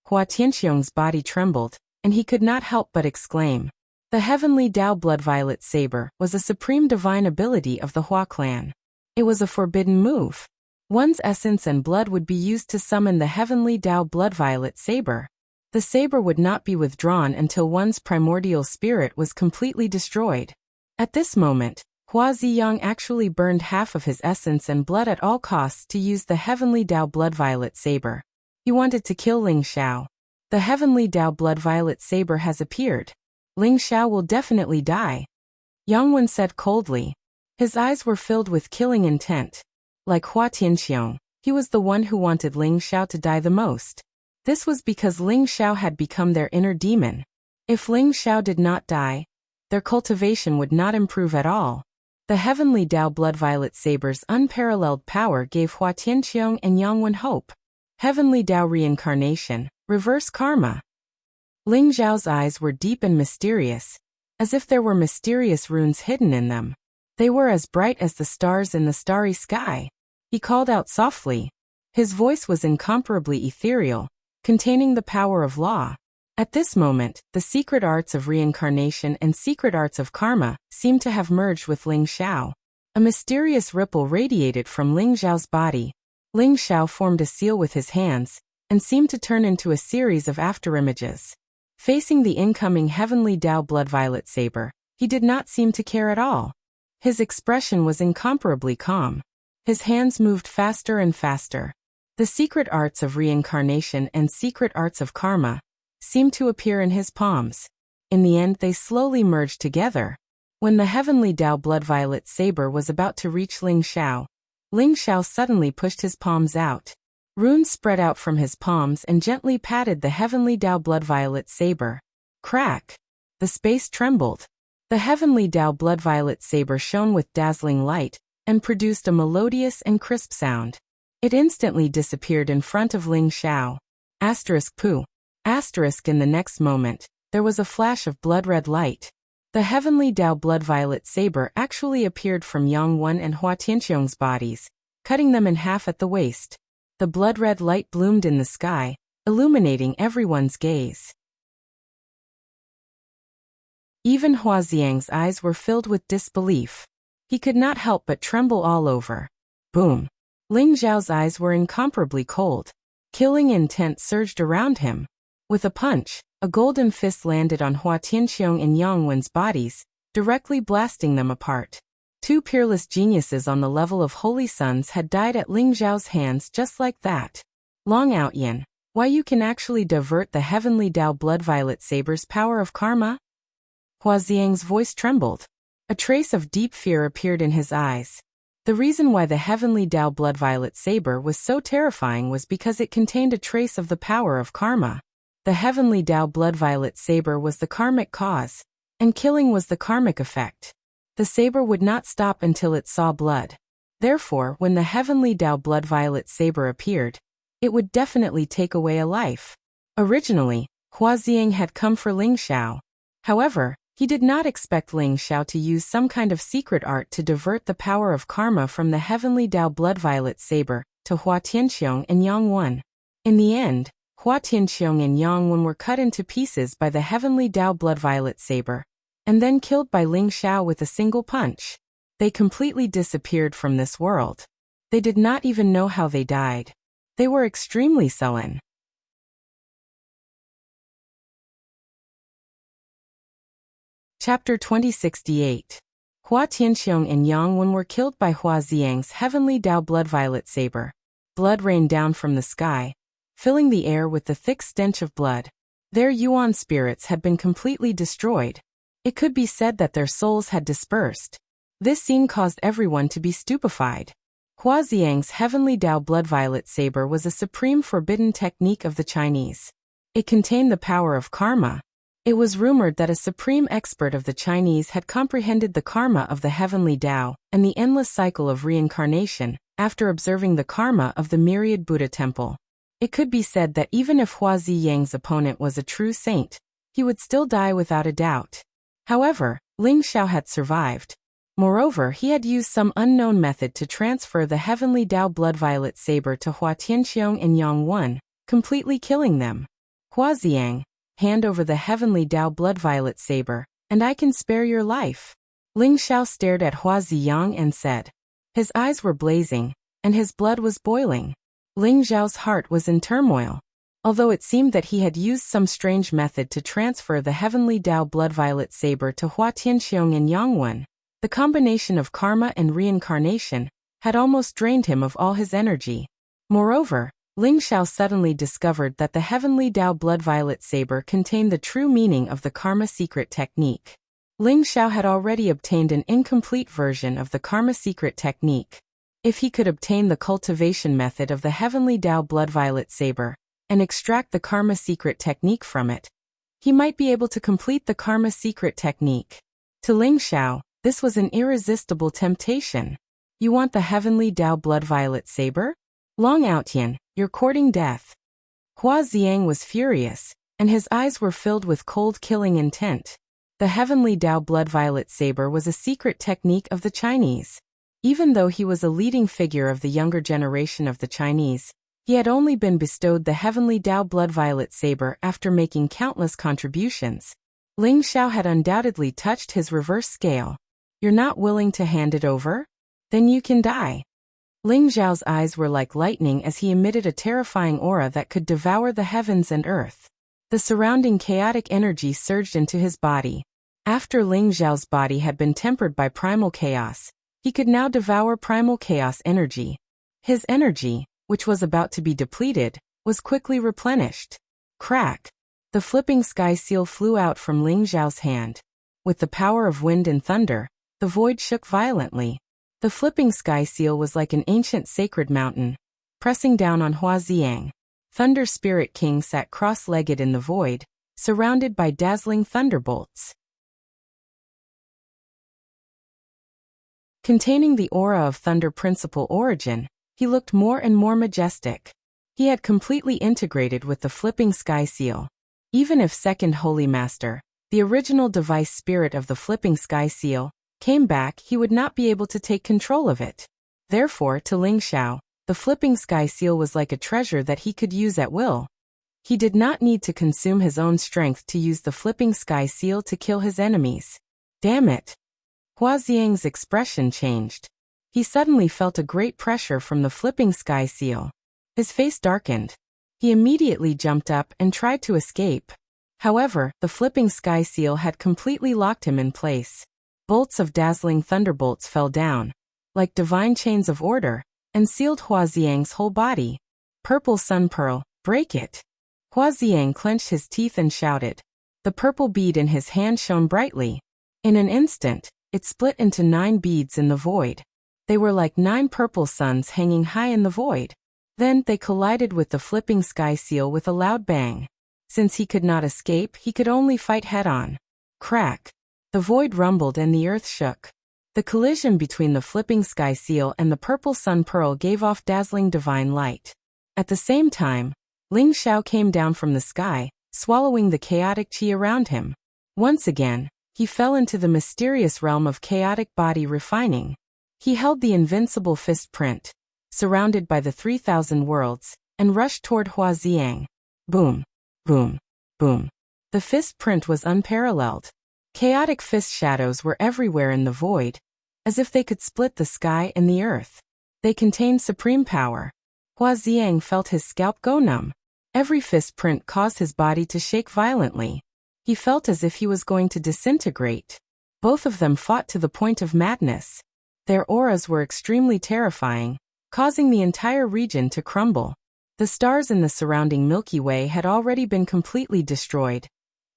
Hua Tianxiong's body trembled, and he could not help but exclaim. The Heavenly Tao Blood Violet Saber was a supreme divine ability of the Hua clan. It was a forbidden move. One's essence and blood would be used to summon the Heavenly Tao Blood Violet Saber. The saber would not be withdrawn until one's primordial spirit was completely destroyed. At this moment, Hua Ziyang actually burned half of his essence and blood at all costs to use the Heavenly Dao Blood Violet Saber. He wanted to kill Ling Xiao. The Heavenly Dao Blood Violet Saber has appeared. Ling Xiao will definitely die. Yang Wen said coldly. His eyes were filled with killing intent. Like Hua Tianqiong, he was the one who wanted Ling Xiao to die the most. This was because Ling Xiao had become their inner demon. If Ling Xiao did not die, their cultivation would not improve at all. The Heavenly Dao Blood Violet Saber's unparalleled power gave Hua Tianqiong and Yang Wen hope. Heavenly Dao Reincarnation, Reverse Karma. Ling Xiao's eyes were deep and mysterious, as if there were mysterious runes hidden in them. They were as bright as the stars in the starry sky. He called out softly. His voice was incomparably ethereal, containing the power of law. At this moment, the secret arts of reincarnation and secret arts of karma seemed to have merged with Ling Xiao. A mysterious ripple radiated from Ling Xiao's body. Ling Xiao formed a seal with his hands, and seemed to turn into a series of afterimages. Facing the incoming Heavenly Dao Blood Violet Saber, he did not seem to care at all. His expression was incomparably calm. His hands moved faster and faster. The secret arts of reincarnation and secret arts of karma seemed to appear in his palms. In the end, they slowly merged together. When the Heavenly Dao Blood Violet Saber was about to reach Ling Xiao suddenly pushed his palms out. Runes spread out from his palms and gently patted the Heavenly Dao Blood Violet Saber. Crack! The space trembled. The Heavenly Dao Blood Violet Saber shone with dazzling light and produced a melodious and crisp sound. It instantly disappeared in front of Ling Xiao. Pooh. In the next moment, there was a flash of blood-red light. The Heavenly Dao Blood Violet Saber actually appeared from Yang Wen and Hua Tianqiong's bodies, cutting them in half at the waist. The blood-red light bloomed in the sky, illuminating everyone's gaze. Even Hua Ziyang's eyes were filled with disbelief. He could not help but tremble all over. Boom! Ling Xiao's eyes were incomparably cold. Killing intent surged around him. With a punch, a golden fist landed on Hua Tianqiong and Yang Wen's bodies, directly blasting them apart. Two peerless geniuses on the level of holy sons had died at Ling Xiao's hands just like that. Long Out Yin, why you can actually divert the Heavenly Dao Blood Violet Saber's power of karma? Hua Ziyang's voice trembled. A trace of deep fear appeared in his eyes. The reason why the Heavenly Dao Blood Violet Saber was so terrifying was because it contained a trace of the power of karma. The Heavenly Dao Blood Violet Saber was the karmic cause, and killing was the karmic effect. The saber would not stop until it saw blood. Therefore, when the Heavenly Dao Blood Violet Saber appeared, it would definitely take away a life. Originally, Hua Ziyang had come for Ling Xiao. However, he did not expect Ling Xiao to use some kind of secret art to divert the power of karma from the Heavenly Dao Blood Violet Saber to Hua Tianqiong and Yang Wen. In the end, Hua Tianqiong and Yang Wen were cut into pieces by the Heavenly Dao Blood Violet Saber, and then killed by Ling Xiao with a single punch. They completely disappeared from this world. They did not even know how they died. They were extremely sullen. Chapter 2068. Hua Tianqiong and Yang Wen were killed by Hua Ziyang's Heavenly Dao Blood Violet Saber. Blood rained down from the sky, filling the air with the thick stench of blood. Their Yuan spirits had been completely destroyed. It could be said that their souls had dispersed. This scene caused everyone to be stupefied. Hua Ziyang's Heavenly Dao Blood Violet Saber was a supreme forbidden technique of the Chinese. It contained the power of karma. It was rumored that a supreme expert of the Chinese had comprehended the karma of the Heavenly Dao and the endless cycle of reincarnation after observing the karma of the myriad Buddha temple. It could be said that even if Hua Ziyang's opponent was a true saint, he would still die without a doubt. However, Ling Xiao had survived. Moreover, he had used some unknown method to transfer the Heavenly Dao Blood Violet Saber to Hua Tianqiong and Yang Wen, completely killing them. Hua Ziyang, hand over the Heavenly Dao Blood Violet Saber, and I can spare your life. Ling Xiao stared at Hua Ziyang and said. His eyes were blazing, and his blood was boiling. Ling Xiao's heart was in turmoil. Although it seemed that he had used some strange method to transfer the Heavenly Dao Blood Violet Saber to Hua Tianqiong and Yang Wen, The combination of karma and reincarnation had almost drained him of all his energy. Moreover, Ling Xiao suddenly discovered that the heavenly Dao blood violet saber contained the true meaning of the karma secret technique. Ling Xiao had already obtained an incomplete version of the karma secret technique. If he could obtain the cultivation method of the heavenly Dao blood violet saber and extract the karma secret technique from it, he might be able to complete the karma secret technique. To Ling Xiao, this was an irresistible temptation. You want the heavenly Dao blood violet saber? Long Outyan, you're courting death. Hua Xiang was furious, and his eyes were filled with cold killing intent. The heavenly Dao blood violet saber was a secret technique of the Chinese. Even though he was a leading figure of the younger generation of the Chinese, he had only been bestowed the heavenly Dao blood violet saber after making countless contributions. Ling Xiao had undoubtedly touched his reverse scale. You're not willing to hand it over? Then you can die. Ling Xiao's eyes were like lightning as he emitted a terrifying aura that could devour the heavens and earth. The surrounding chaotic energy surged into his body. After Ling Xiao's body had been tempered by primal chaos, he could now devour primal chaos energy. His energy, which was about to be depleted, was quickly replenished. Crack! The flipping sky seal flew out from Ling Xiao's hand. With the power of wind and thunder, the void shook violently. The flipping sky seal was like an ancient sacred mountain, pressing down on Hua Xiang. Thunder Spirit King sat cross-legged in the void, surrounded by dazzling thunderbolts. Containing the aura of Thunder Principal Origin, he looked more and more majestic. He had completely integrated with the flipping sky seal. Even if Second Holy Master, the original device spirit of the flipping sky seal, came back, he would not be able to take control of it. Therefore, to Ling Xiao, the flipping sky seal was like a treasure that he could use at will. He did not need to consume his own strength to use the flipping sky seal to kill his enemies. Damn it! Hua Xiang's expression changed. He suddenly felt a great pressure from the flipping sky seal. His face darkened. He immediately jumped up and tried to escape. However, the flipping sky seal had completely locked him in place. Bolts of dazzling thunderbolts fell down, like divine chains of order, and sealed Hua Xiang's whole body. Purple Sun Pearl, break it! Hua Xiang clenched his teeth and shouted. The purple bead in his hand shone brightly. In an instant, it split into 9 beads in the void. They were like 9 purple suns hanging high in the void. Then they collided with the flipping sky seal with a loud bang. Since he could not escape, he could only fight head-on. Crack! The void rumbled and the earth shook. The collision between the flipping sky seal and the purple sun pearl gave off dazzling divine light. At the same time, Ling Xiao came down from the sky, swallowing the chaotic qi around him. Once again, he fell into the mysterious realm of chaotic body refining. He held the invincible fist print, surrounded by the 3,000 worlds, and rushed toward Hua Xiang. Boom! Boom! Boom! The fist print was unparalleled. Chaotic fist shadows were everywhere in the void, as if they could split the sky and the earth. They contained supreme power. Hua Xiang felt his scalp go numb. Every fist print caused his body to shake violently. He felt as if he was going to disintegrate. Both of them fought to the point of madness. Their auras were extremely terrifying, causing the entire region to crumble. The stars in the surrounding Milky Way had already been completely destroyed,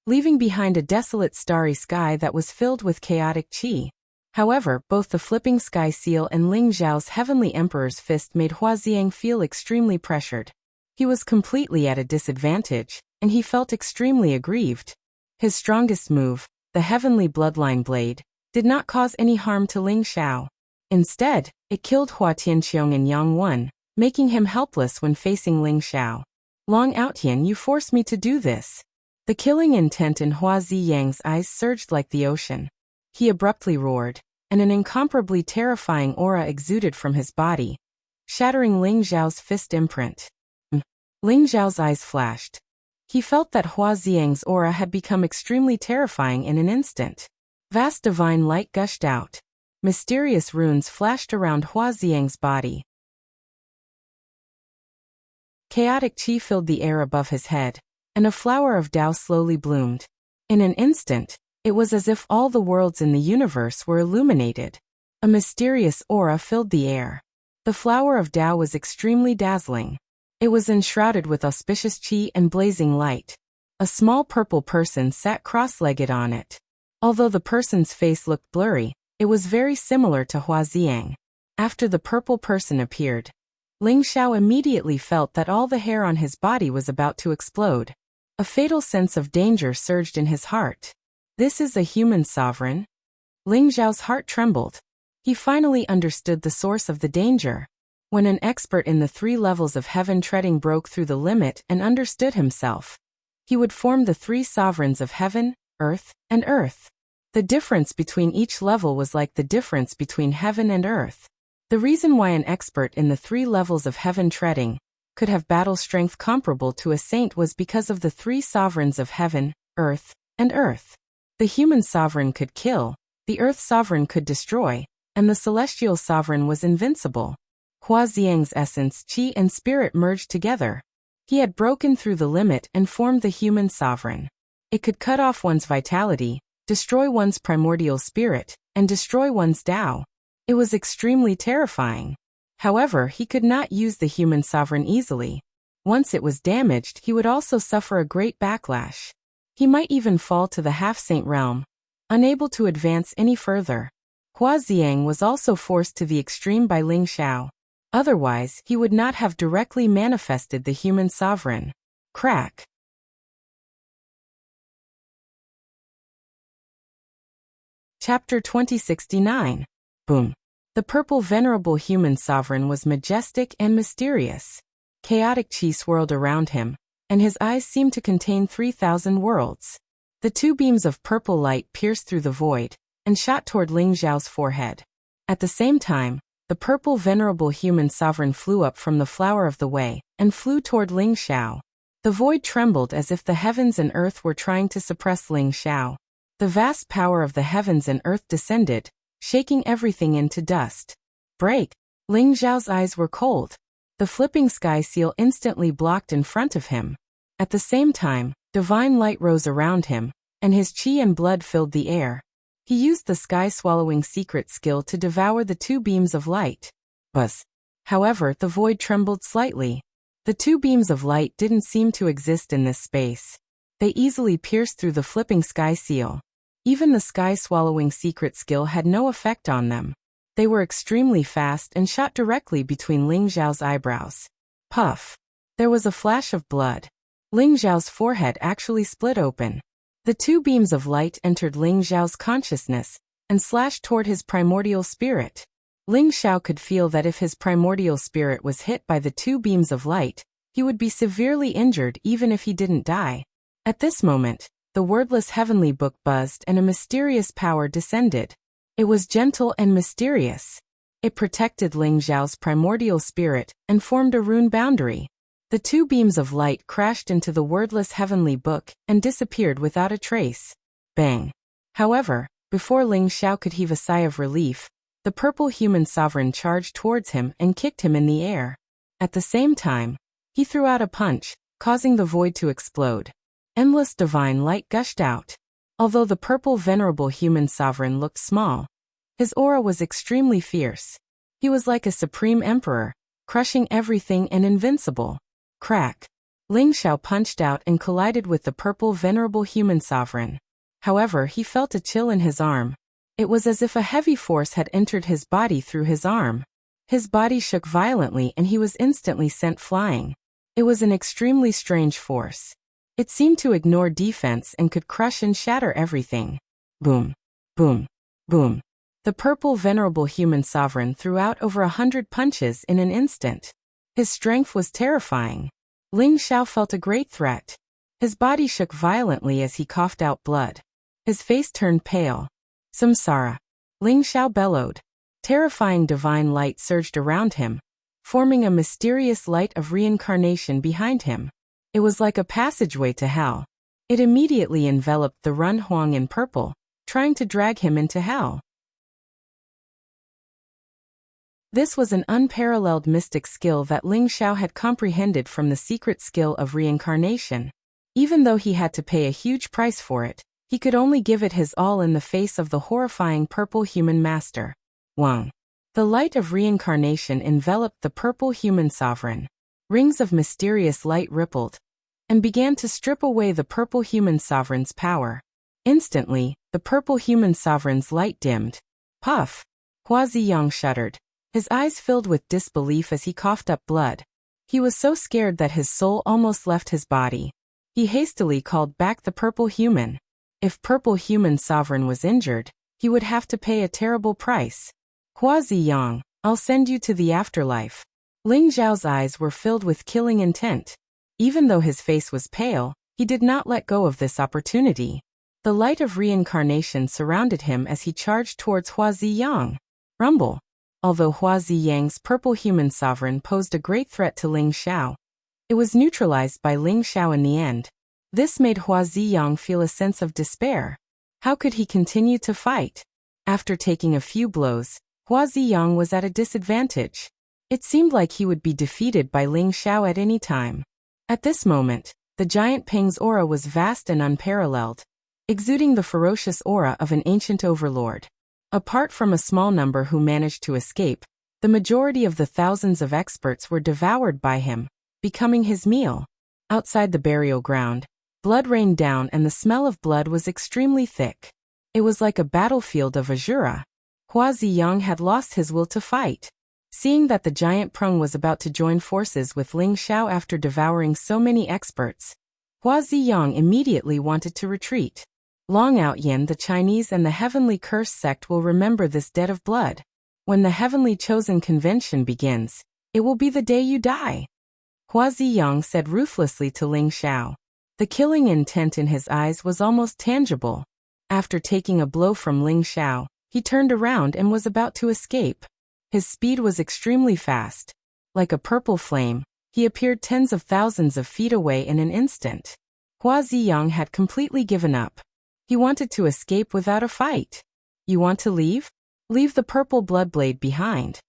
leaving behind a desolate starry sky that was filled with chaotic qi. However, both the flipping sky seal and Ling Xiao's heavenly emperor's fist made Hua Xiang feel extremely pressured. He was completely at a disadvantage, and he felt extremely aggrieved. His strongest move, the heavenly bloodline blade, did not cause any harm to Ling Xiao. Instead, it killed Hua Tianqiong and Yang Wen, making him helpless when facing Ling Xiao. Long Outyan, you forced me to do this. The killing intent in Hua Ziyang's eyes surged like the ocean. He abruptly roared, and an incomparably terrifying aura exuded from his body, shattering Ling Xiao's fist imprint. Ling Xiao's eyes flashed. He felt that Hua Xiang's aura had become extremely terrifying in an instant. Vast divine light gushed out. Mysterious runes flashed around Hua Xiang's body. Chaotic qi filled the air above his head, and a flower of Tao slowly bloomed. In an instant, It was as if all the worlds in the universe were illuminated. A mysterious aura filled the air. The flower of Tao was extremely dazzling. It was enshrouded with auspicious qi and blazing light. A small purple person sat cross-legged on it. Although the person's face looked blurry, it was very similar to Huaxiang. After the purple person appeared, Ling Xiao immediately felt that all the hair on his body was about to explode. A fatal sense of danger surged in his heart. This is a human sovereign? Ling Xiao's heart trembled. He finally understood the source of the danger. When an expert in the 3 levels of heaven treading broke through the limit and understood himself, he would form the 3 sovereigns of heaven, earth, and earth. The difference between each level was like the difference between heaven and earth. The reason why an expert in the 3 levels of heaven treading could have battle strength comparable to a saint was because of the 3 sovereigns of heaven, earth, and earth. The human sovereign could kill, the earth sovereign could destroy, and the celestial sovereign was invincible. Huaxiang's essence, qi and spirit merged together. He had broken through the limit and formed the human sovereign. It could cut off one's vitality, destroy one's primordial spirit, and destroy one's Tao. It was extremely terrifying. However, he could not use the human sovereign easily. Once it was damaged, he would also suffer a great backlash. He might even fall to the half-saint realm, unable to advance any further. Huaxiang was also forced to the extreme by Ling Xiao. Otherwise, he would not have directly manifested the human sovereign. Crack. Chapter 2069. Boom. The purple venerable human sovereign was majestic and mysterious. Chaotic qi swirled around him, and his eyes seemed to contain 3,000 worlds. The 2 beams of purple light pierced through the void and shot toward Ling Xiao's forehead. At the same time, the purple venerable human sovereign flew up from the flower of the way and flew toward Ling Xiao. The void trembled as if the heavens and earth were trying to suppress Ling Xiao. The vast power of the heavens and earth descended, shaking everything into dust. Break! Ling Xiao's eyes were cold. The flipping sky seal instantly blocked in front of him. At the same time, divine light rose around him, and his qi and blood filled the air. He used the sky-swallowing secret skill to devour the 2 beams of light. Buzz! However, the void trembled slightly. The 2 beams of light didn't seem to exist in this space. They easily pierced through the flipping sky seal. Even the sky-swallowing secret skill had no effect on them. They were extremely fast and shot directly between Ling Xiao's eyebrows. Puff! There was a flash of blood. Ling Xiao's forehead actually split open. The 2 beams of light entered Ling Xiao's consciousness and slashed toward his primordial spirit. Ling Xiao could feel that if his primordial spirit was hit by the 2 beams of light, he would be severely injured even if he didn't die. At this moment, the wordless heavenly book buzzed and a mysterious power descended. It was gentle and mysterious. It protected Ling Xiao's primordial spirit and formed a rune boundary. The 2 beams of light crashed into the wordless heavenly book and disappeared without a trace. Bang! However, before Ling Xiao could heave a sigh of relief, the purple human sovereign charged towards him and kicked him in the air. At the same time, he threw out a punch, causing the void to explode. Endless divine light gushed out. Although the purple venerable human sovereign looked small, his aura was extremely fierce. He was like a supreme emperor, crushing everything and invincible. Crack! Ling Xiao punched out and collided with the purple venerable human sovereign. However, he felt a chill in his arm. It was as if a heavy force had entered his body through his arm. His body shook violently and he was instantly sent flying. It was an extremely strange force. It seemed to ignore defense and could crush and shatter everything. Boom! Boom! Boom! The purple venerable human sovereign threw out over 100 punches in an instant. His strength was terrifying. Ling Xiao felt a great threat. His body shook violently as he coughed out blood. His face turned pale. Samsara! Ling Xiao bellowed. Terrifying divine light surged around him, forming a mysterious light of reincarnation behind him. It was like a passageway to hell. It immediately enveloped the Run Huang in purple, trying to drag him into hell. This was an unparalleled mystic skill that Ling Xiao had comprehended from the secret skill of reincarnation. Even though he had to pay a huge price for it, He could only give it his all in the face of the horrifying purple human master. Wang. The light of reincarnation enveloped the purple human sovereign. Rings of mysterious light rippled and began to strip away the purple human sovereign's power. Instantly, the purple human sovereign's light dimmed. Puff! Hua Ziyang shuddered. His eyes filled with disbelief as he coughed up blood. He was so scared that his soul almost left his body. He hastily called back the purple human. If purple human sovereign was injured, he would have to pay a terrible price. Hua Ziyang, I'll send you to the afterlife. Ling Zhao's eyes were filled with killing intent. Even though his face was pale, he did not let go of this opportunity. The light of reincarnation surrounded him as he charged towards Hua Ziyang. Rumble. Although Hua Ziyang's purple human sovereign posed a great threat to Ling Xiao, it was neutralized by Ling Xiao in the end. This made Hua Ziyang feel a sense of despair. How could he continue to fight? After taking a few blows, Hua Ziyang was at a disadvantage. It seemed like he would be defeated by Ling Xiao at any time. At this moment, the giant Peng's aura was vast and unparalleled, exuding the ferocious aura of an ancient overlord. Apart from a small number who managed to escape, the majority of the thousands of experts were devoured by him, becoming his meal. Outside the burial ground, blood rained down and the smell of blood was extremely thick. It was like a battlefield of Azura. Hua Ziyang had lost his will to fight. Seeing that the giant Prung was about to join forces with Ling Xiao after devouring so many experts, Hua Ziyang immediately wanted to retreat. Long Out Yin, the Chinese and the Heavenly Curse sect will remember this debt of blood. When the Heavenly Chosen Convention begins, it will be the day you die. Hua Ziyang said ruthlessly to Ling Xiao. The killing intent in his eyes was almost tangible. After taking a blow from Ling Xiao, he turned around and was about to escape. His speed was extremely fast. Like a purple flame, he appeared tens of thousands of feet away in an instant. Hua Ziyang had completely given up. He wanted to escape without a fight. You want to leave? Leave the purple bloodblade behind.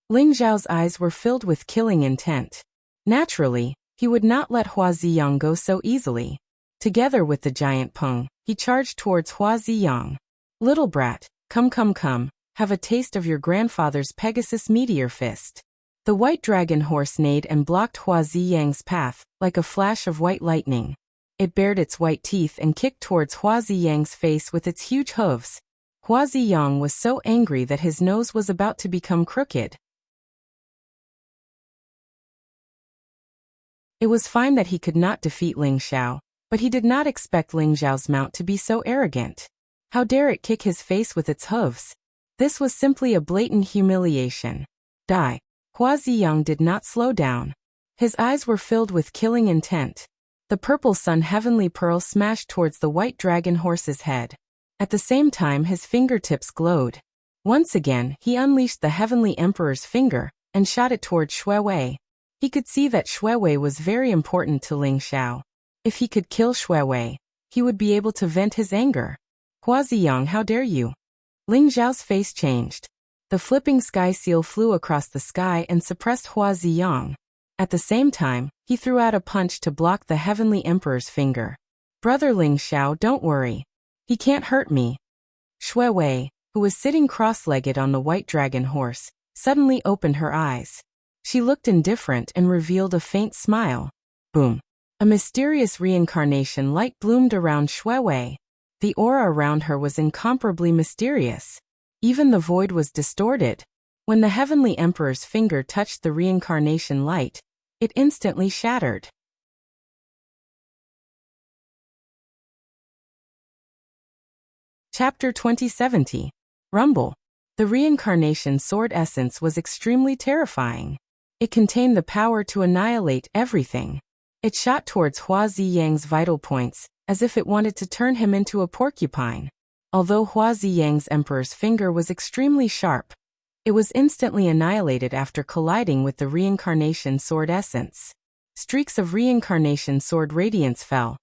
Ling Zhao's eyes were filled with killing intent. Naturally, he would not let Hua Ziyang go so easily. Together with the giant Peng, he charged towards Hua Ziyang. Little brat, come, have a taste of your grandfather's Pegasus meteor fist. The white dragon horse neighed and blocked Hua Ziyang's path, like a flash of white lightning. It bared its white teeth and kicked towards Hua Ziyang's face with its huge hooves. Hua Ziyang was so angry that his nose was about to become crooked. It was fine that he could not defeat Ling Xiao, but he did not expect Ling Xiao's mount to be so arrogant. How dare it kick his face with its hooves? This was simply a blatant humiliation. Die. Hua Ziyang did not slow down. His eyes were filled with killing intent. The purple sun heavenly pearl smashed towards the white dragon horse's head. At the same time his fingertips glowed. Once again, he unleashed the heavenly emperor's finger and shot it towards Xue Wei. He could see that Xue Wei was very important to Ling Xiao. If he could kill Xue Wei, he would be able to vent his anger. Hua Ziyang, how dare you? Ling Zhao's face changed. The flipping sky seal flew across the sky and suppressed Hua Ziyang. At the same time, he threw out a punch to block the heavenly emperor's finger. Brother Ling Xiao, don't worry. He can't hurt me. Xue Wei, who was sitting cross-legged on the white dragon horse, suddenly opened her eyes. She looked indifferent and revealed a faint smile. Boom. A mysterious reincarnation light bloomed around Xue Wei. The aura around her was incomparably mysterious. Even the void was distorted. When the heavenly emperor's finger touched the reincarnation light, it instantly shattered. Chapter 2070. Rumble. The reincarnation sword essence was extremely terrifying. It contained the power to annihilate everything. It shot towards Hua Ziyang's vital points, as if it wanted to turn him into a porcupine. Although Hua Ziyang's emperor's finger was extremely sharp, it was instantly annihilated after colliding with the reincarnation sword essence. Streaks of reincarnation sword radiance fell,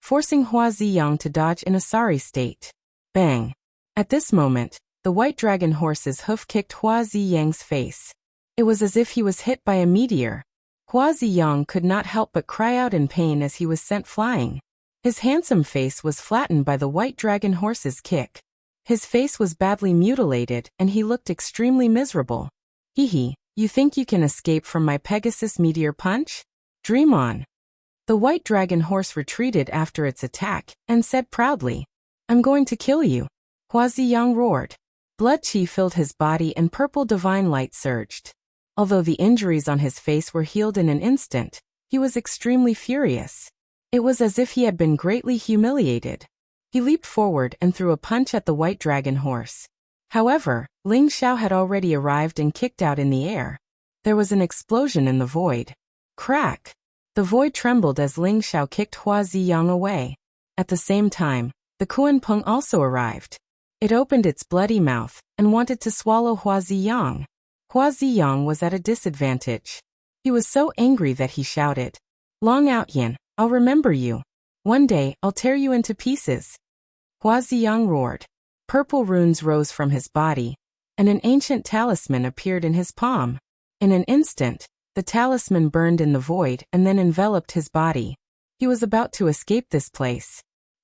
forcing Hua Ziyang to dodge in a sorry state. Bang! At this moment, the white dragon horse's hoof kicked Hua Ziyang's face. It was as if he was hit by a meteor. Hua Ziyang could not help but cry out in pain as he was sent flying. His handsome face was flattened by the white dragon horse's kick. His face was badly mutilated and he looked extremely miserable. Hee, you think you can escape from my Pegasus meteor punch? Dream on. The white dragon horse retreated after its attack and said proudly, I'm going to kill you. Hua Ziyang roared. Blood chi filled his body and purple divine light surged. Although the injuries on his face were healed in an instant, he was extremely furious. It was as if he had been greatly humiliated. He leaped forward and threw a punch at the white dragon horse. However, Ling Xiao had already arrived and kicked out in the air. There was an explosion in the void. Crack! The void trembled as Ling Xiao kicked Hua Ziyang away. At the same time, the Kuan Peng also arrived. It opened its bloody mouth and wanted to swallow Hua Ziyang. Hua Ziyang was at a disadvantage. He was so angry that he shouted, Long out Yin, I'll remember you. One day, I'll tear you into pieces. Hua Ziyang roared. Purple runes rose from his body, and an ancient talisman appeared in his palm. In an instant, the talisman burned in the void and then enveloped his body. He was about to escape this place.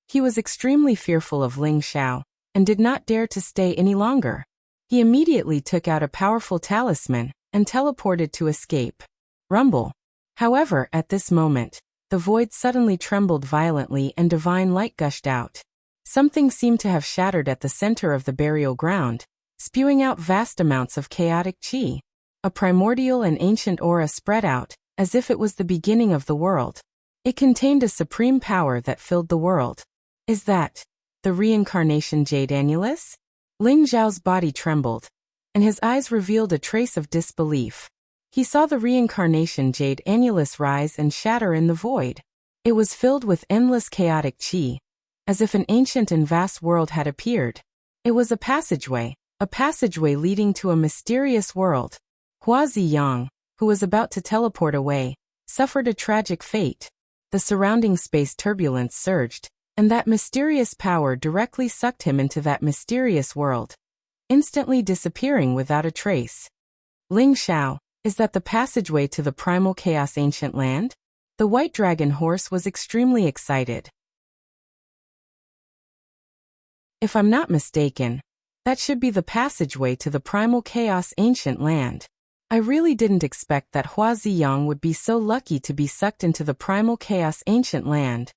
He was extremely fearful of Ling Xiao, and did not dare to stay any longer. He immediately took out a powerful talisman and teleported to escape. Rumble. However, at this moment, the void suddenly trembled violently and divine light gushed out. Something seemed to have shattered at the center of the burial ground, spewing out vast amounts of chaotic chi. A primordial and ancient aura spread out, as if it was the beginning of the world. It contained a supreme power that filled the world. Is that the reincarnation Jade Annulus? Ling Zhao's body trembled, and his eyes revealed a trace of disbelief. He saw the reincarnation Jade Annulus rise and shatter in the void. It was filled with endless chaotic chi, as if an ancient and vast world had appeared. It was a passageway leading to a mysterious world. Hua Ziyang, who was about to teleport away, suffered a tragic fate. The surrounding space turbulence surged, and that mysterious power directly sucked him into that mysterious world, instantly disappearing without a trace. Ling Xiao, is that the passageway to the primal chaos ancient land? The white dragon horse was extremely excited. If I'm not mistaken, that should be the passageway to the primal chaos ancient land. I really didn't expect that Hua Ziyang would be so lucky to be sucked into the primal chaos ancient land.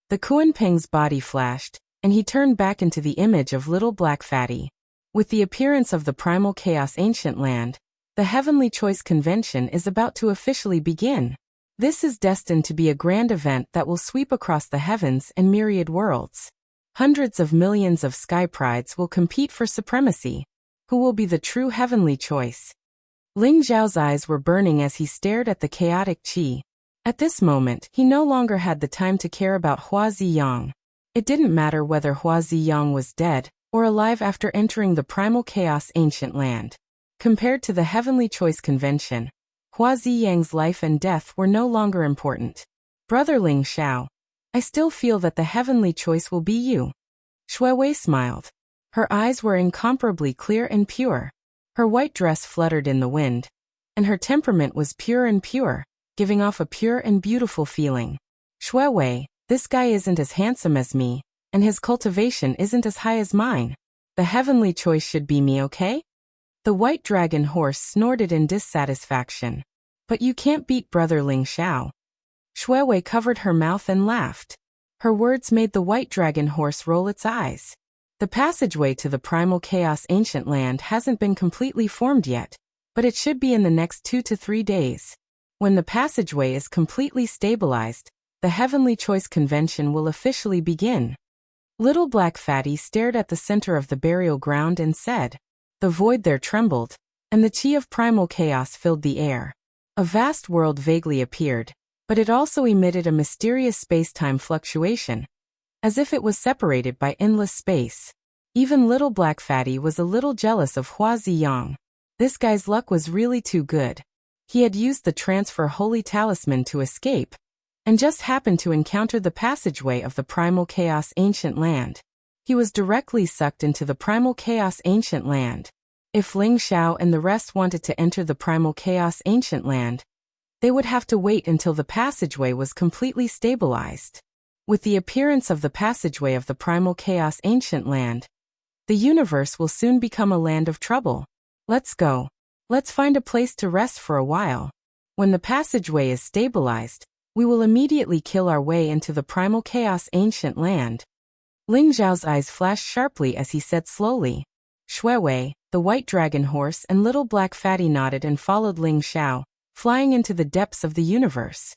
The Kuan Peng's body flashed, and he turned back into the image of little black fatty. With the appearance of the primal chaos ancient land, the Heavenly Choice Convention is about to officially begin. This is destined to be a grand event that will sweep across the heavens and myriad worlds. Hundreds of millions of sky prides will compete for supremacy. Who will be the true heavenly choice? Ling Zhao's eyes were burning as he stared at the chaotic chi. At this moment, he no longer had the time to care about Hua Ziyang. It didn't matter whether Hua Ziyang was dead or alive after entering the primal chaos ancient land. Compared to the Heavenly Choice Convention, Hua Ziyang's life and death were no longer important. Brother Ling Xiao, I still feel that the heavenly choice will be you. Shuewei smiled. Her eyes were incomparably clear and pure. Her white dress fluttered in the wind, and her temperament was pure and pure, giving off a pure and beautiful feeling. Shuewei, this guy isn't as handsome as me, and his cultivation isn't as high as mine. The heavenly choice should be me, okay? The white dragon horse snorted in dissatisfaction. But you can't beat Brother Ling Xiao. Shuewei covered her mouth and laughed. Her words made the white dragon horse roll its eyes. The passageway to the primal chaos ancient land hasn't been completely formed yet, but it should be in the next 2 to 3 days. When the passageway is completely stabilized, the Heavenly Choice Convention will officially begin. Little Black Fatty stared at the center of the burial ground and said, the void there trembled, and the chi of primal chaos filled the air. A vast world vaguely appeared, but it also emitted a mysterious space-time fluctuation, as if it was separated by endless space. Even Little Black Fatty was a little jealous of Hua Ziyang. This guy's luck was really too good. He had used the transfer holy talisman to escape, and just happened to encounter the passageway of the primal chaos ancient land. He was directly sucked into the primal chaos ancient land. If Ling Xiao and the rest wanted to enter the primal chaos ancient land, they would have to wait until the passageway was completely stabilized. With the appearance of the passageway of the primal chaos ancient land, the universe will soon become a land of trouble. Let's go. Let's find a place to rest for a while. When the passageway is stabilized, we will immediately kill our way into the primal chaos ancient land. Ling Zhao's eyes flashed sharply as he said slowly. Shuiwei, the white dragon horse and little black fatty nodded and followed Ling Xiao, flying into the depths of the universe.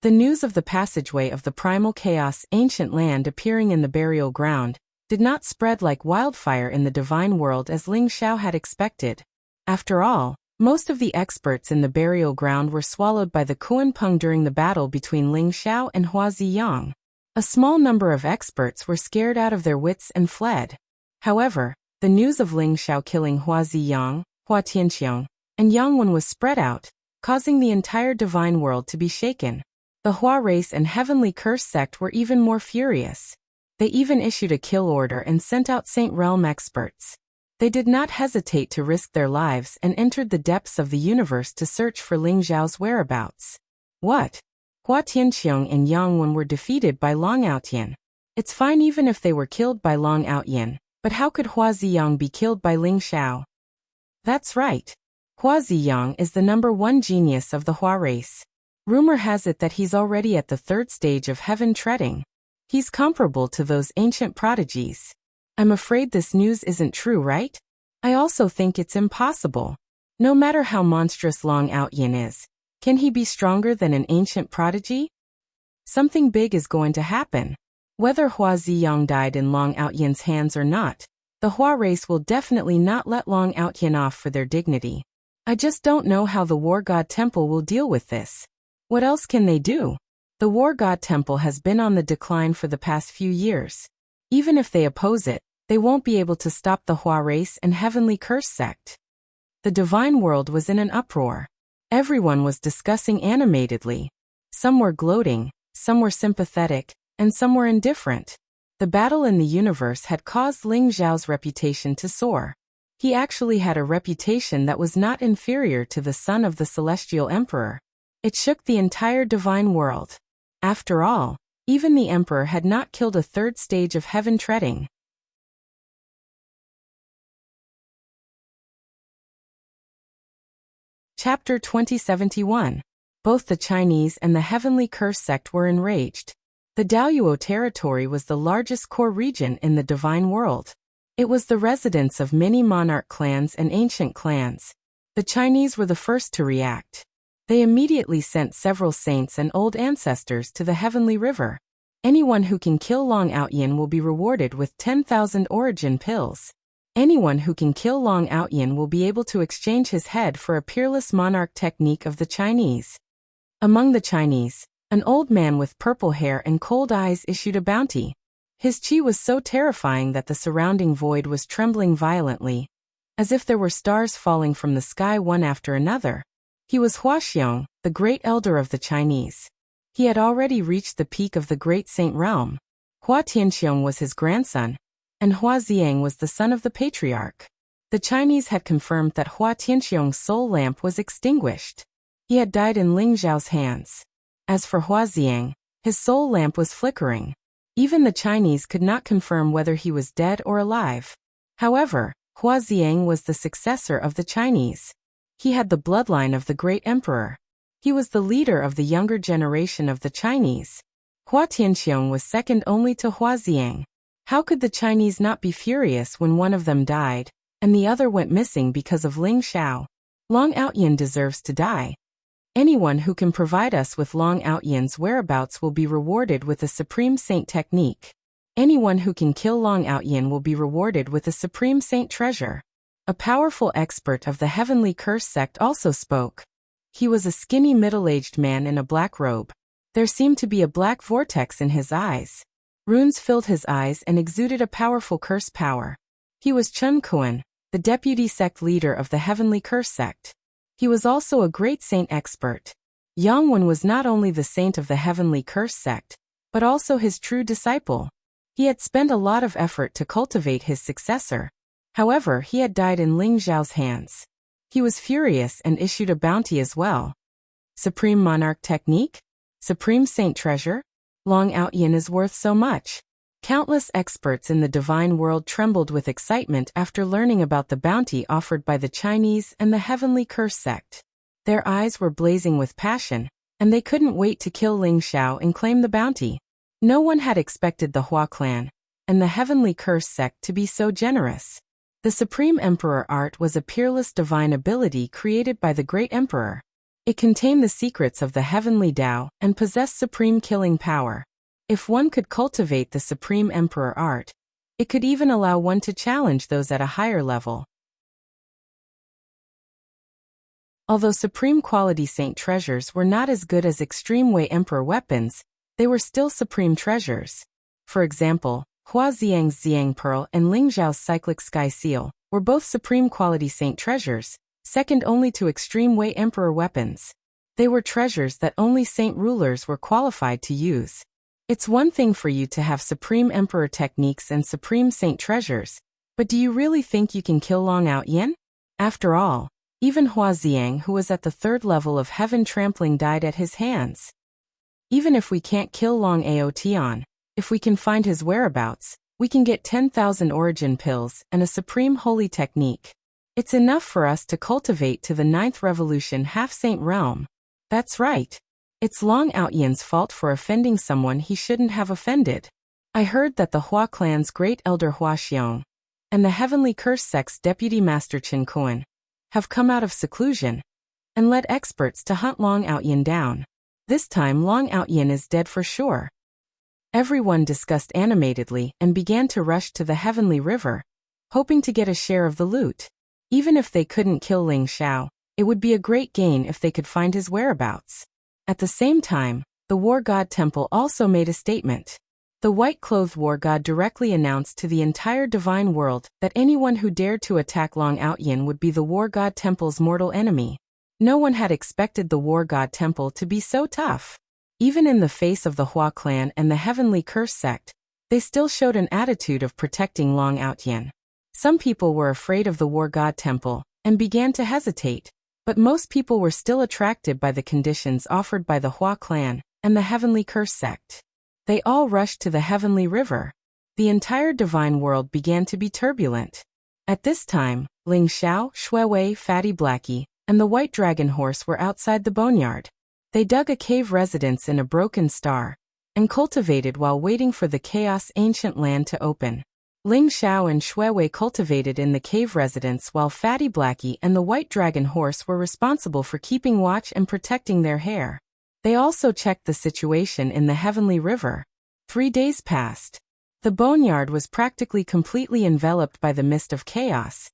The news of the passageway of the primal chaos ancient land appearing in the burial ground did not spread like wildfire in the divine world as Ling Xiao had expected. After all, most of the experts in the burial ground were swallowed by the Kuan-Peng during the battle between Ling Xiao and Hua Ziyang. A small number of experts were scared out of their wits and fled. However, the news of Ling Xiao killing Hua Ziyang, Hua Tianqiang, and Yang Wen was spread out, causing the entire divine world to be shaken. The Hua race and Heavenly Curse sect were even more furious. They even issued a kill order and sent out Saint Realm experts. They did not hesitate to risk their lives and entered the depths of the universe to search for Ling Zhao's whereabouts. What? Hua Tianqiang and Yang Wen were defeated by Long Outyan. It's fine even if they were killed by Long Outyan, but how could Hua Ziyang be killed by Ling Xiao? That's right. Hua Ziyang is the #1 genius of the Hua race. Rumor has it that he's already at the 3rd stage of heaven treading. He's comparable to those ancient prodigies. I'm afraid this news isn't true, right? I also think it's impossible. No matter how monstrous Long Outyan is, can he be stronger than an ancient prodigy? Something big is going to happen. Whether Hua Ziyang died in Long Outyan's hands or not, the Hua race will definitely not let Long Outyan off for their dignity. I just don't know how the War God Temple will deal with this. What else can they do? The War God Temple has been on the decline for the past few years. Even if they oppose it, they won't be able to stop the Hua race and Heavenly Curse sect. The divine world was in an uproar. Everyone was discussing animatedly. Some were gloating, some were sympathetic, and some were indifferent. The battle in the universe had caused Ling Zhao's reputation to soar. He actually had a reputation that was not inferior to the son of the Celestial Emperor. It shook the entire divine world. After all, even the Emperor had not killed a 3rd stage of heaven treading. Chapter 2071. Both the Chinese and the Heavenly Curse sect were enraged. The Daoyuo territory was the largest core region in the divine world. It was the residence of many monarch clans and ancient clans. The Chinese were the first to react. They immediately sent several saints and old ancestors to the Heavenly River. Anyone who can kill Long Outyan will be rewarded with 10,000 origin pills. Anyone who can kill Long Outyan will be able to exchange his head for a peerless monarch technique of the Chinese. Among the Chinese, an old man with purple hair and cold eyes issued a bounty. His qi was so terrifying that the surrounding void was trembling violently, as if there were stars falling from the sky one after another. He was Hua Xiong, the great elder of the Chinese. He had already reached the peak of the great saint realm. Hua Tianqiang was his grandson, and Hua Ziyang was the son of the patriarch. The Chinese had confirmed that Hua Tianqiang's soul lamp was extinguished. He had died in Ling Zhao's hands. As for Hua Ziyang, his soul lamp was flickering. Even the Chinese could not confirm whether he was dead or alive. However, Hua Ziyang was the successor of the Chinese. He had the bloodline of the great emperor. He was the leader of the younger generation of the Chinese. Hua Tianqiang was second only to Hua Ziyang. How could the Chinese not be furious when one of them died, and the other went missing because of Ling Xiao? Long Outyan deserves to die. Anyone who can provide us with Long Outyan's whereabouts will be rewarded with a Supreme Saint technique. Anyone who can kill Long Outyan will be rewarded with a Supreme Saint treasure. A powerful expert of the Heavenly Curse sect also spoke. He was a skinny middle-aged man in a black robe. There seemed to be a black vortex in his eyes. Runes filled his eyes and exuded a powerful curse power. He was Chun Kuan, the deputy sect leader of the Heavenly Curse sect. He was also a great saint expert. Yang Wen was not only the saint of the Heavenly Curse sect, but also his true disciple. He had spent a lot of effort to cultivate his successor. However, he had died in Ling Zhao's hands. He was furious and issued a bounty as well. Supreme Monarch Technique? Supreme Saint Treasure? Long Out Yin is worth so much. Countless experts in the divine world trembled with excitement after learning about the bounty offered by the Chinese and the Heavenly Curse sect. Their eyes were blazing with passion, and they couldn't wait to kill Ling Xiao and claim the bounty. No one had expected the Hua clan and the Heavenly Curse sect to be so generous. The Supreme Emperor art was a peerless divine ability created by the Great Emperor. It contained the secrets of the Heavenly Tao and possessed supreme killing power. If one could cultivate the Supreme Emperor art, it could even allow one to challenge those at a higher level. Although supreme quality saint treasures were not as good as extreme way emperor weapons, they were still supreme treasures. For example, Hua Xiang's Xiang Pearl and Ling Zhao's Cyclic Sky Seal were both supreme quality saint treasures, second only to extreme way emperor weapons. They were treasures that only saint rulers were qualified to use. It's one thing for you to have supreme emperor techniques and supreme saint treasures, but do you really think you can kill Long Out Yin? After all, even Hua Xiang, who was at the third level of heaven trampling, died at his hands. Even if we can't kill Long Ao Tian, if we can find his whereabouts, we can get 10,000 origin pills and a supreme holy technique. It's enough for us to cultivate to the 9th revolution half-saint realm. That's right. It's Long Out Yin's fault for offending someone he shouldn't have offended. I heard that the Hua clan's great elder Hua Xiong and the Heavenly Curse sect's deputy master Qin Kuan have come out of seclusion and led experts to hunt Long Out Yin down. This time Long Out Yin is dead for sure. Everyone discussed animatedly and began to rush to the Heavenly River, hoping to get a share of the loot. Even if they couldn't kill Ling Xiao, it would be a great gain if they could find his whereabouts. At the same time, the War God Temple also made a statement. The white-clothed War God directly announced to the entire divine world that anyone who dared to attack Long Out Yin would be the War God Temple's mortal enemy. No one had expected the War God Temple to be so tough. Even in the face of the Hua clan and the Heavenly Curse sect, they still showed an attitude of protecting Long Out Yin. Some people were afraid of the War God Temple and began to hesitate, but most people were still attracted by the conditions offered by the Hua clan and the Heavenly Curse sect. They all rushed to the Heavenly River. The entire divine world began to be turbulent. At this time, Ling Xiao, Shuewei, Fatty Blackie, and the White Dragon Horse were outside the boneyard. They dug a cave residence in a broken star and cultivated while waiting for the Chaos Ancient Land to open. Ling Xiao and Shuewei cultivated in the cave residence while Fatty Blackie and the White Dragon Horse were responsible for keeping watch and protecting their hair. They also checked the situation in the Heavenly River. 3 days passed. The boneyard was practically completely enveloped by the mist of chaos,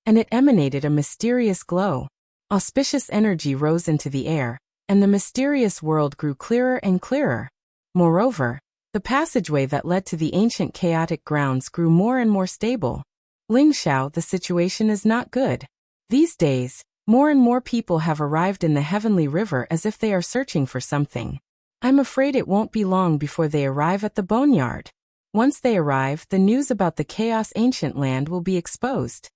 and it emanated a mysterious glow. Auspicious energy rose into the air, and the mysterious world grew clearer and clearer. Moreover, the passageway that led to the ancient chaotic grounds grew more and more stable. Ling Xiao, the situation is not good. These days, more and more people have arrived in the Heavenly River as if they are searching for something. I'm afraid it won't be long before they arrive at the boneyard. Once they arrive, the news about the Chaos Ancient Land will be exposed.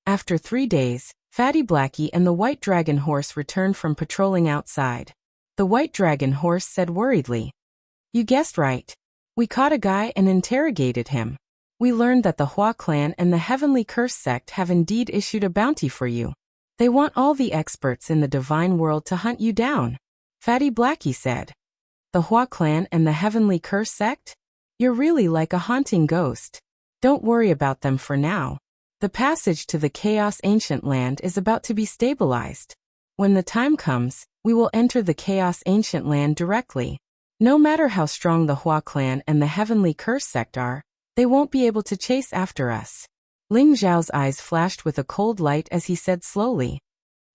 After 3 days, Fatty Blackie and the White Dragon Horse returned from patrolling outside. The White Dragon Horse said worriedly, "You guessed right. We caught a guy and interrogated him. We learned that the Hua clan and the Heavenly Curse sect have indeed issued a bounty for you. They want all the experts in the divine world to hunt you down." Fatty Blackie said, "The Hua clan and the Heavenly Curse sect? You're really like a haunting ghost. Don't worry about them for now. The passage to the Chaos Ancient Land is about to be stabilized. When the time comes, we will enter the Chaos Ancient Land directly. No matter how strong the Hua clan and the Heavenly Curse sect are, they won't be able to chase after us." Ling Zhao's eyes flashed with a cold light as he said slowly,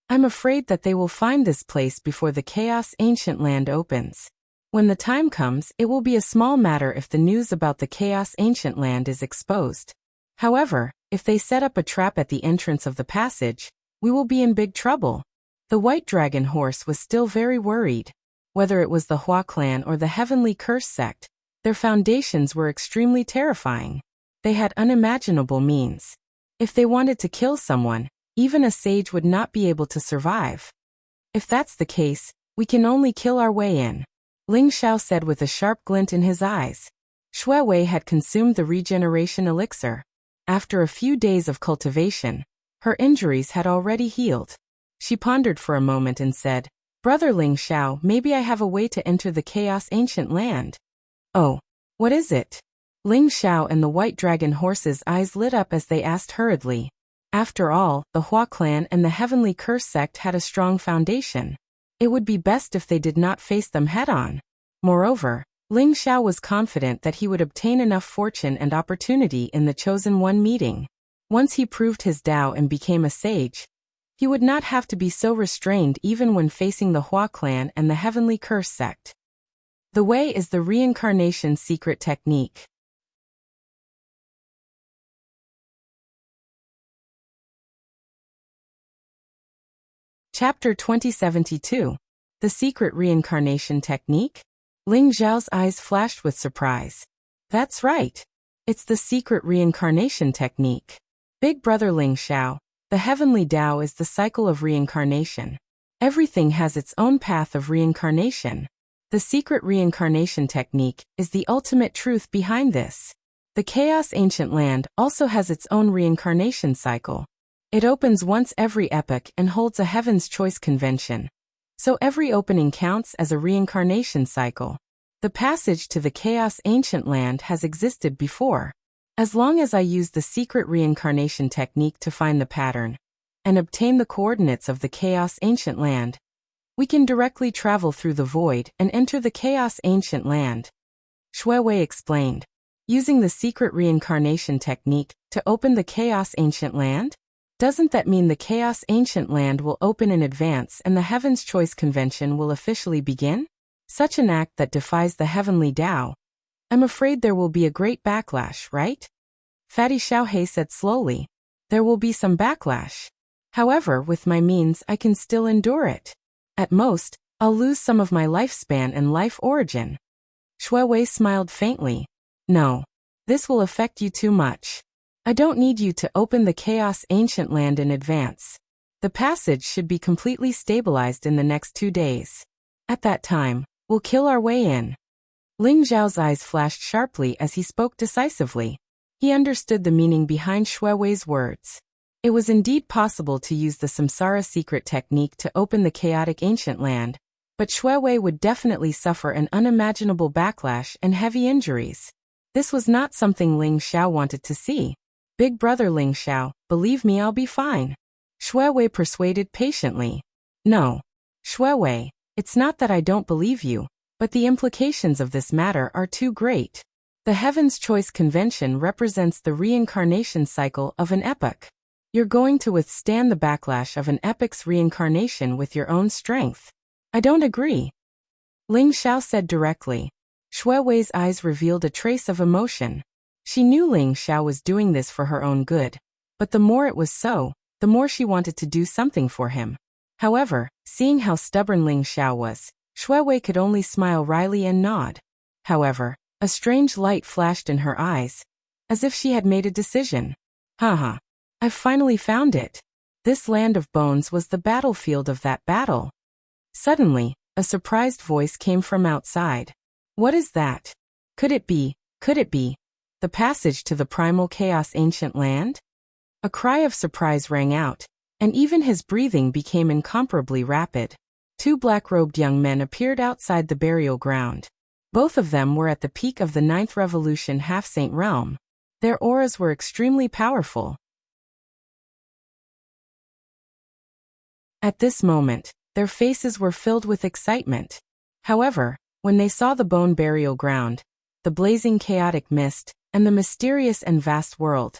"I'm afraid that they will find this place before the Chaos Ancient Land opens. When the time comes, it will be a small matter if the news about the Chaos Ancient Land is exposed. However, if they set up a trap at the entrance of the passage, we will be in big trouble." The White Dragon Horse was still very worried. Whether it was the Hua clan or the Heavenly Curse sect, their foundations were extremely terrifying. They had unimaginable means. If they wanted to kill someone, even a sage would not be able to survive. If that's the case, we can only kill our way in, Ling Xiao said with a sharp glint in his eyes. Shui Wei had consumed the regeneration elixir. After a few days of cultivation, her injuries had already healed. She pondered for a moment and said, Brother Ling Xiao, maybe I have a way to enter the Chaos Ancient Land. Oh, what is it? Ling Xiao and the White Dragon Horse's eyes lit up as they asked hurriedly. After all, the Hua clan and the Heavenly Curse sect had a strong foundation. It would be best if they did not face them head-on. Moreover, Ling Xiao was confident that he would obtain enough fortune and opportunity in the Chosen One meeting. Once he proved his Tao and became a sage, he would not have to be so restrained even when facing the Hua clan and the Heavenly Curse sect. The way is the reincarnation secret technique. Chapter 2072. The Secret Reincarnation Technique? Ling Xiao's eyes flashed with surprise. That's right. It's the secret reincarnation technique. Big brother Ling Xiao, the heavenly Tao is the cycle of reincarnation. Everything has its own path of reincarnation. The secret reincarnation technique is the ultimate truth behind this. The Chaos Ancient Land also has its own reincarnation cycle. It opens once every epoch and holds a Heaven's Choice convention. So every opening counts as a reincarnation cycle. The passage to the Chaos Ancient Land has existed before. As long as I use the secret reincarnation technique to find the pattern and obtain the coordinates of the Chaos Ancient Land, we can directly travel through the void and enter the Chaos Ancient Land. Shui Wei explained. Using the secret reincarnation technique to open the Chaos Ancient Land? Doesn't that mean the Chaos Ancient Land will open in advance and the Heaven's Choice Convention will officially begin? Such an act that defies the Heavenly Tao. I'm afraid there will be a great backlash, right? Fatty Xiaohei said slowly. There will be some backlash. However, with my means I can still endure it. At most, I'll lose some of my lifespan and life origin. Shui Wei smiled faintly. No. This will affect you too much. I don't need you to open the Chaos Ancient Land in advance. The passage should be completely stabilized in the next 2 days. At that time, we'll kill our way in. Ling Xiao's eyes flashed sharply as he spoke decisively. He understood the meaning behind Shui Wei's words. It was indeed possible to use the Samsara secret technique to open the chaotic ancient land, but Shui Wei would definitely suffer an unimaginable backlash and heavy injuries. This was not something Ling Xiao wanted to see. Big brother Ling Xiao, believe me, I'll be fine. Shui Wei persuaded patiently. No. Shui Wei, it's not that I don't believe you, but the implications of this matter are too great. The Heaven's Choice Convention represents the reincarnation cycle of an epoch. You're going to withstand the backlash of an epoch's reincarnation with your own strength. I don't agree. Ling Xiao said directly. Shui Wei's eyes revealed a trace of emotion. She knew Ling Xiao was doing this for her own good, but the more it was so, the more she wanted to do something for him. However, seeing how stubborn Ling Xiao was, Shui Wei could only smile wryly and nod. However, a strange light flashed in her eyes, as if she had made a decision. Haha. I've finally found it. This land of bones was the battlefield of that battle. Suddenly, a surprised voice came from outside. What is that? Could it be the passage to the primal chaos ancient land? A cry of surprise rang out, and even his breathing became incomparably rapid. 2 black-robed young men appeared outside the burial ground. Both of them were at the peak of the 9th Revolution half-saint realm. Their auras were extremely powerful. At this moment, their faces were filled with excitement. However, when they saw the bone burial ground, the blazing chaotic mist, and the mysterious and vast world,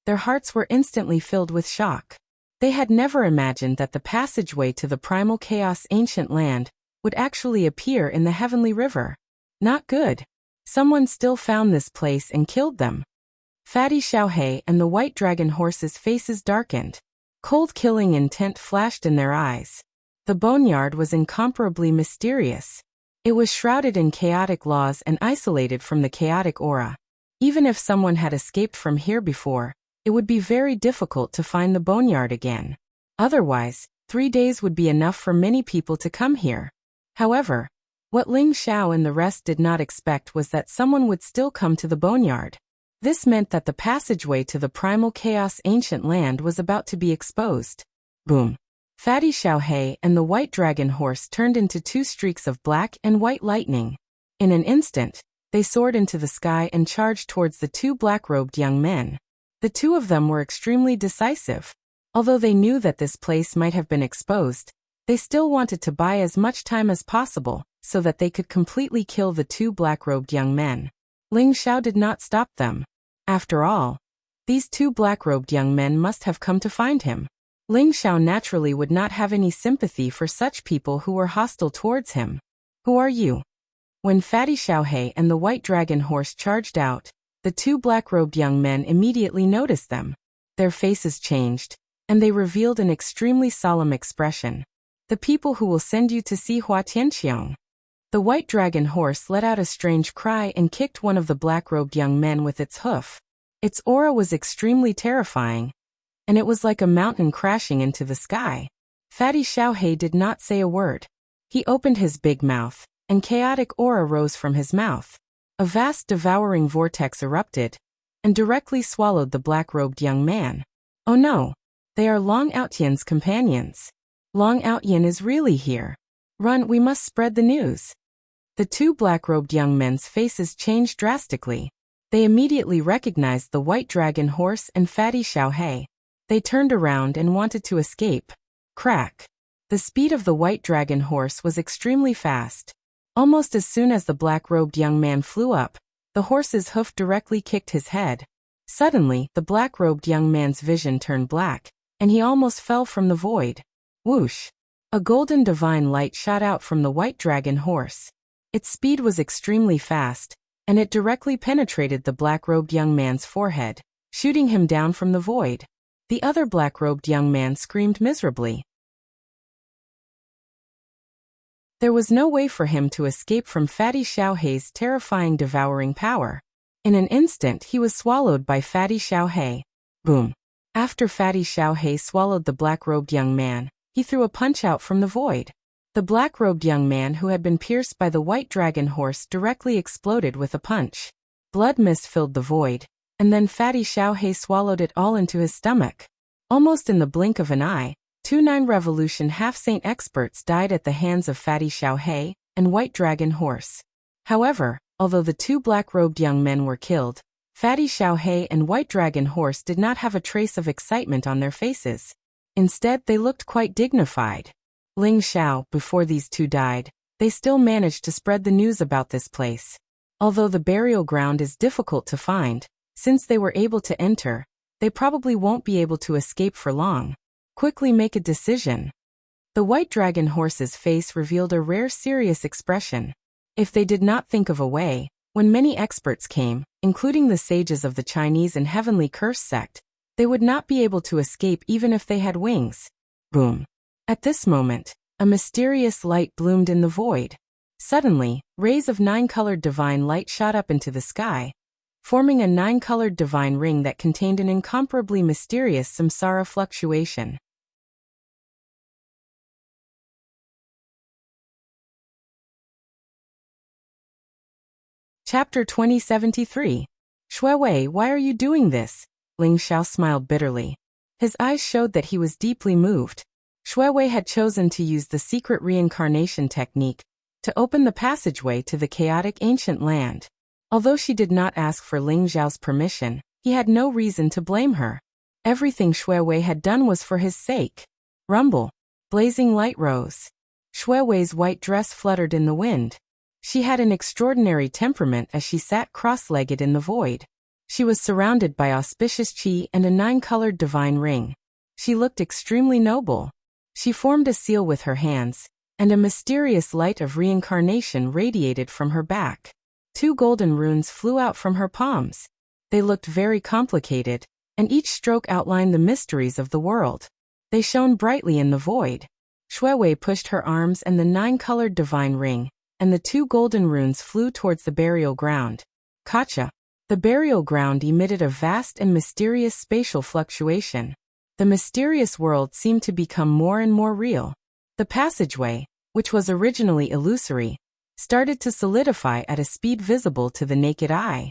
their hearts were instantly filled with shock. They had never imagined that the passageway to the primal chaos ancient land would actually appear in the heavenly river. Not good. Someone still found this place and killed them. Fatty Xiaohei and the White Dragon Horse's faces darkened. Cold killing intent flashed in their eyes. The boneyard was incomparably mysterious. It was shrouded in chaotic laws and isolated from the chaotic aura. Even if someone had escaped from here before, it would be very difficult to find the boneyard again. Otherwise, 3 days would be enough for many people to come here. However, what Ling Xiao and the rest did not expect was that someone would still come to the boneyard. This meant that the passageway to the primal chaos ancient land was about to be exposed. Boom. Fatty Xiaohe and the white dragon horse turned into 2 streaks of black and white lightning. In an instant, they soared into the sky and charged towards the 2 black-robed young men. The 2 of them were extremely decisive. Although they knew that this place might have been exposed, they still wanted to buy as much time as possible so that they could completely kill the 2 black-robed young men. Ling Xiao did not stop them. After all, these 2 black-robed young men must have come to find him. Ling Xiao naturally would not have any sympathy for such people who were hostile towards him. Who are you? When Fatty Xiaohe and the white dragon horse charged out, the 2 black-robed young men immediately noticed them. Their faces changed, and they revealed an extremely solemn expression. The people who will send you to see Hua Tianqiang. The white dragon horse let out a strange cry and kicked one of the black-robed young men with its hoof. Its aura was extremely terrifying, and it was like a mountain crashing into the sky. Fatty Xiaohe did not say a word. He opened his big mouth, and chaotic aura rose from his mouth. A vast devouring vortex erupted, and directly swallowed the black-robed young man. Oh no! They are Long Outyan's companions. Long Outyan is really here. Run, we must spread the news. The 2 black-robed young men's faces changed drastically. They immediately recognized the white dragon horse and Fatty Xiaohe. They turned around and wanted to escape. Crack! The speed of the white dragon horse was extremely fast. Almost as soon as the black-robed young man flew up, the horse's hoof directly kicked his head. Suddenly, the black-robed young man's vision turned black, and he almost fell from the void. Whoosh! A golden divine light shot out from the white dragon horse. Its speed was extremely fast, and it directly penetrated the black-robed young man's forehead, shooting him down from the void. The other black-robed young man screamed miserably. There was no way for him to escape from Fatty Xiaohe's terrifying devouring power. In an instant he was swallowed by Fatty Xiaohe. Boom! After Fatty Xiaohe swallowed the black-robed young man, he threw a punch out from the void. The black-robed young man who had been pierced by the white dragon horse directly exploded with a punch. Blood mist filled the void, and then Fatty Xiaohe swallowed it all into his stomach. Almost in the blink of an eye, 2-9 Revolution half-saint experts died at the hands of Fatty Xiaohe and White Dragon Horse. However, although the 2 black-robed young men were killed, Fatty Xiaohe and White Dragon Horse did not have a trace of excitement on their faces. Instead, they looked quite dignified. Ling Xiao, before these 2 died, they still managed to spread the news about this place. Although the burial ground is difficult to find, since they were able to enter, they probably won't be able to escape for long. Quickly make a decision. The white dragon horse's face revealed a rare serious expression. If they did not think of a way, when many experts came, including the sages of the Chinese and Heavenly Curse sect, they would not be able to escape even if they had wings. Boom. At this moment, a mysterious light bloomed in the void. Suddenly, rays of 9-colored divine light shot up into the sky, forming a 9-colored divine ring that contained an incomparably mysterious samsara fluctuation. Chapter 2073. Shuiwei, why are you doing this? Ling Xiao smiled bitterly. His eyes showed that he was deeply moved. Shuiwei had chosen to use the secret reincarnation technique to open the passageway to the chaotic ancient land. Although she did not ask for Ling Xiao's permission, he had no reason to blame her. Everything Shuiwei had done was for his sake. Rumble. Blazing light rose. Shuiwei's white dress fluttered in the wind. She had an extraordinary temperament as she sat cross-legged in the void. She was surrounded by auspicious qi and a 9-colored divine ring. She looked extremely noble. She formed a seal with her hands, and a mysterious light of reincarnation radiated from her back. 2 golden runes flew out from her palms. They looked very complicated, and each stroke outlined the mysteries of the world. They shone brightly in the void. Shuiwei pushed her arms and the 9-colored divine ring, and the 2 golden runes flew towards the burial ground. Kacha. The burial ground emitted a vast and mysterious spatial fluctuation. The mysterious world seemed to become more and more real. The passageway, which was originally illusory, started to solidify at a speed visible to the naked eye.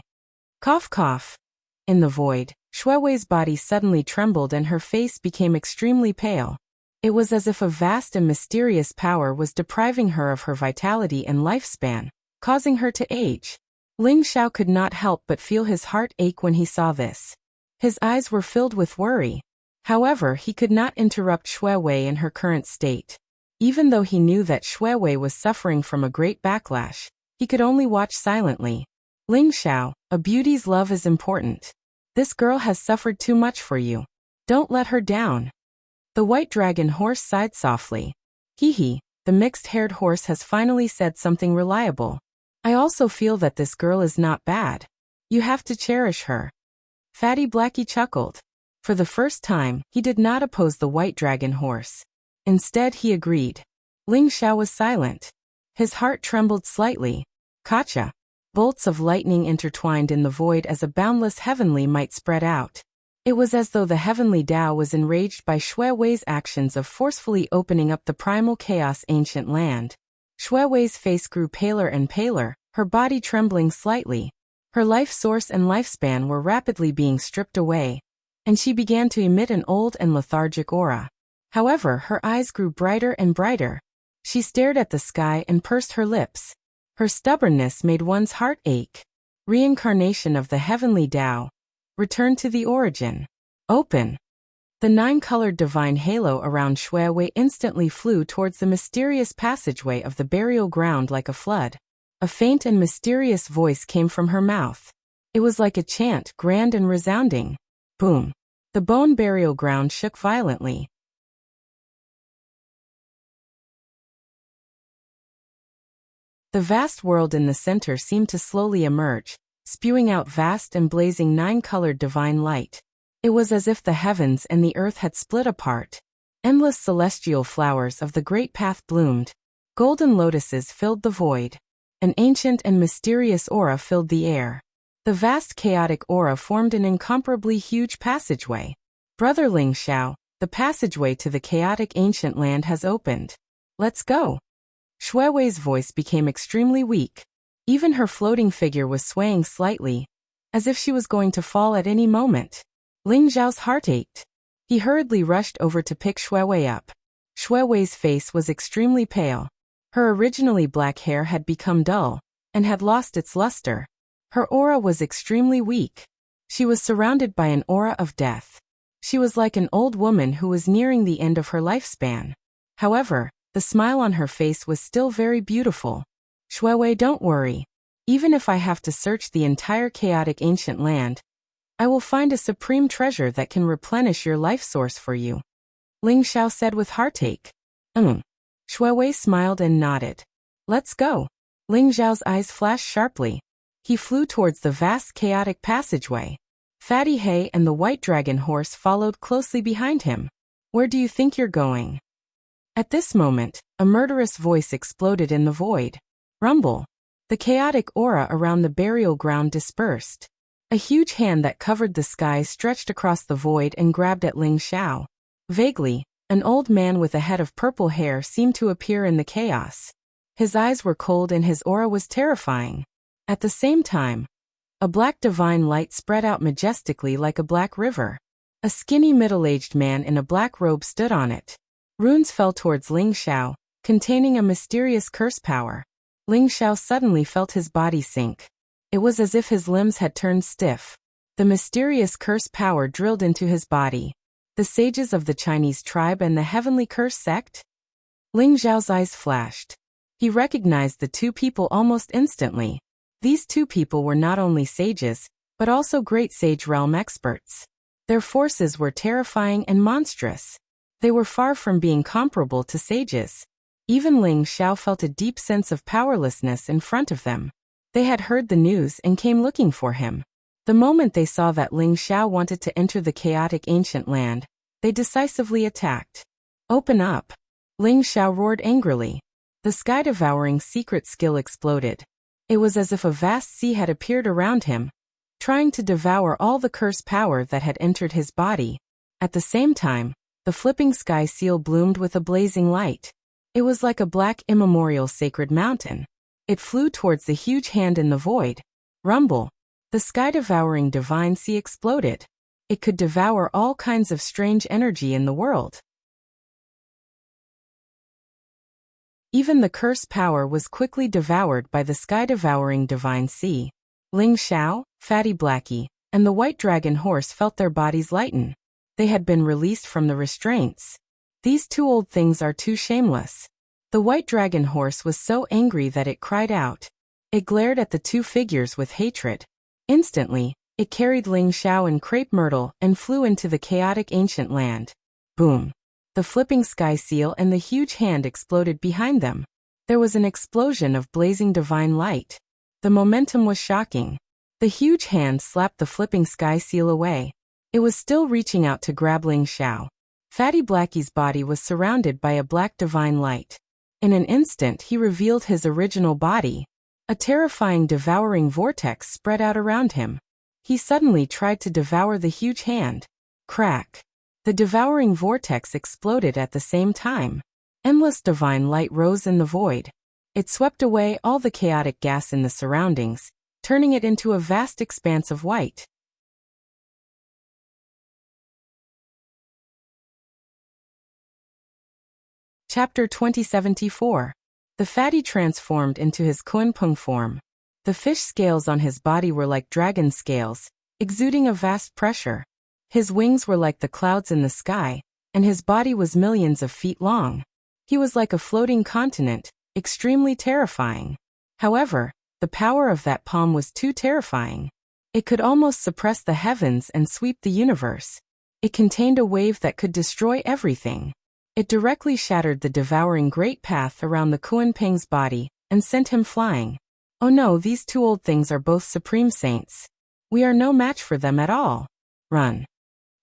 Cough cough. In the void, Shuewei's body suddenly trembled and her face became extremely pale. It was as if a vast and mysterious power was depriving her of her vitality and lifespan, causing her to age. Ling Xiao could not help but feel his heart ache when he saw this. His eyes were filled with worry. However, he could not interrupt Shuewei in her current state. Even though he knew that Shuewei was suffering from a great backlash, he could only watch silently. Ling Xiao, a beauty's love is important. This girl has suffered too much for you. Don't let her down. The white dragon horse sighed softly. Hee, the mixed-haired horse has finally said something reliable. I also feel that this girl is not bad. You have to cherish her. Fatty Blackie chuckled. For the first time, he did not oppose the white dragon horse. Instead, he agreed. Ling Xiao was silent. His heart trembled slightly. Kacha. Bolts of lightning intertwined in the void as a boundless heavenly might spread out. It was as though the heavenly Tao was enraged by Shuewei's actions of forcefully opening up the primal chaos ancient land. Shuewei's face grew paler and paler, her body trembling slightly. Her life source and lifespan were rapidly being stripped away, and she began to emit an old and lethargic aura. However, her eyes grew brighter and brighter. She stared at the sky and pursed her lips. Her stubbornness made one's heart ache. Reincarnation of the heavenly Tao. Return to the origin. Open. The 9-colored divine halo around Shuewei instantly flew towards the mysterious passageway of the burial ground like a flood. A faint and mysterious voice came from her mouth. It was like a chant, grand and resounding. Boom. The bone burial ground shook violently. The vast world in the center seemed to slowly emerge, spewing out vast and blazing 9-colored divine light. It was as if the heavens and the earth had split apart. Endless celestial flowers of the great path bloomed. Golden lotuses filled the void. An ancient and mysterious aura filled the air. The vast chaotic aura formed an incomparably huge passageway. Brother Ling Xiao, the passageway to the chaotic ancient land has opened. Let's go. Shuewei's voice became extremely weak. Even her floating figure was swaying slightly, as if she was going to fall at any moment. Ling Xiao's heart ached. He hurriedly rushed over to pick Shuewei up. Shuewei's face was extremely pale. Her originally black hair had become dull, and had lost its luster. Her aura was extremely weak. She was surrounded by an aura of death. She was like an old woman who was nearing the end of her lifespan. However, the smile on her face was still very beautiful. Shuewei, don't worry. Even if I have to search the entire chaotic ancient land, I will find a supreme treasure that can replenish your life source for you. Ling Xiao said with heartache. Shuewei smiled and nodded. Let's go. Ling Xiao's eyes flashed sharply. He flew towards the vast chaotic passageway. Fatty Hay and the white dragon horse followed closely behind him. Where do you think you're going? At this moment, a murderous voice exploded in the void. Rumble. The chaotic aura around the burial ground dispersed. A huge hand that covered the sky stretched across the void and grabbed at Ling Xiao. Vaguely, an old man with a head of purple hair seemed to appear in the chaos. His eyes were cold and his aura was terrifying. At the same time, a black divine light spread out majestically like a black river. A skinny middle-aged man in a black robe stood on it. Runes fell towards Ling Xiao, containing a mysterious curse power. Ling Xiao suddenly felt his body sink. It was as if his limbs had turned stiff. The mysterious curse power drilled into his body. The sages of the Chinese tribe and the heavenly curse sect? Ling Xiao's eyes flashed. He recognized the two people almost instantly. These two people were not only sages, but also great sage realm experts. Their forces were terrifying and monstrous. They were far from being comparable to sages. Even Ling Xiao felt a deep sense of powerlessness in front of them. They had heard the news and came looking for him. The moment they saw that Ling Xiao wanted to enter the chaotic ancient land, they decisively attacked. Open up! Ling Xiao roared angrily. The sky-devouring secret skill exploded. It was as if a vast sea had appeared around him, trying to devour all the curse power that had entered his body. At the same time, the flipping sky seal bloomed with a blazing light. It was like a black immemorial sacred mountain. It flew towards the huge hand in the void. Rumble. The sky-devouring divine sea exploded. It could devour all kinds of strange energy in the world. Even the curse power was quickly devoured by the sky-devouring divine sea. Ling Xiao, Fatty Blackie, and the white dragon horse felt their bodies lighten. They had been released from the restraints. These two old things are too shameless. The white dragon horse was so angry that it cried out. It glared at the two figures with hatred. Instantly, it carried Ling Xiao and Crepe Myrtle and flew into the chaotic ancient land. Boom! The flipping sky seal and the huge hand exploded behind them. There was an explosion of blazing divine light. The momentum was shocking. The huge hand slapped the flipping sky seal away. It was still reaching out to grab Ling Xiao. Fatty Blackie's body was surrounded by a black divine light. In an instant he revealed his original body. A terrifying devouring vortex spread out around him. He suddenly tried to devour the huge hand. Crack! The devouring vortex exploded at the same time. Endless divine light rose in the void. It swept away all the chaotic gas in the surroundings, turning it into a vast expanse of white. Chapter 2074. The fatty transformed into his Kunpeng form. The fish scales on his body were like dragon scales, exuding a vast pressure. His wings were like the clouds in the sky, and his body was millions of feet long. He was like a floating continent, extremely terrifying. However, the power of that palm was too terrifying. It could almost suppress the heavens and sweep the universe. It contained a wave that could destroy everything. It directly shattered the devouring great path around the Kunpeng's body and sent him flying. Oh no, these two old things are both supreme saints. We are no match for them at all. Run.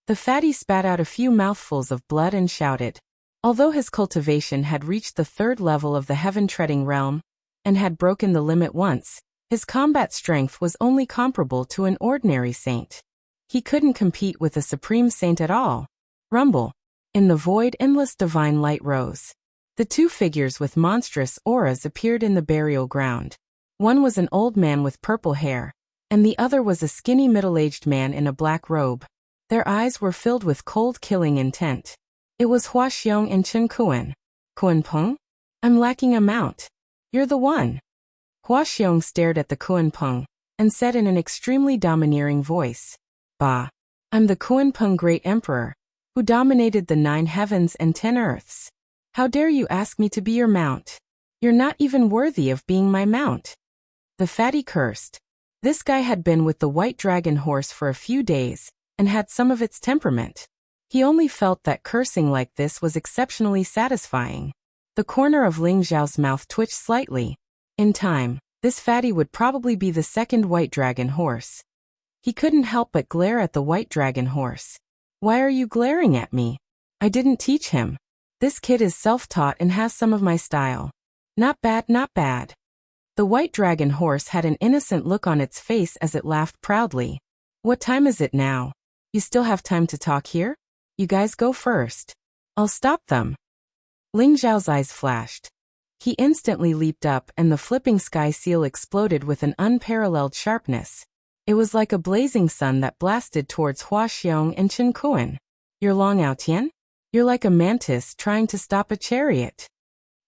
The fatty spat out a few mouthfuls of blood and shouted. Although his cultivation had reached the third level of the heaven-treading realm, and had broken the limit once, his combat strength was only comparable to an ordinary saint. He couldn't compete with a supreme saint at all. Rumble. In the void, endless divine light rose. The two figures with monstrous auras appeared in the burial ground. One was an old man with purple hair, and the other was a skinny middle-aged man in a black robe. Their eyes were filled with cold killing intent. It was Hua Xiong and Chen Kuan. Kunpeng? I'm lacking a mount. You're the one. Hua Xiong stared at the Kunpeng, and said in an extremely domineering voice. Bah. I'm the Kunpeng Great Emperor, who dominated the 9 heavens and 10 earths. How dare you ask me to be your mount? You're not even worthy of being my mount. The fatty cursed. This guy had been with the white dragon horse for a few days, and had some of its temperament. He only felt that cursing like this was exceptionally satisfying. The corner of Ling Xiao's mouth twitched slightly. In time, this fatty would probably be the second white dragon horse. He couldn't help but glare at the white dragon horse. Why are you glaring at me? I didn't teach him. This kid is self-taught and has some of my style. Not bad, not bad. The white dragon horse had an innocent look on its face as it laughed proudly. What time is it now? You still have time to talk here? You guys go first. I'll stop them. Ling Xiao's eyes flashed. He instantly leaped up and the flipping sky seal exploded with an unparalleled sharpness. It was like a blazing sun that blasted towards Hua Xiong and Chen Kuan. You're Long Aotian? You're like a mantis trying to stop a chariot.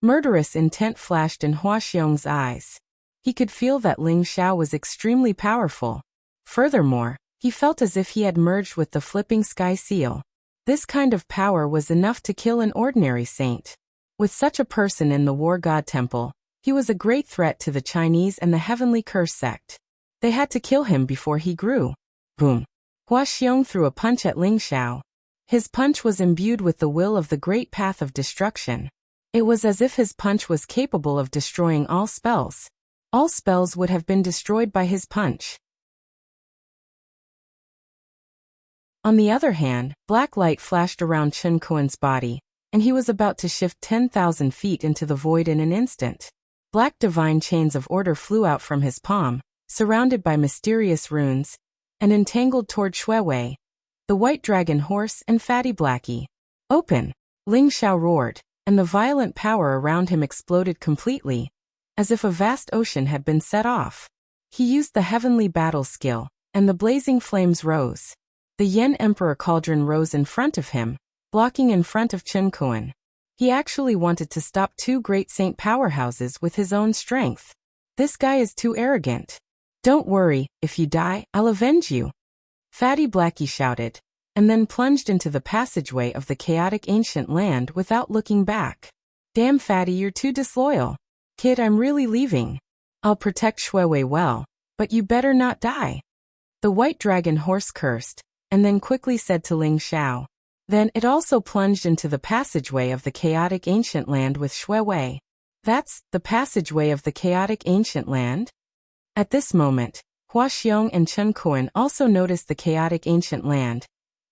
Murderous intent flashed in Hua Xiong's eyes. He could feel that Ling Xiao was extremely powerful. Furthermore, he felt as if he had merged with the flipping sky seal. This kind of power was enough to kill an ordinary saint. With such a person in the War God Temple, he was a great threat to the Chinese and the Heavenly Curse sect. They had to kill him before he grew. Boom. Hua Xiong threw a punch at Ling Xiao. His punch was imbued with the will of the great path of destruction. It was as if his punch was capable of destroying all spells. All spells would have been destroyed by his punch. On the other hand, black light flashed around Chen Kuan's body, and he was about to shift 10,000 feet into the void in an instant. Black divine chains of order flew out from his palm, surrounded by mysterious runes, and entangled toward Shui Wei. The White Dragon Horse and Fatty Blackie. Open! Ling Xiao roared, and the violent power around him exploded completely, as if a vast ocean had been set off. He used the heavenly battle skill, and the blazing flames rose. The Yen Emperor Cauldron rose in front of him, blocking in front of Chen Kuan. He actually wanted to stop two great saint powerhouses with his own strength. This guy is too arrogant. Don't worry, if you die, I'll avenge you. Fatty Blackie shouted, and then plunged into the passageway of the chaotic ancient land without looking back. Damn Fatty, you're too disloyal. Kid, I'm really leaving. I'll protect Shuiwei well, but you better not die. The White Dragon Horse cursed, and then quickly said to Ling Xiao. Then it also plunged into the passageway of the chaotic ancient land with Shuiwei. That's the passageway of the chaotic ancient land? At this moment, Hua Xiong and Chen Kuan also noticed the chaotic ancient land,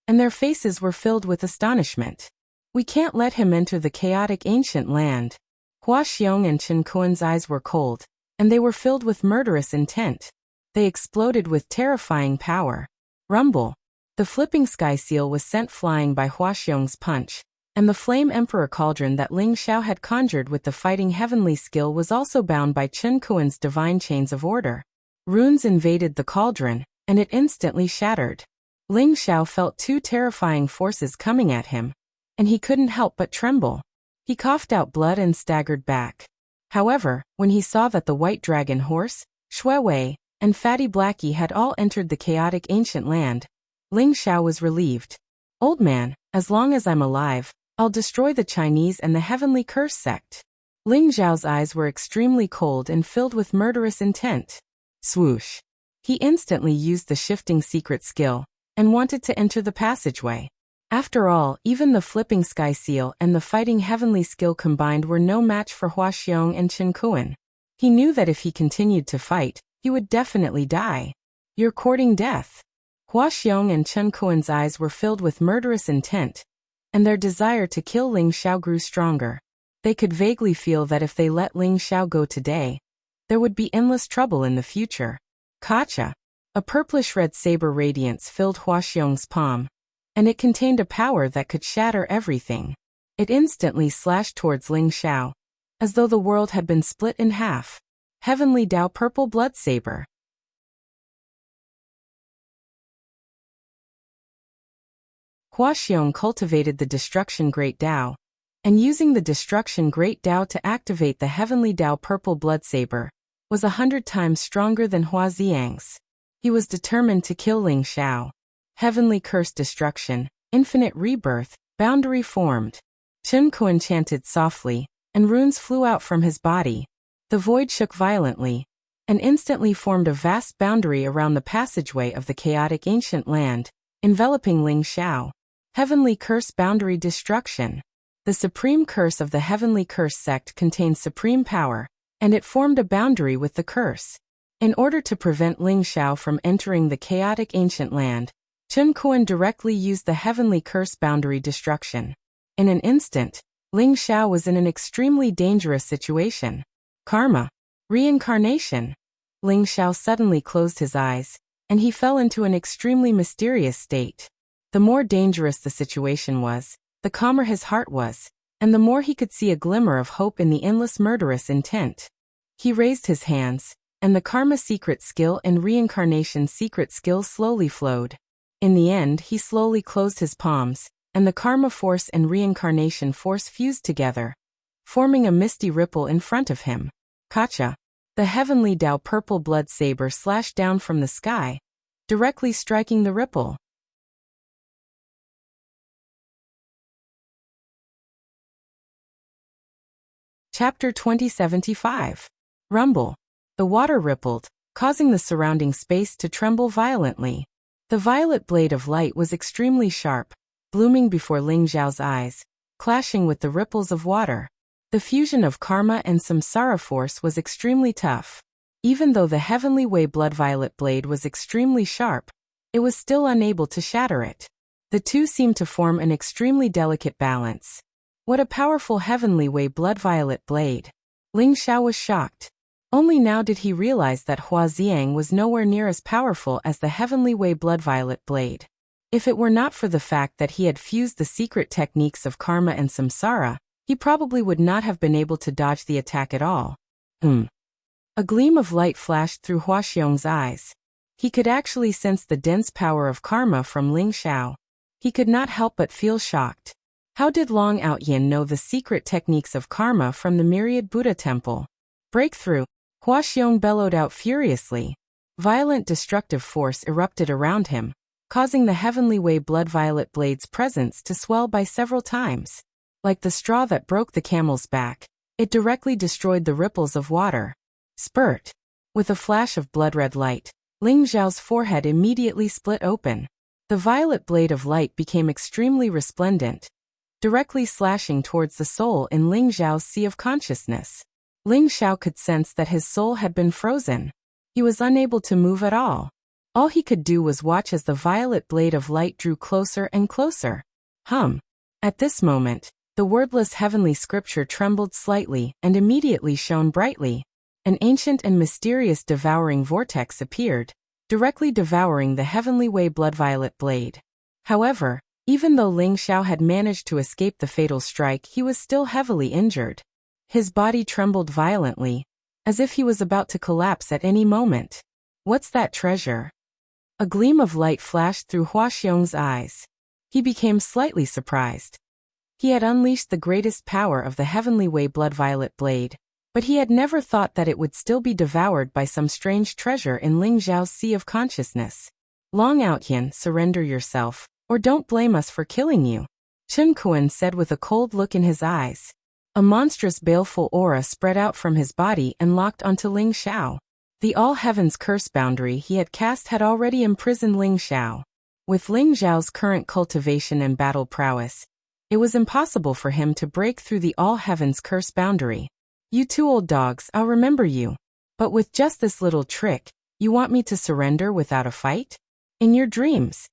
and their faces were filled with astonishment. We can't let him enter the chaotic ancient land. Hua Xiong and Chen Kuan's eyes were cold, and they were filled with murderous intent. They exploded with terrifying power. Rumble! The flipping sky seal was sent flying by Hua Xiong's punch, and the Flame Emperor Cauldron that Ling Xiao had conjured with the fighting heavenly skill was also bound by Chen Kuan's divine chains of order. Runes invaded the cauldron, and it instantly shattered. Ling Xiao felt two terrifying forces coming at him, and he couldn't help but tremble. He coughed out blood and staggered back. However, when he saw that the White Dragon Horse, Shuiwei, and Fatty Blackie had all entered the chaotic ancient land, Ling Xiao was relieved. Old man, as long as I'm alive, I'll destroy the Chinese and the Heavenly Curse sect. Ling Xiao's eyes were extremely cold and filled with murderous intent. Swoosh! He instantly used the shifting secret skill, and wanted to enter the passageway. After all, even the flipping sky seal and the fighting heavenly skill combined were no match for Hua Xiong and Chen Kuan. He knew that if he continued to fight, he would definitely die. You're courting death. Hua Xiong and Chen Kuan's eyes were filled with murderous intent, and their desire to kill Ling Xiao grew stronger. They could vaguely feel that if they let Ling Xiao go today, there would be endless trouble in the future. Kacha! A purplish-red saber radiance filled Hua Xiong's palm, and it contained a power that could shatter everything. It instantly slashed towards Ling Xiao, as though the world had been split in half. Heavenly Dao Purple Blood Saber. Hua Xiong cultivated the Destruction Great Dao, and using the Destruction Great Dao to activate the Heavenly Dao Purple Blood Saber, was 100 times stronger than Hua Xiang's. He was determined to kill Ling Xiao. Heavenly Curse Destruction, Infinite Rebirth, Boundary formed. Chen Kuan chanted softly, and runes flew out from his body. The void shook violently, and instantly formed a vast boundary around the passageway of the chaotic ancient land, enveloping Ling Xiao. Heavenly Curse Boundary Destruction. The supreme curse of the Heavenly Curse sect contains supreme power, and it formed a boundary with the curse. In order to prevent Ling Xiao from entering the chaotic ancient land, Chen Kuan directly used the Heavenly Curse Boundary Destruction. In an instant, Ling Xiao was in an extremely dangerous situation. Karma. Reincarnation. Ling Xiao suddenly closed his eyes, and he fell into an extremely mysterious state. The more dangerous the situation was, the calmer his heart was, and the more he could see a glimmer of hope in the endless murderous intent. He raised his hands, and the Karma Secret Skill and Reincarnation Secret Skill slowly flowed. In the end, he slowly closed his palms, and the Karma Force and Reincarnation Force fused together, forming a misty ripple in front of him. Kacha! The Heavenly Dao Purple Blood Saber slashed down from the sky, directly striking the ripple. Chapter 2075. Rumble. The water rippled, causing the surrounding space to tremble violently. The violet blade of light was extremely sharp, blooming before Ling Xiao's eyes, clashing with the ripples of water. The fusion of karma and samsara force was extremely tough. Even though the Heavenly Way Blood Violet blade was extremely sharp, it was still unable to shatter it. The two seemed to form an extremely delicate balance. What a powerful Heavenly Way Blood Violet blade! Ling Xiao was shocked. Only now did he realize that Hua Xiang was nowhere near as powerful as the Heavenly Way Blood Violet blade. If it were not for the fact that he had fused the secret techniques of karma and samsara, he probably would not have been able to dodge the attack at all. A gleam of light flashed through Huaxiong's eyes. He could actually sense the dense power of karma from Ling Xiao. He could not help but feel shocked. How did Long Outyin know the secret techniques of karma from the myriad Buddha temple? Breakthrough! Huaxiong bellowed out furiously. Violent destructive force erupted around him, causing the heavenly way blood-violet blade's presence to swell by several times. Like the straw that broke the camel's back, it directly destroyed the ripples of water. Spurt! With a flash of blood-red light, Ling Xiao's forehead immediately split open. The violet blade of light became extremely resplendent, directly slashing towards the soul in Ling Xiao's sea of consciousness. Ling Xiao could sense that his soul had been frozen. He was unable to move at all. All he could do was watch as the violet blade of light drew closer and closer. At this moment, the wordless heavenly scripture trembled slightly and immediately shone brightly. An ancient and mysterious devouring vortex appeared, directly devouring the heavenly way blood-violet blade. However, even though Ling Xiao had managed to escape the fatal strike, he was still heavily injured. His body trembled violently, as if he was about to collapse at any moment. What's that treasure? A gleam of light flashed through Huaxiong's eyes. He became slightly surprised. He had unleashed the greatest power of the heavenly way blood-violet blade, but he had never thought that it would still be devoured by some strange treasure in Ling Xiao's sea of consciousness. Long Outyin, surrender yourself, or don't blame us for killing you, Chen Kuan said with a cold look in his eyes. A monstrous baleful aura spread out from his body and locked onto Ling Xiao. The all-heavens curse boundary he had cast had already imprisoned Ling Xiao. With Ling Xiao's current cultivation and battle prowess, it was impossible for him to break through the all-heavens curse boundary. You two old dogs, I'll remember you. But with just this little trick, you want me to surrender without a fight? In your dreams.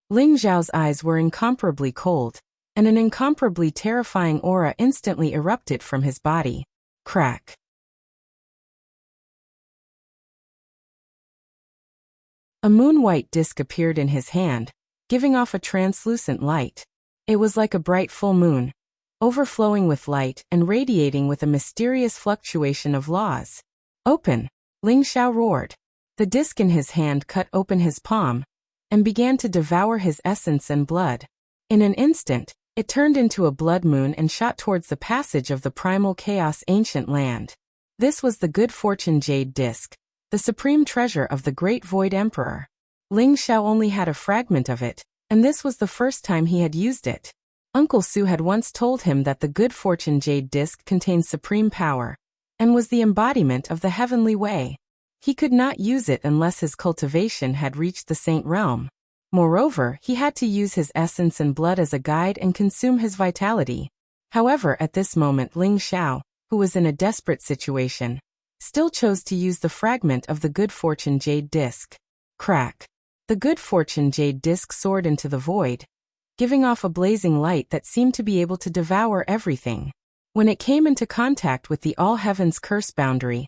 Ling Xiao's eyes were incomparably cold, and an incomparably terrifying aura instantly erupted from his body. Crack. A moon-white disk appeared in his hand, giving off a translucent light. It was like a bright full moon, overflowing with light and radiating with a mysterious fluctuation of laws. Open! Ling Xiao roared. The disk in his hand cut open his palm, and began to devour his essence and blood. In an instant, it turned into a blood moon and shot towards the passage of the primal chaos ancient land. This was the good fortune jade disk, the supreme treasure of the great void emperor. Ling Xiao only had a fragment of it, and this was the first time he had used it. Uncle Su had once told him that the good fortune jade disk contained supreme power, and was the embodiment of the heavenly way. He could not use it unless his cultivation had reached the saint realm. Moreover, he had to use his essence and blood as a guide and consume his vitality. However, at this moment Ling Xiao, who was in a desperate situation, still chose to use the fragment of the good fortune jade disk. Crack. The good fortune jade disk soared into the void, giving off a blazing light that seemed to be able to devour everything. When it came into contact with the all-heavens curse boundary,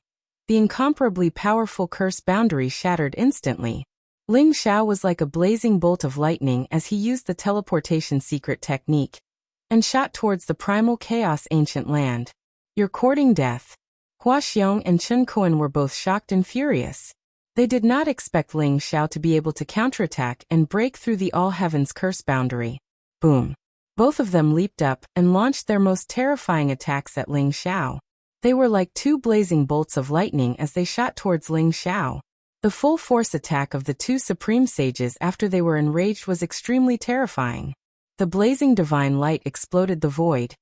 the incomparably powerful curse boundary shattered instantly. Ling Xiao was like a blazing bolt of lightning as he used the teleportation secret technique, and shot towards the primal chaos ancient land. You're courting death. Huaxiong and Chen Kuan were both shocked and furious. They did not expect Ling Xiao to be able to counterattack and break through the all-heavens curse boundary. Boom. Both of them leaped up and launched their most terrifying attacks at Ling Xiao. They were like two blazing bolts of lightning as they shot towards Ling Xiao. The full force attack of the two supreme sages after they were enraged was extremely terrifying. The blazing divine light exploded the void.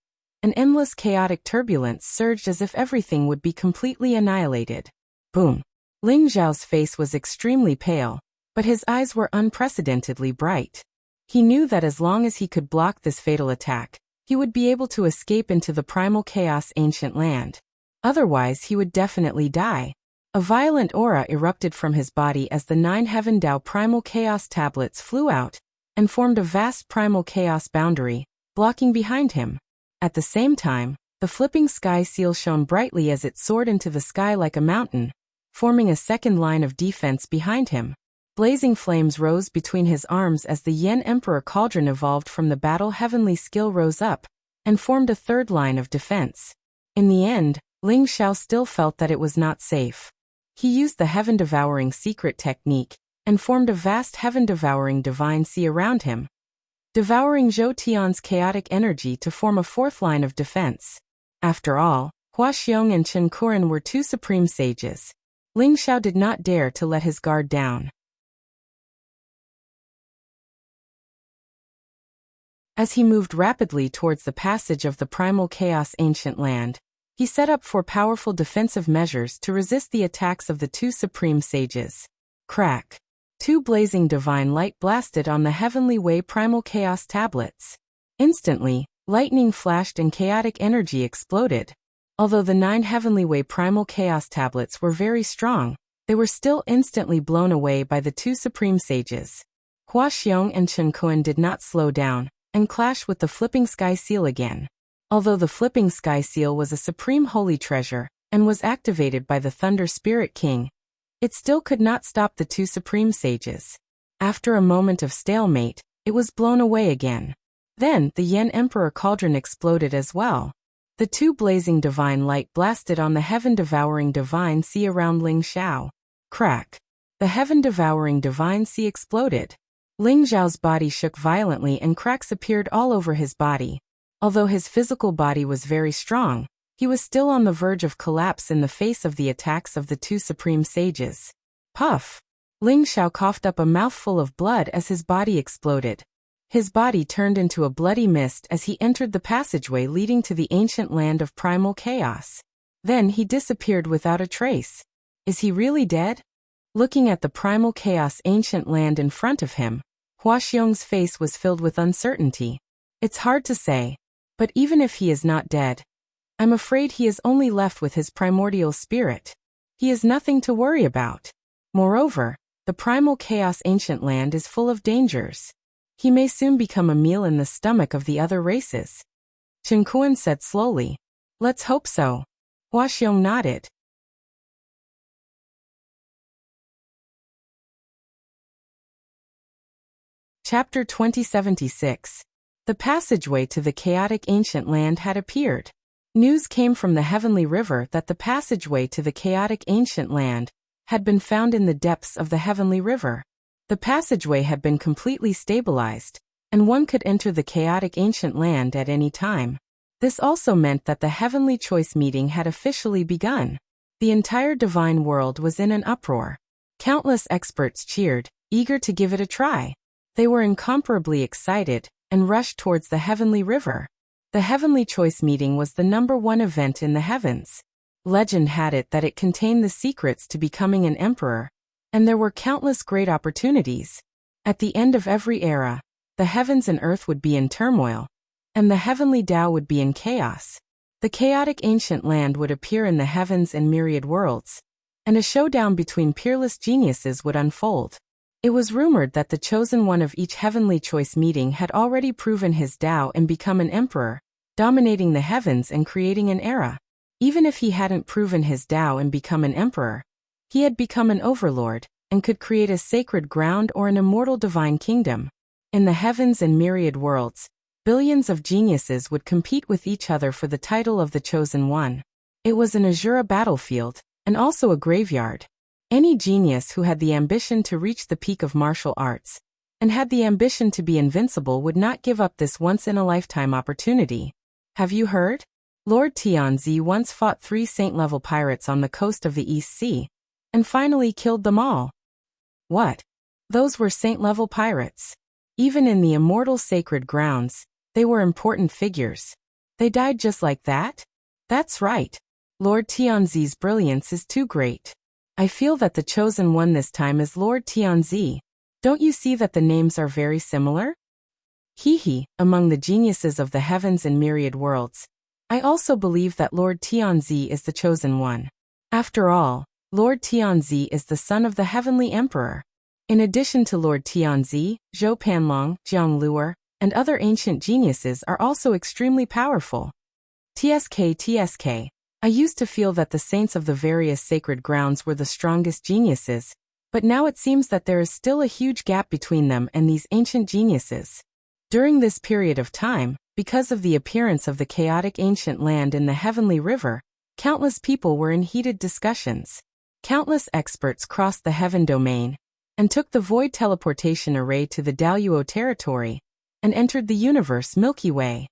An endless chaotic turbulence surged as if everything would be completely annihilated. Boom. Ling Xiao's face was extremely pale, but his eyes were unprecedentedly bright. He knew that as long as he could block this fatal attack, he would be able to escape into the primal chaos ancient land. Otherwise, he would definitely die. A violent aura erupted from his body as the 9 Heaven Dao primal chaos tablets flew out and formed a vast primal chaos boundary, blocking behind him. At the same time, the flipping sky seal shone brightly as it soared into the sky like a mountain, forming a second line of defense behind him. Blazing flames rose between his arms as the Yen Emperor Cauldron evolved from the battle. Heavenly skill rose up and formed a third line of defense. In the end, Ling Xiao still felt that it was not safe. He used the heaven-devouring secret technique and formed a vast heaven-devouring divine sea around him, devouring Zhou Tian's chaotic energy to form a fourth line of defense. After all, Hua Xiong and Chen Kuren were two supreme sages. Ling Xiao did not dare to let his guard down. As he moved rapidly towards the passage of the primal chaos ancient land, he set up four powerful defensive measures to resist the attacks of the two supreme sages. Crack! Two blazing divine light blasted on the heavenly way primal chaos tablets. Instantly, lightning flashed and chaotic energy exploded. Although the 9 heavenly way primal chaos tablets were very strong, they were still instantly blown away by the two supreme sages. Hua Xiong and Chen Kuan did not slow down and clash with the flipping sky seal again. Although the flipping sky seal was a supreme holy treasure and was activated by the Thunder Spirit King, it still could not stop the two supreme sages. After a moment of stalemate, it was blown away again. Then, the Yen Emperor Cauldron exploded as well. The two blazing divine light blasted on the heaven-devouring divine sea around Ling Xiao. Crack! The heaven-devouring divine sea exploded. Ling Xiao's body shook violently and cracks appeared all over his body. Although his physical body was very strong, he was still on the verge of collapse in the face of the attacks of the two supreme sages. Puff! Ling Xiao coughed up a mouthful of blood as his body exploded. His body turned into a bloody mist as he entered the passageway leading to the ancient land of primal chaos. Then he disappeared without a trace. Is he really dead? Looking at the primal chaos ancient land in front of him, Hua Xiong's face was filled with uncertainty. It's hard to say. But even if he is not dead, I'm afraid he is only left with his primordial spirit. He is nothing to worry about. Moreover, the primal chaos ancient land is full of dangers. He may soon become a meal in the stomach of the other races. Chen Kuan said slowly. Let's hope so. Hua Xiong nodded. Chapter 2076. The passageway to the chaotic ancient land had appeared. News came from the heavenly river that the passageway to the chaotic ancient land had been found in the depths of the heavenly river. The passageway had been completely stabilized, and one could enter the chaotic ancient land at any time. This also meant that the heavenly choice meeting had officially begun. The entire divine world was in an uproar. Countless experts cheered, eager to give it a try. They were incomparably excited and rushed towards the heavenly river. The heavenly choice meeting was the #1 event in the heavens. Legend had it that it contained the secrets to becoming an emperor, and there were countless great opportunities. At the end of every era, the heavens and earth would be in turmoil, and the heavenly Tao would be in chaos. The chaotic ancient land would appear in the heavens and myriad worlds, and a showdown between peerless geniuses would unfold. It was rumored that the chosen one of each heavenly choice meeting had already proven his Tao and become an emperor, dominating the heavens and creating an era. Even if he hadn't proven his Tao and become an emperor, he had become an overlord and could create a sacred ground or an immortal divine kingdom. In the heavens and myriad worlds, billions of geniuses would compete with each other for the title of the chosen one. It was an Azura battlefield, and also a graveyard. Any genius who had the ambition to reach the peak of martial arts, and had the ambition to be invincible would not give up this once-in-a-lifetime opportunity. Have you heard? Lord Tianzi once fought 3 saint-level pirates on the coast of the East Sea, and finally killed them all. What? Those were saint-level pirates. Even in the immortal sacred grounds, they were important figures. They died just like that? That's right. Lord Tianzi's brilliance is too great. I feel that the chosen one this time is Lord Tianzi. Don't you see that the names are very similar? He, among the geniuses of the heavens and myriad worlds, I also believe that Lord Tianzi is the chosen one. After all, Lord Tianzi is the son of the heavenly emperor. In addition to Lord Tianzi, Zhou Panlong, Jiang Luer, and other ancient geniuses are also extremely powerful. TSK. I used to feel that the saints of the various sacred grounds were the strongest geniuses, But now it seems that there is still a huge gap between them and these ancient geniuses. During this period of time, because of the appearance of the chaotic ancient land in the heavenly river, countless people were in heated discussions. Countless experts crossed the heaven domain and took the void teleportation array to the Daluo territory and entered the universe Milky Way.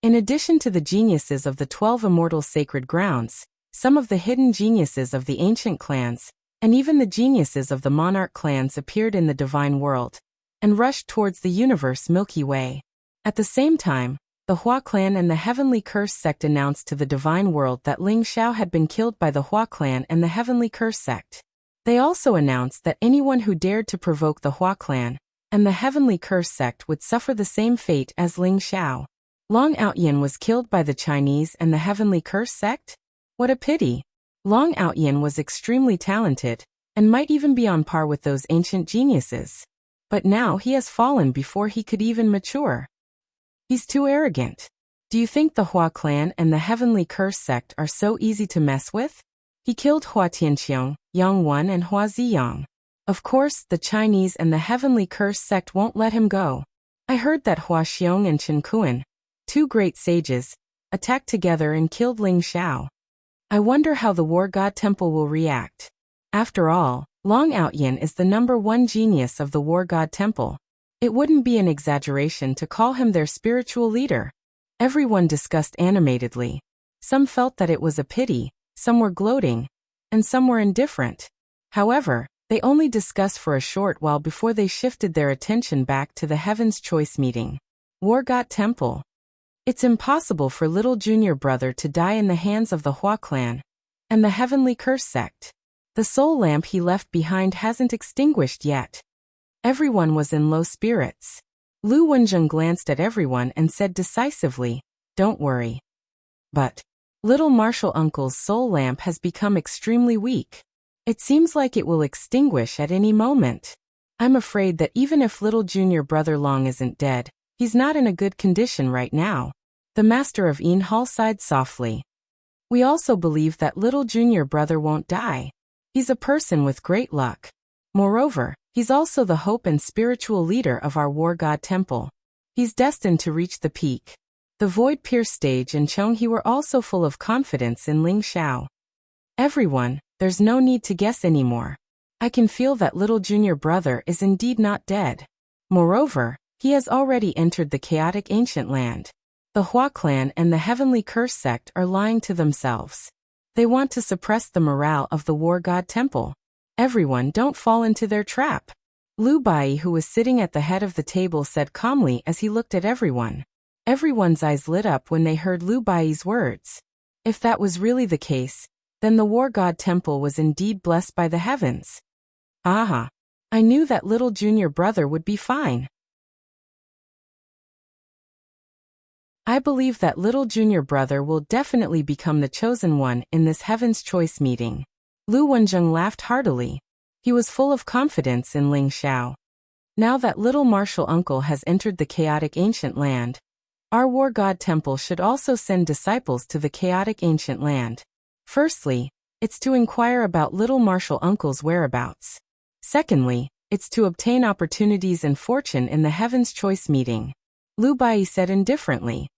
In addition to the geniuses of the 12 immortal sacred grounds, some of the hidden geniuses of the ancient clans, and even the geniuses of the monarch clans appeared in the divine world and rushed towards the universe Milky Way. At the same time, the Hua clan and the Heavenly Curse sect announced to the divine world that Ling Xiao had been killed by the Hua clan and the Heavenly Curse sect. They also announced that anyone who dared to provoke the Hua clan and the Heavenly Curse sect would suffer the same fate as Ling Xiao. Long Outyin was killed by the Chinese and the Heavenly Curse sect? What a pity! Long Outyin was extremely talented and might even be on par with those ancient geniuses. But now he has fallen before he could even mature. He's too arrogant. Do you think the Hua clan and the Heavenly Curse sect are so easy to mess with? He killed Hua Tianqiang, Yang Wan and Hua Ziyang. Of course, the Chinese and the Heavenly Curse sect won't let him go. I heard that Hua Xiong and Chen Kuan, two great sages, attacked together and killed Ling Xiao. I wonder how the War God Temple will react. After all, Long Outyin is the #1 genius of the War God Temple. It wouldn't be an exaggeration to call him their spiritual leader. Everyone discussed animatedly. Some felt that it was a pity, some were gloating, and some were indifferent. However, they only discussed for a short while before they shifted their attention back to the Heaven's Choice meeting. War God Temple. It's impossible for little junior brother to die in the hands of the Hua clan and the Heavenly Curse sect. The soul lamp he left behind hasn't extinguished yet. Everyone was in low spirits. Lu Wenjing glanced at everyone and said decisively, "Don't worry." But little martial uncle's soul lamp has become extremely weak. It seems like it will extinguish at any moment. I'm afraid that even if little junior brother Long isn't dead, he's not in a good condition right now. The master of Yin Hall sighed softly. We also believe that little junior brother won't die. He's a person with great luck. Moreover, he's also the hope and spiritual leader of our War God Temple. He's destined to reach the peak. The Void Pierce stage and Chonghe were also full of confidence in Ling Xiao. Everyone, there's no need to guess anymore. I can feel that little junior brother is indeed not dead. Moreover, he has already entered the chaotic ancient land. The Hua clan and the Heavenly Curse sect are lying to themselves. They want to suppress the morale of the War God Temple. Everyone, don't fall into their trap. Lu Bai, who was sitting at the head of the table, said calmly as he looked at everyone. Everyone's eyes lit up when they heard Lu Bai's words. If that was really the case, then the War God Temple was indeed blessed by the heavens. Aha! I knew that little junior brother would be fine. I believe that little junior brother will definitely become the chosen one in this Heaven's Choice meeting. Lu Wenjing laughed heartily. He was full of confidence in Ling Xiao. Now that little martial uncle has entered the chaotic ancient land, our War God Temple should also send disciples to the chaotic ancient land. Firstly, it's to inquire about little martial uncle's whereabouts. Secondly, it's to obtain opportunities and fortune in the Heaven's Choice meeting. Lu Bai said indifferently.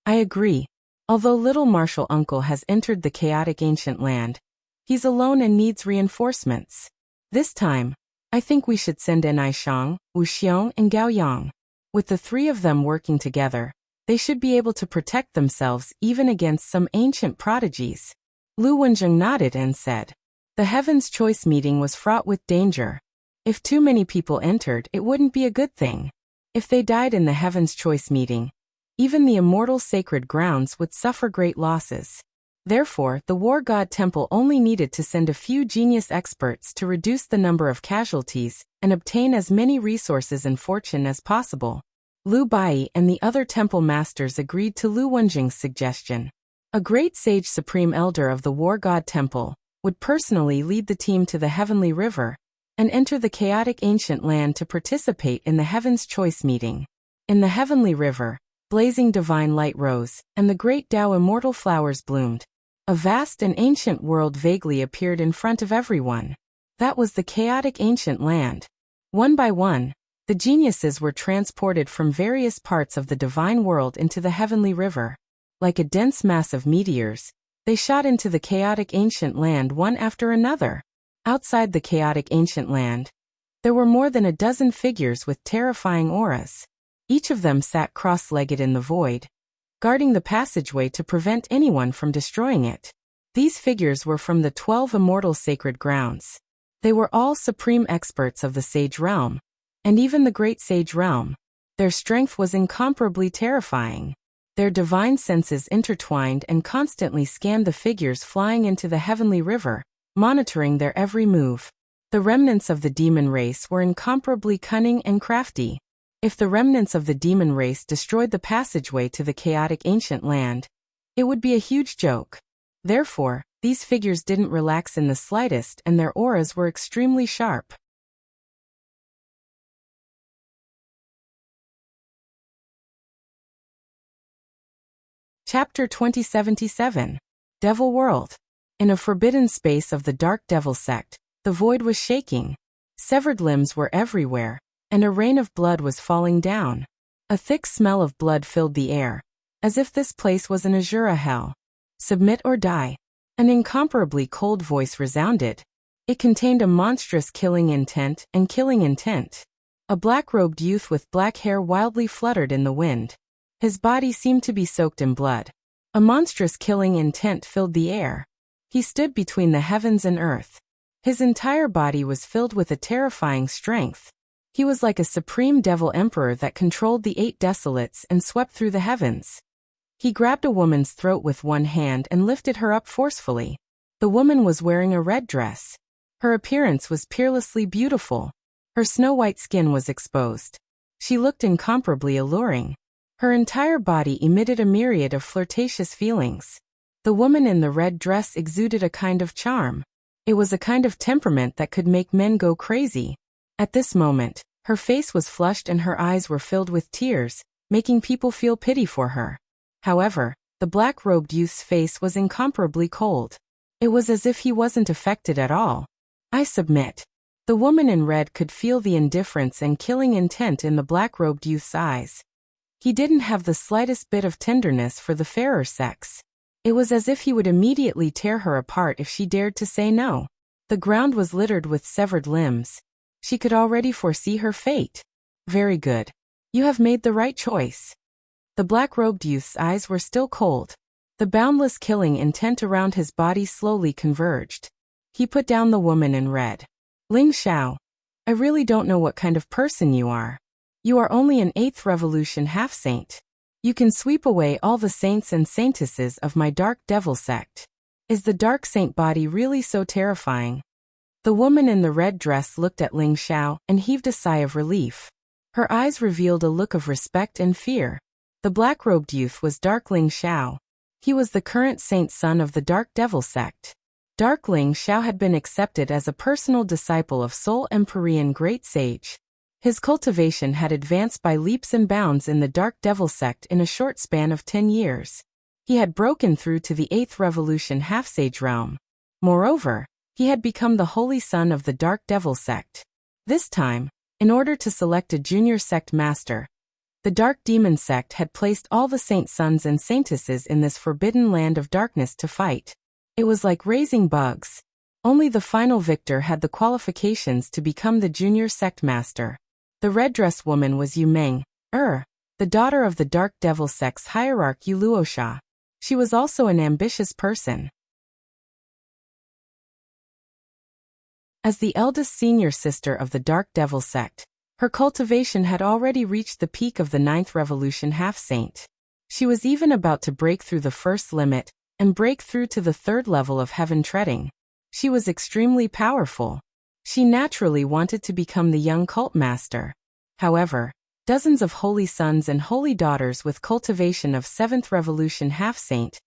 I agree. Although little martial uncle has entered the chaotic ancient land, he's alone and needs reinforcements. This time, I think we should send Enai Shang, Wu Xiong and Gao Yang. With the three of them working together, they should be able to protect themselves even against some ancient prodigies. Lu Wenjing nodded and said, the Heaven's Choice meeting was fraught with danger. If too many people entered, it wouldn't be a good thing. If they died in the Heaven's Choice meeting, even the immortal sacred grounds would suffer great losses. Therefore, the War God Temple only needed to send a few genius experts to reduce the number of casualties and obtain as many resources and fortune as possible. Lu Bai and the other temple masters agreed to Lu Wenjing's suggestion. A great sage supreme elder of the War God Temple would personally lead the team to the Heavenly River and enter the chaotic ancient land to participate in the Heaven's Choice meeting. In the Heavenly River, blazing divine light rose, and the great Tao immortal flowers bloomed. A vast and ancient world vaguely appeared in front of everyone. That was the chaotic ancient land. One by one, the geniuses were transported from various parts of the divine world into the heavenly river. Like a dense mass of meteors, they shot into the chaotic ancient land one after another. Outside the chaotic ancient land, there were more than a dozen figures with terrifying auras. Each of them sat cross-legged in the void, guarding the passageway to prevent anyone from destroying it. These figures were from the 12 immortal sacred grounds. They were all supreme experts of the Sage Realm, and even the Great Sage Realm. Their strength was incomparably terrifying. Their divine senses intertwined and constantly scanned the figures flying into the heavenly river, monitoring their every move. The remnants of the demon race were incomparably cunning and crafty. If the remnants of the demon race destroyed the passageway to the chaotic ancient land, it would be a huge joke. Therefore, these figures didn't relax in the slightest and their auras were extremely sharp. Chapter 2077. Devil World. In a forbidden space of the Dark Devil sect, the void was shaking. Severed limbs were everywhere, and a rain of blood was falling down. A thick smell of blood filled the air, as if this place was an Azura hell. Submit or die. An incomparably cold voice resounded. It contained a monstrous killing intent and killing intent. A black-robed youth with black hair wildly fluttered in the wind. His body seemed to be soaked in blood. A monstrous killing intent filled the air. He stood between the heavens and earth. His entire body was filled with a terrifying strength. He was like a supreme devil emperor that controlled the 8 desolates and swept through the heavens. He grabbed a woman's throat with one hand and lifted her up forcefully. The woman was wearing a red dress. Her appearance was peerlessly beautiful. Her snow-white skin was exposed. She looked incomparably alluring. Her entire body emitted a myriad of flirtatious feelings. The woman in the red dress exuded a kind of charm. It was a kind of temperament that could make men go crazy. At this moment, her face was flushed and her eyes were filled with tears, making people feel pity for her. However, the black-robed youth's face was incomparably cold. It was as if he wasn't affected at all. I submit. The woman in red could feel the indifference and killing intent in the black-robed youth's eyes. He didn't have the slightest bit of tenderness for the fairer sex. It was as if he would immediately tear her apart if she dared to say no. The ground was littered with severed limbs. She could already foresee her fate. Very good. You have made the right choice. The black-robed youth's eyes were still cold. The boundless killing intent around his body slowly converged. He put down the woman in red. Ling Xiao, I really don't know what kind of person you are. You are only an 8th revolution half-saint. You can sweep away all the saints and saintesses of my dark devil sect. Is the dark saint body really so terrifying? The woman in the red dress looked at Ling Xiao and heaved a sigh of relief. Her eyes revealed a look of respect and fear. The black-robed youth was Dark Ling Xiao. He was the current saint son of the Dark Devil sect. Dark Ling Xiao had been accepted as a personal disciple of Soul Empyrean Great Sage. His cultivation had advanced by leaps and bounds in the Dark Devil sect in a short span of 10 years. He had broken through to the 8th revolution half-sage realm. Moreover, he had become the holy son of the Dark Devil sect. This time, in order to select a junior sect master, the Dark Demon sect had placed all the saint sons and saintesses in this forbidden land of darkness to fight. It was like raising bugs. Only the final victor had the qualifications to become the junior sect master. The red-dress woman was Yu Meng, the daughter of the Dark Devil sect's hierarch Yu Luosha. She was also an ambitious person. As the eldest senior sister of the Dark Devil sect, her cultivation had already reached the peak of the 9th revolution half-saint. She was even about to break through the first limit and break through to the 3rd level of heaven treading. She was extremely powerful. She naturally wanted to become the young cult master. However, dozens of holy sons and holy daughters with cultivation of 7th revolution half-saint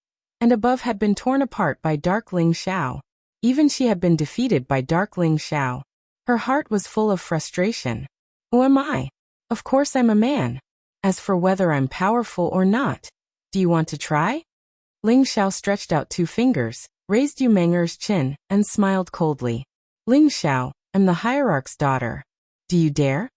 and above had been torn apart by Dark Ling Xiao. Even she had been defeated by Dark Ling Xiao. Her heart was full of frustration. Who am I? Of course I'm a man. As for whether I'm powerful or not, do you want to try? Ling Xiao stretched out 2 fingers, raised Yu Meng'er's chin, and smiled coldly. Ling Xiao, I'm the hierarch's daughter. Do you dare?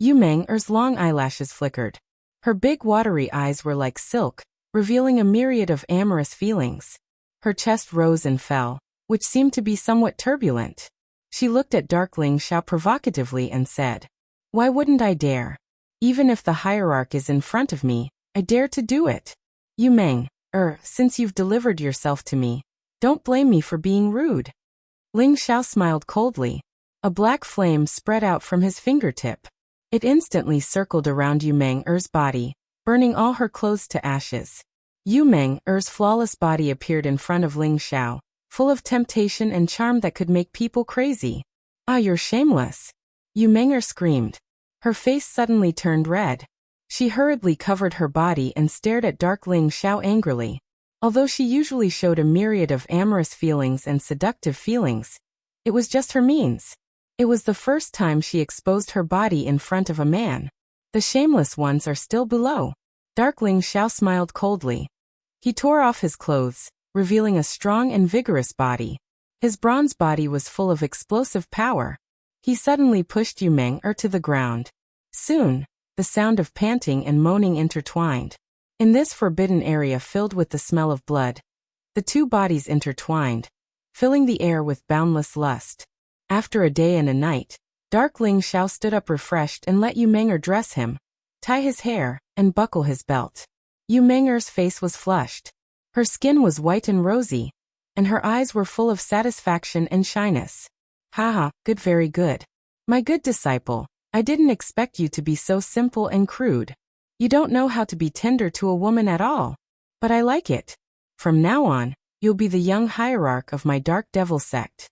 Yu Meng'er's long eyelashes flickered. Her big watery eyes were like silk, revealing a myriad of amorous feelings. Her chest rose and fell, which seemed to be somewhat turbulent. She looked at Dark Ling Xiao provocatively and said, Why wouldn't I dare? Even if the hierarch is in front of me, I dare to do it. Yu Meng, since you've delivered yourself to me, don't blame me for being rude. Ling Xiao smiled coldly. A black flame spread out from his fingertip. It instantly circled around Yu Meng'er's body, burning all her clothes to ashes. Yu Meng'er's flawless body appeared in front of Ling Xiao, full of temptation and charm that could make people crazy. Ah, you're shameless! Yu Meng'er screamed. Her face suddenly turned red. She hurriedly covered her body and stared at Dark Ling Xiao angrily. Although she usually showed a myriad of amorous feelings and seductive feelings, it was just her means. It was the first time she exposed her body in front of a man. The shameless ones are still below. Dark Ling Xiao smiled coldly. He tore off his clothes, revealing a strong and vigorous body. His bronze body was full of explosive power. He suddenly pushed Yu Meng'er to the ground. Soon, the sound of panting and moaning intertwined. In this forbidden area filled with the smell of blood, the 2 bodies intertwined, filling the air with boundless lust. After a day and a night, Dark Ling Xiao stood up refreshed and let Yu Meng'er dress him, tie his hair, and buckle his belt. Yu Meng'er's face was flushed. Her skin was white and rosy, and her eyes were full of satisfaction and shyness. Haha, good, very good. My good disciple, I didn't expect you to be so simple and crude. You don't know how to be tender to a woman at all. But I like it. From now on, you'll be the young hierarch of my dark devil sect.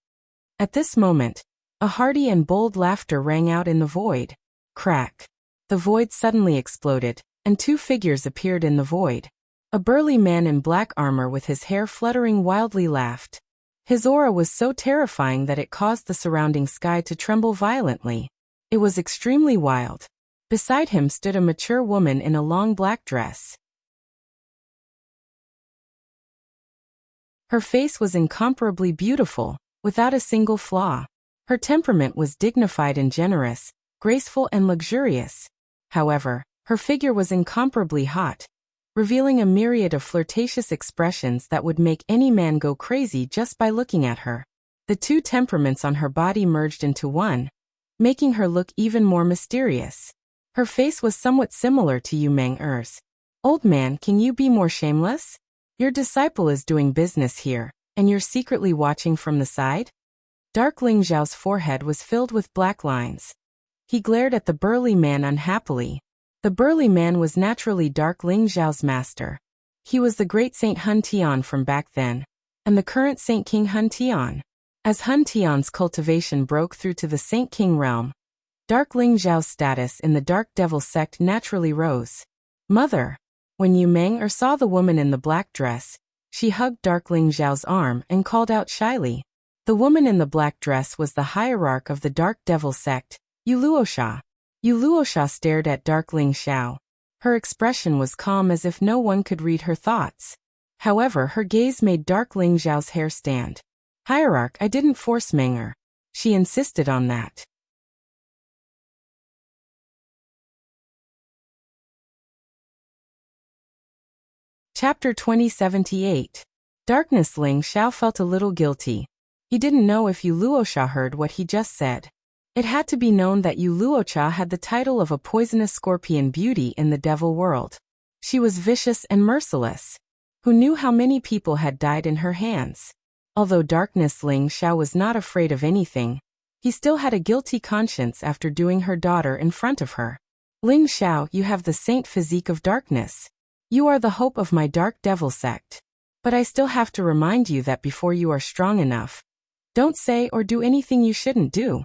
At this moment, a hearty and bold laughter rang out in the void. Crack. The void suddenly exploded, and 2 figures appeared in the void. A burly man in black armor with his hair fluttering wildly laughed. His aura was so terrifying that it caused the surrounding sky to tremble violently. It was extremely wild. Beside him stood a mature woman in a long black dress. Her face was incomparably beautiful, without a single flaw. Her temperament was dignified and generous, graceful and luxurious. However, her figure was incomparably hot, revealing a myriad of flirtatious expressions that would make any man go crazy just by looking at her. The 2 temperaments on her body merged into one, making her look even more mysterious. Her face was somewhat similar to Yu Meng'er's. Old man, can you be more shameless? Your disciple is doing business here, and you're secretly watching from the side? Dark Ling Xiao's forehead was filled with black lines. He glared at the burly man unhappily. The burly man was naturally Dark Ling Xiao's master. He was the great Saint Hun Tian from back then, and the current Saint King Hun Tian. As Hun Tian's cultivation broke through to the Saint King realm, Dark Ling Xiao's status in the Dark Devil sect naturally rose. Mother. When Yu Meng'er saw the woman in the black dress, she hugged Dark Ling Xiao's arm and called out shyly. The woman in the black dress was the hierarch of the Dark Devil sect, Yu Luosha. Yu Luosha stared at Dark Ling Xiao. Her expression was calm as if no one could read her thoughts. However, her gaze made Dark Ling Xiao's hair stand. Hierarch, I didn't force Meng'er. She insisted on that. Chapter 2078. Darkness. Ling Xiao felt a little guilty. He didn't know if Yu Luosha heard what he just said. It had to be known that Yu Luosha had the title of a poisonous scorpion beauty in the devil world. She was vicious and merciless. Who knew how many people had died in her hands? Although Darkness Ling Xiao was not afraid of anything, he still had a guilty conscience after doing her daughter in front of her. Ling Xiao, you have the saint physique of darkness. You are the hope of my dark devil sect. But I still have to remind you that before you are strong enough, don't say or do anything you shouldn't do.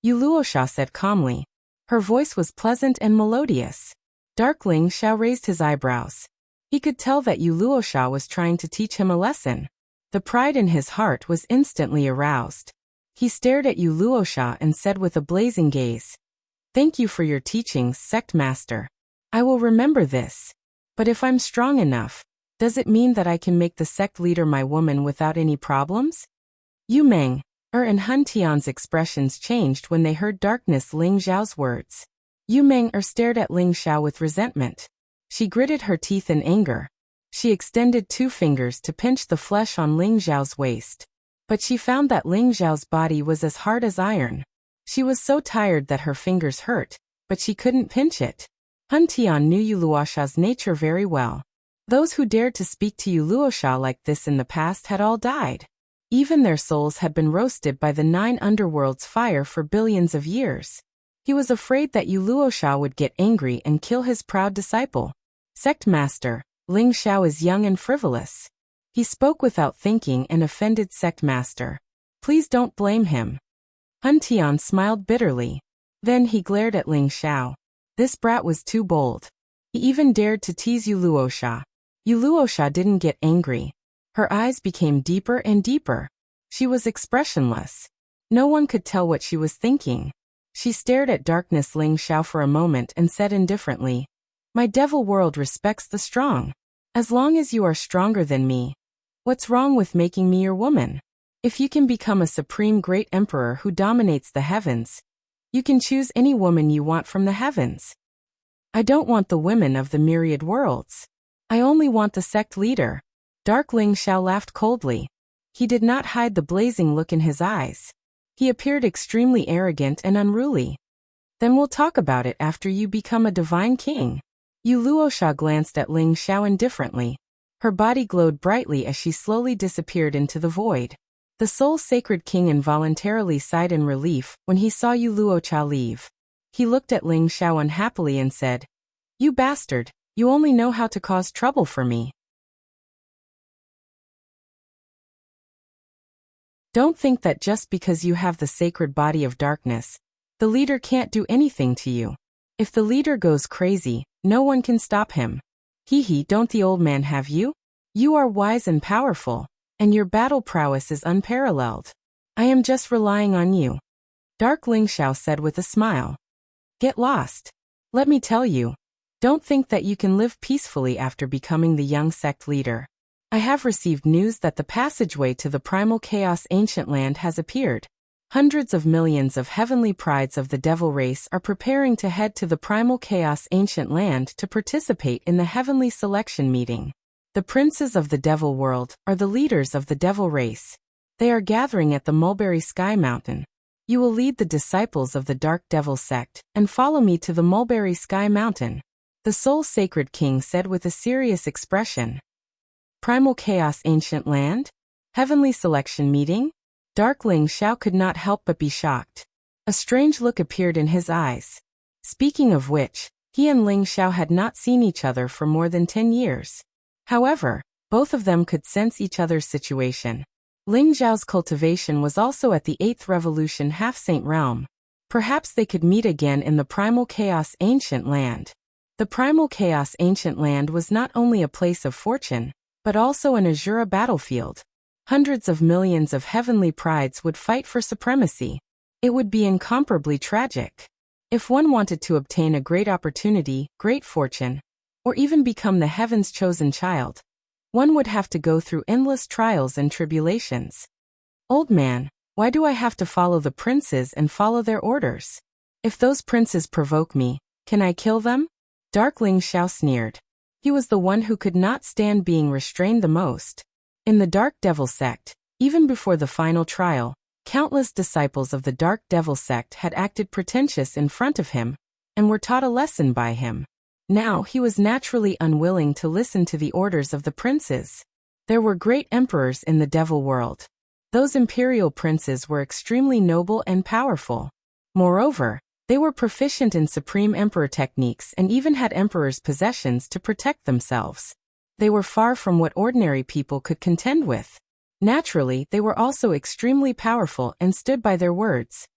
Yu Luosha said calmly. Her voice was pleasant and melodious. Dark Ling Xiao raised his eyebrows. He could tell that Yu Luosha was trying to teach him a lesson. The pride in his heart was instantly aroused. He stared at Yu Luosha and said with a blazing gaze, "Thank you for your teachings, sect master. I will remember this. But if I'm strong enough, Does it mean that I can make the sect leader my woman without any problems? Yu Meng, and Hun Tian's expressions changed when they heard Darkness Ling Xiao's words. Yu Meng stared at Ling Xiao with resentment. She gritted her teeth in anger. She extended 2 fingers to pinch the flesh on Ling Xiao's waist. But she found that Ling Xiao's body was as hard as iron. She was so tired that her fingers hurt, but she couldn't pinch it. Hun Tian knew Yu Luosha's nature very well. Those who dared to speak to Yu Luosha like this in the past had all died. Even their souls had been roasted by the 9 underworlds' fire for billions of years. He was afraid that Yu Luosha would get angry and kill his proud disciple. Sect Master, Ling Xiao is young and frivolous. He spoke without thinking and offended Sect Master. Please don't blame him. Hun Tian smiled bitterly. Then he glared at Ling Xiao. This brat was too bold. He even dared to tease Yu Luosha. Yu Luosha didn't get angry. Her eyes became deeper and deeper. She was expressionless. No one could tell what she was thinking. She stared at Darkness Ling Xiao for a moment and said indifferently, "My devil world respects the strong. As long as you are stronger than me. What's wrong with making me your woman? If you can become a supreme great emperor who dominates the heavens, you can choose any woman you want from the heavens. I don't want the women of the myriad worlds. I only want the sect leader." Dark Ling Xiao laughed coldly. He did not hide the blazing look in his eyes. He appeared extremely arrogant and unruly. "Then we'll talk about it after you become a divine king." Yu Luosha glanced at Ling Xiao indifferently. Her body glowed brightly as she slowly disappeared into the void. The Soul Sacred King involuntarily sighed in relief when he saw Yu Luosha leave. He looked at Ling Xiao unhappily and said, "You bastard, you only know how to cause trouble for me. Don't think that just because you have the sacred body of darkness, the leader can't do anything to you. If the leader goes crazy, no one can stop him. Hee, don't the old man have you? You are wise and powerful, and your battle prowess is unparalleled. I am just relying on you." Dark Ling Xiao said with a smile. "Get lost. Let me tell you. Don't think that you can live peacefully after becoming the young sect leader. I have received news that the passageway to the primal chaos ancient land has appeared. Hundreds of millions of heavenly prides of the devil race are preparing to head to the primal chaos ancient land to participate in the heavenly selection meeting. The princes of the devil world are the leaders of the devil race. They are gathering at the Mulberry Sky Mountain. You will lead the disciples of the Dark Devil sect and follow me to the Mulberry Sky Mountain," the Soul Sacred King said with a serious expression. Primal Chaos Ancient Land? Heavenly Selection Meeting? Dark Ling Xiao could not help but be shocked. A strange look appeared in his eyes. Speaking of which, he and Ling Xiao had not seen each other for more than 10 years. However, both of them could sense each other's situation. Ling Xiao's cultivation was also at the 8th Revolution Half-Saint realm. Perhaps they could meet again in the Primal Chaos Ancient Land. The Primal Chaos Ancient Land was not only a place of fortune, but also an Azura battlefield. Hundreds of millions of heavenly prides would fight for supremacy. It would be incomparably tragic. If one wanted to obtain a great opportunity, great fortune, or even become the heaven's chosen child, one would have to go through endless trials and tribulations. "Old man, why do I have to follow the princes and follow their orders? If those princes provoke me, can I kill them?" Dark Ling Xiao sneered. He was the one who could not stand being restrained the most. In the Dark Devil sect, even before the final trial, countless disciples of the Dark Devil sect had acted pretentious in front of him, and were taught a lesson by him. Now he was naturally unwilling to listen to the orders of the princes. There were great emperors in the devil world. Those imperial princes were extremely noble and powerful. Moreover, they were proficient in supreme emperor techniques and even had emperor's possessions to protect themselves. They were far from what ordinary people could contend with. Naturally, they were also extremely powerful and stood by their words.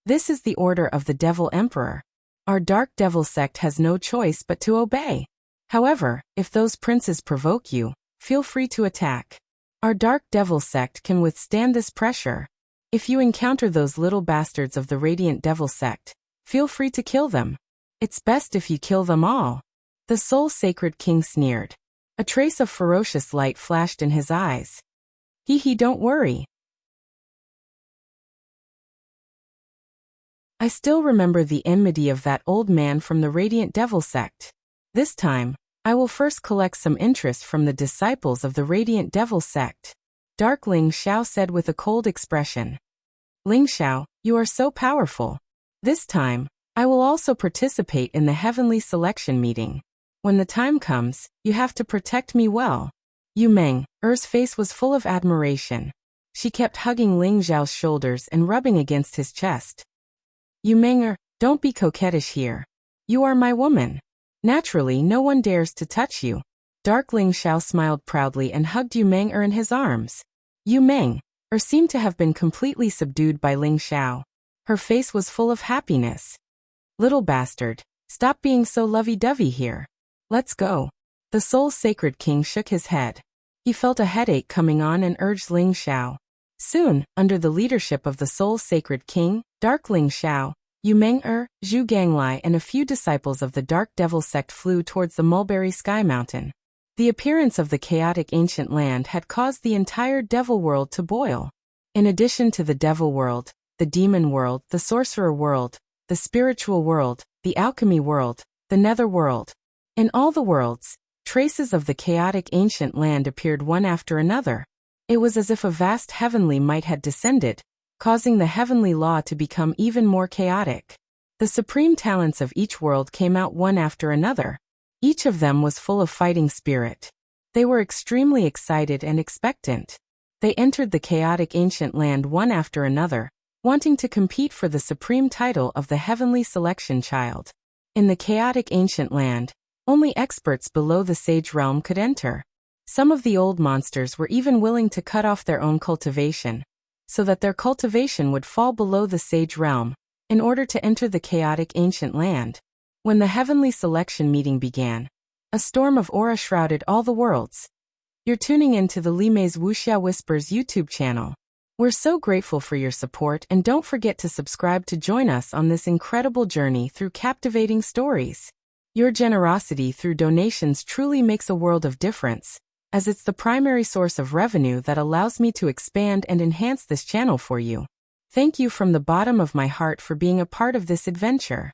This is the order of the Devil Emperor. Our Dark Devil sect has no choice but to obey. However, if those princes provoke you, feel free to attack. Our Dark Devil sect can withstand this pressure. If you encounter those little bastards of the Radiant Devil sect, feel free to kill them. It's best if you kill them all. The Soul Sacred King sneered. A trace of ferocious light flashed in his eyes. He, don't worry. I still remember the enmity of that old man from the Radiant Devil sect. This time, I will first collect some interest from the disciples of the Radiant Devil sect. Dark Ling Xiao said with a cold expression. Ling Xiao, you are so powerful. This time, I will also participate in the heavenly selection meeting. When the time comes, you have to protect me well. Yu Meng, Er's face was full of admiration. She kept hugging Ling Xiao's shoulders and rubbing against his chest. Yu Meng, don't be coquettish here. You are my woman. Naturally, no one dares to touch you. Dark Ling Xiao smiled proudly and hugged Yu Meng in his arms. Yu Meng seemed to have been completely subdued by Ling Xiao. Her face was full of happiness. Little bastard, stop being so lovey-dovey here. Let's go. The Soul Sacred King shook his head. He felt a headache coming on and urged Ling Xiao. Soon, under the leadership of the Soul Sacred King, Dark Ling Xiao, Yu Meng Zhu Ganglai and a few disciples of the Dark Devil sect flew towards the Mulberry Sky Mountain. The appearance of the chaotic ancient land had caused the entire devil world to boil. In addition to the devil world, the demon world, the sorcerer world, the spiritual world, the alchemy world, the nether world. In all the worlds, traces of the chaotic ancient land appeared one after another. It was as if a vast heavenly might had descended, causing the heavenly law to become even more chaotic. The supreme talents of each world came out one after another. Each of them was full of fighting spirit. They were extremely excited and expectant. They entered the chaotic ancient land one after another, wanting to compete for the supreme title of the heavenly selection child. In the chaotic ancient land, only experts below the sage realm could enter. Some of the old monsters were even willing to cut off their own cultivation, so that their cultivation would fall below the sage realm, in order to enter the chaotic ancient land. When the heavenly selection meeting began, a storm of aura shrouded all the worlds. You're tuning in to the Li Mei's Wuxia Whispers YouTube channel. We're so grateful for your support, and don't forget to subscribe to join us on this incredible journey through captivating stories. Your generosity through donations truly makes a world of difference, as it's the primary source of revenue that allows me to expand and enhance this channel for you. Thank you from the bottom of my heart for being a part of this adventure.